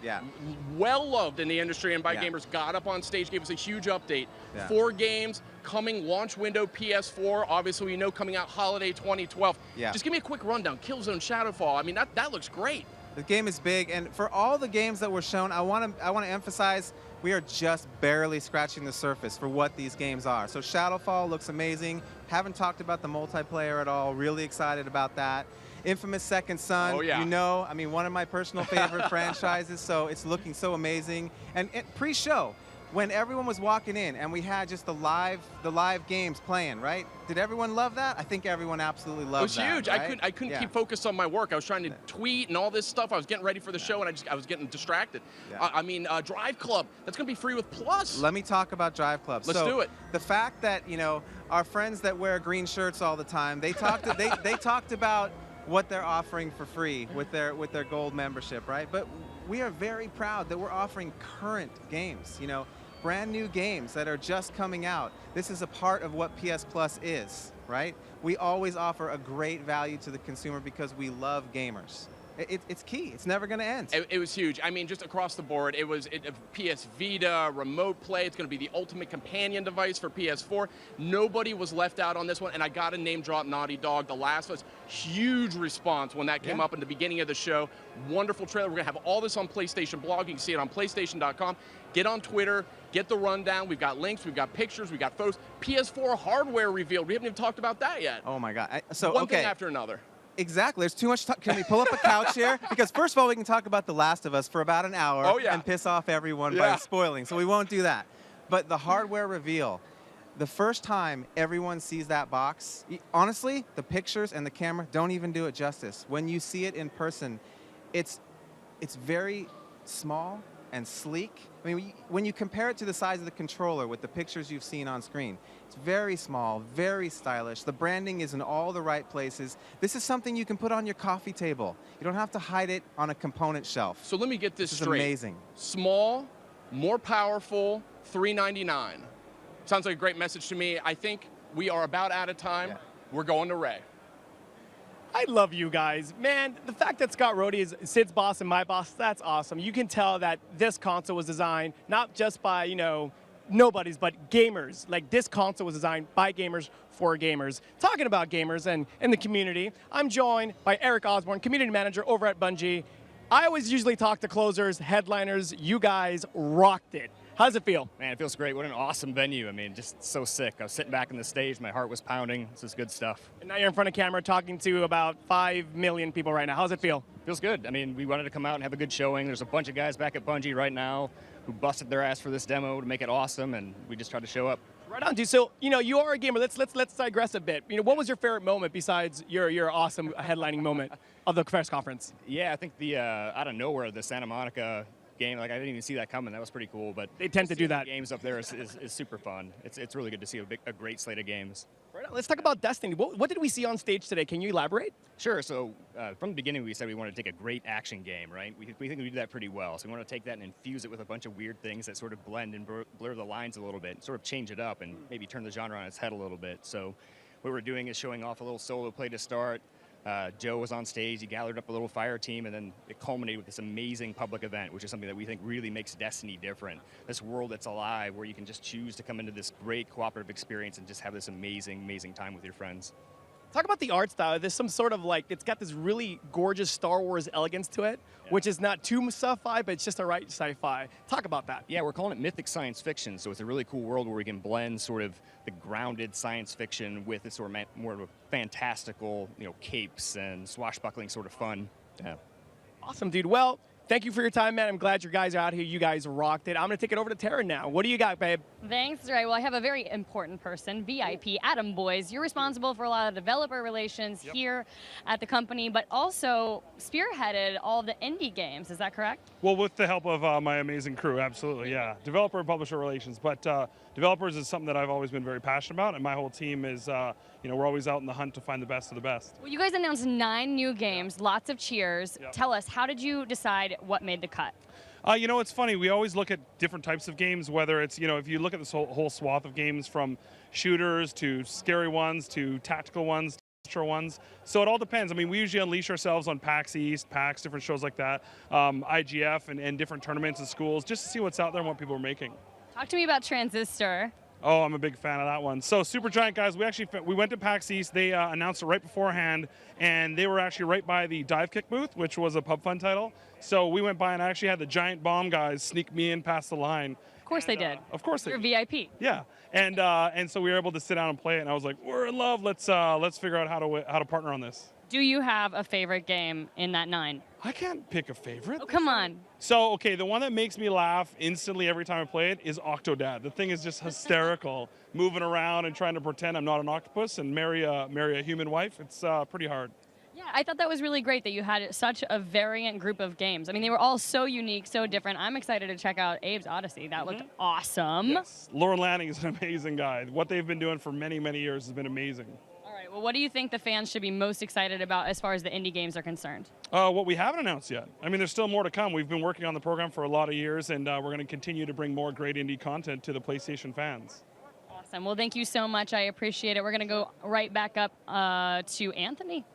well loved in the industry and by gamers, got up on stage, gave us a huge update. 4 games coming, launch window PS4, obviously we know coming out holiday 2012. Just give me a quick rundown. Killzone, Shadowfall, I mean that looks great. The game is big, and for all the games that were shown, I want to emphasize we are just barely scratching the surface for what these games are. So Shadowfall looks amazing. Haven't talked about the multiplayer at all. Really excited about that. Infamous Second Son, you know, I mean, one of my personal favorite franchises, so it's looking so amazing. And pre-show, when everyone was walking in and we had just the live games playing, right? Did everyone love that? I think everyone absolutely loved that. It was huge. Right? I couldn't keep focused on my work. I was trying to tweet and all this stuff. I was getting ready for the show, and I was getting distracted. I mean, Drive Club, that's going to be free with Plus. Let me talk about Drive Club. Let's do it. The fact that, you know, our friends that wear green shirts all the time, they talked they talked about what they're offering for free with their gold membership, right? But we are very proud that we're offering current games, you know, brand new games that are just coming out. This is a part of what PS Plus is, right? We always offer a great value to the consumer because we love gamers. It's key. It's never going to end. It was huge. I mean, just across the board, it was PS Vita, remote play. It's going to be the ultimate companion device for PS4. Nobody was left out on this one, and I got to name drop Naughty Dog. The Last of Us, huge response when that came up in the beginning of the show. Wonderful trailer. We're going to have all this on PlayStation Blog. You can see it on PlayStation.com. Get on Twitter. Get the rundown. We've got links. We've got pictures. We've got photos. PS4 hardware revealed. We haven't even talked about that yet. Oh, my God. One thing after another. Exactly. There's too much talk. Can we pull up a couch here? Because first of all, we can talk about The Last of Us for about an hour and piss off everyone by spoiling. So we won't do that. But the hardware reveal, the first time everyone sees that box, honestly, the pictures and the camera don't even do it justice. When you see it in person, it's very small and sleek. I mean, when you compare it to the size of the controller with the pictures you've seen on screen, it's very small, very stylish. The branding is in all the right places. This is something you can put on your coffee table. You don't have to hide it on a component shelf. So let me get this straight. This is amazing. Small, more powerful, $399. Sounds like a great message to me. I think we are about out of time. We're going to Ray. I love you guys. Man, the fact that Scott Rhodey is Sid's boss and my boss, that's awesome. You can tell that this console was designed not just by, nobodies, but gamers. Like, this console was designed by gamers for gamers. Talking about gamers and the community, I'm joined by Eric Osborne, community manager over at Bungie. I always usually talk to closers, headliners. You guys rocked it. How does it feel? Man, it feels great. What an awesome venue. I mean, just so sick. I was sitting back on the stage. My heart was pounding. This is good stuff. And now you're in front of camera talking to about 5 million people right now. How does it feel? Feels good. I mean, we wanted to come out and have a good showing. There's a bunch of guys back at Bungie right now who busted their ass for this demo to make it awesome, and we just tried to show up. Right on, dude. So, you are a gamer. Let's digress a bit. What was your favorite moment besides your awesome headlining moment of the press conference? Yeah, I think the out of nowhere, the Santa Monica game, like I didn't even see that coming. That was pretty cool. But they tend to do that. Games up there is super fun. It's really good to see a great slate of games. Right on. Let's talk about Destiny. What did we see on stage today? Can you elaborate? Sure. So from the beginning, we said we wanted to take a great action game, right? We think we did that pretty well. So we want to take that and infuse it with a bunch of weird things that sort of blend and blur the lines a little bit, sort of change it up and maybe turn the genre on its head a little bit. So what we're doing is showing off a little solo play to start. Joe was on stage, he gathered up a little fire team, and then it culminated with this amazing public event, which is something that we think really makes Destiny different. This world that's alive, where you can just choose to come into this great cooperative experience and just have this amazing, amazing time with your friends. Talk about the art style. There's some sort of it's got this really gorgeous Star Wars elegance to it, which is not too sci-fi, but it's just the right sci-fi. Talk about that. Yeah, we're calling it mythic science fiction, so it's a really cool world where we can blend sort of the grounded science fiction with this sort of more of a fantastical, capes and swashbuckling sort of fun. Yeah. Awesome, dude. Well, thank you for your time, man. I'm glad you guys are out here. You guys rocked it. I'm going to take it over to Tara now. What do you got, babe? Thanks, Ray. Well, I have a very important person, VIP, Adam Boyes. You're responsible for a lot of developer relations here at the company, but also spearheaded all the indie games. Is that correct? Well, with the help of my amazing crew, absolutely, yeah. Developer and publisher relations, but developers is something that I've always been very passionate about, and my whole team is, we're always out in the hunt to find the best of the best. Well, you guys announced 9 new games, lots of cheers. Tell us, how did you decide what made the cut? It's funny. We always look at different types of games, whether it's, if you look at this whole swath of games from shooters to scary ones to tactical ones, ones. So it all depends. I mean, we usually unleash ourselves on PAX East, PAX, different shows like that, IGF and different tournaments and schools just to see what's out there and what people are making. Talk to me about Transistor. Oh, I'm a big fan of that one. So Supergiant, guys, we went to PAX East. They announced it right beforehand, and they were actually right by the Dive Kick booth, which was a Pub Fun title. So we went by and I actually had the Giant Bomb guys sneak me in past the line. Of course they did. Of course they did. You're VIP. Yeah, and so we were able to sit down and play it, and I was like, we're in love. Let's figure out how to partner on this. Do you have a favorite game in that 9? I can't pick a favorite. Oh, come on. So, okay, the one that makes me laugh instantly every time I play it is Octodad. The thing is just hysterical, moving around and trying to pretend I'm not an octopus and marry a human wife. It's pretty hard. Yeah, I thought that was really great that you had such a variant group of games. I mean, they were all so unique, so different. I'm excited to check out Abe's Odyssey. That looked awesome. Yes. Lauren Lanning is an amazing guy. What they've been doing for many, many years has been amazing. All right, well, what do you think the fans should be most excited about as far as the indie games are concerned? What we haven't announced yet. I mean, there's still more to come. We've been working on the program for a lot of years, and we're going to continue to bring more great indie content to the PlayStation fans. Awesome. Well, thank you so much. I appreciate it. We're going to go right back up to Anthony.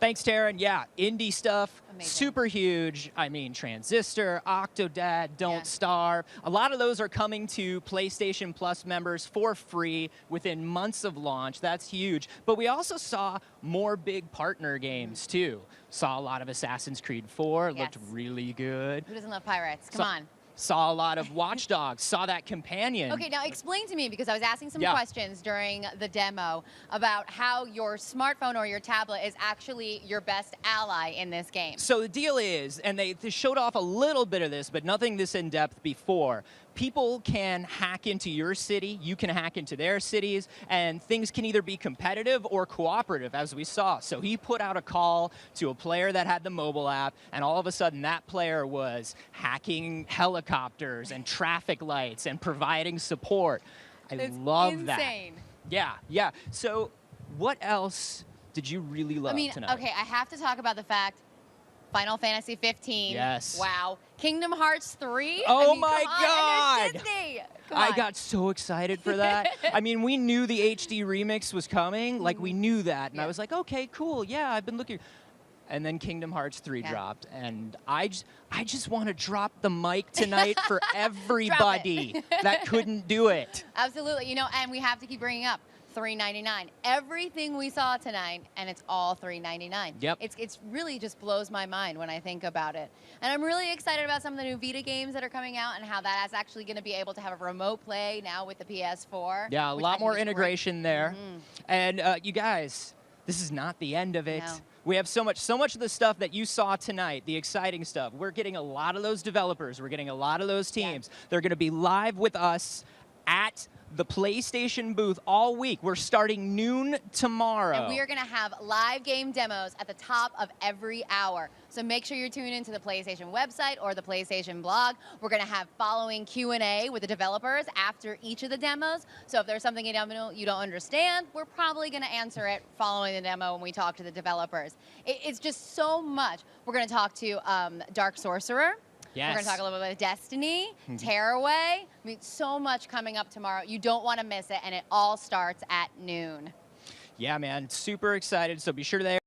Thanks, Taryn. Yeah, indie stuff, Amazing. super huge. I mean, Transistor, Octodad, Don't Starve. A lot of those are coming to PlayStation Plus members for free within months of launch. That's huge. But we also saw more big partner games, too. Saw a lot of Assassin's Creed 4. It looked really good. Who doesn't love pirates? Come on. Saw a lot of Watch Dogs. Saw that companion. Okay, now explain to me, because I was asking some Yeah. questions during the demo about how your smartphone or your tablet is actually your best ally in this game. So the deal is, and they showed off a little bit of this, but nothing this in-depth before. People can hack into your city, you can hack into their cities, and things can either be competitive or cooperative, as we saw. So he put out a call to a player that had the mobile app, and all of a sudden that player was hacking helicopters and traffic lights and providing support. I love that. Insane. Yeah. So what else did you really love tonight? Okay, I have to talk about the fact Final Fantasy 15. Yes. Wow. Kingdom Hearts 3. Oh I mean, my come on, God. and it's Disney. Come I on. got so excited for that. I mean, we knew the HD remix was coming. Like, we knew that. And I was like, okay, cool. Yeah, I've been looking. And then Kingdom Hearts 3 dropped. And I just want to drop the mic tonight for everybody that couldn't do it. Absolutely. You know, and we have to keep bringing up $3.99. Everything we saw tonight, and it's all $3.99. Yep. It's really just blows my mind when I think about it. And I'm really excited about some of the new Vita games that are coming out and how that is actually going to be able to have a remote play now with the PS4. Yeah, a which I lot think more is great. integration there. And you guys, this is not the end of it. No. We have so much of the stuff that you saw tonight, the exciting stuff. We're getting a lot of those developers. We're getting a lot of those teams. They're going to be live with us at the PlayStation booth all week. We're starting noon tomorrow. And we are going to have live game demos at the top of every hour. So make sure you're tuning into the PlayStation website or the PlayStation blog. We're going to have following Q&A with the developers after each of the demos. So if there's something you don't understand, we're probably going to answer it following the demo when we talk to the developers. It's just so much. We're going to talk to Dark Sorcerer. Yes. We're going to talk a little bit about Destiny, Tearaway. I mean, so much coming up tomorrow. You don't want to miss it, and it all starts at noon. Yeah, man, super excited. So be sure to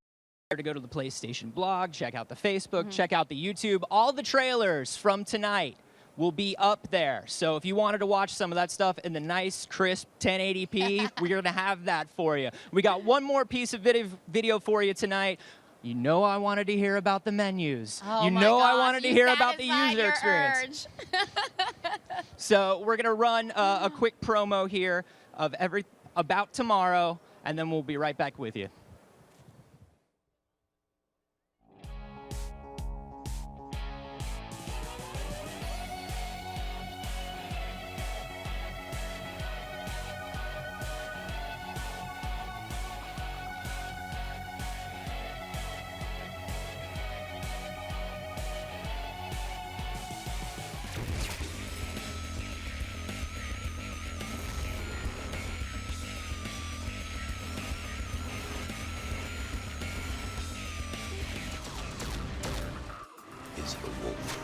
go to the PlayStation blog, check out the Facebook, check out the YouTube. All the trailers from tonight will be up there. So if you wanted to watch some of that stuff in the nice, crisp 1080p, we're going to have that for you. We got one more piece of video for you tonight. You know I wanted to hear about the menus. Oh you my know I gosh, wanted to you hear about the satisfied user your experience. urge. So we're going to run a quick promo here of about tomorrow, and then we'll be right back with you. Is a wolf.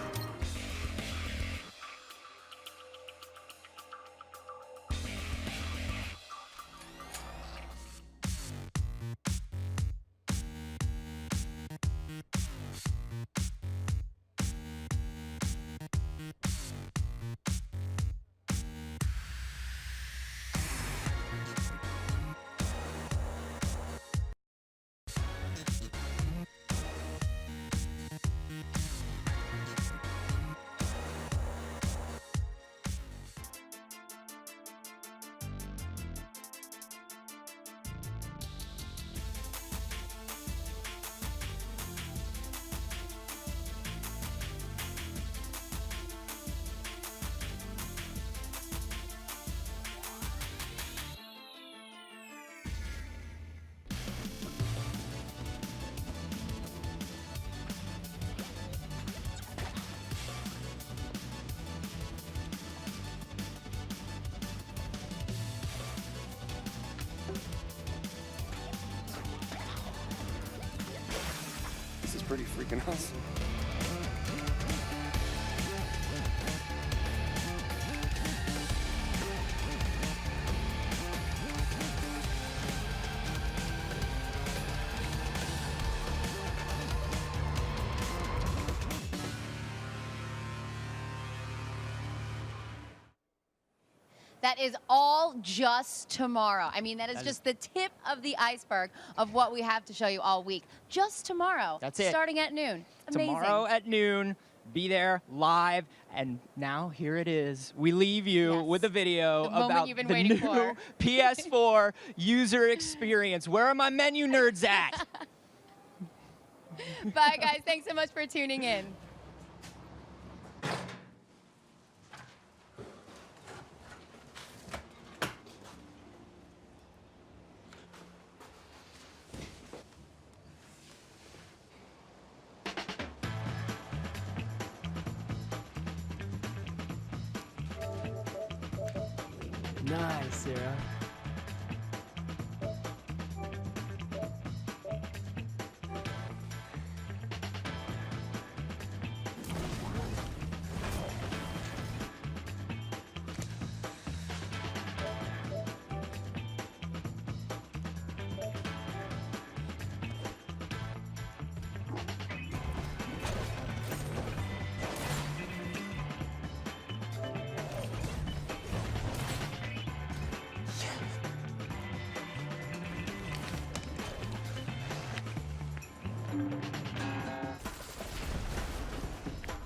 This is pretty freaking awesome. That is all just tomorrow. I mean, that is just the tip of the iceberg of what we have to show you all week. Just tomorrow. That's it. Starting at noon. Amazing. Tomorrow at noon, be there live. And now here it is. We leave you with a video about you've been the waiting new for. PS4 user experience. Where are my menu nerds at? Bye, guys. Thanks so much for tuning in. Nice, Sarah.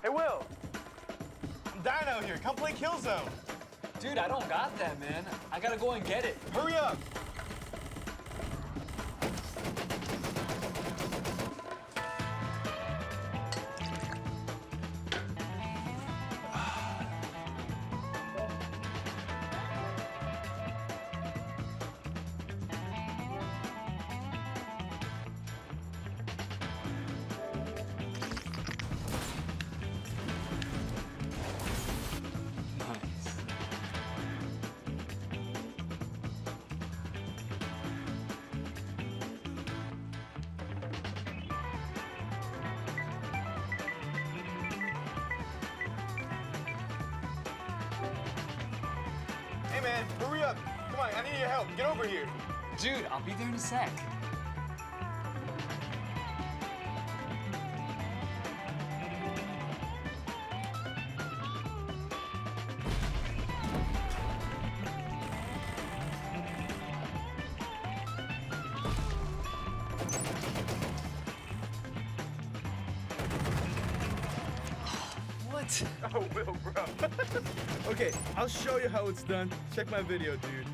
Hey, Will. I'm dying out here. Come play Killzone. Dude, I don't got that, man. I gotta go and get it. Hurry up. Hey, man, hurry up. Come on, I need your help. Get over here. Dude, I'll be there in a sec. What? Oh, Will, bro. Okay, I'll show you how it's done. Check my video, dude.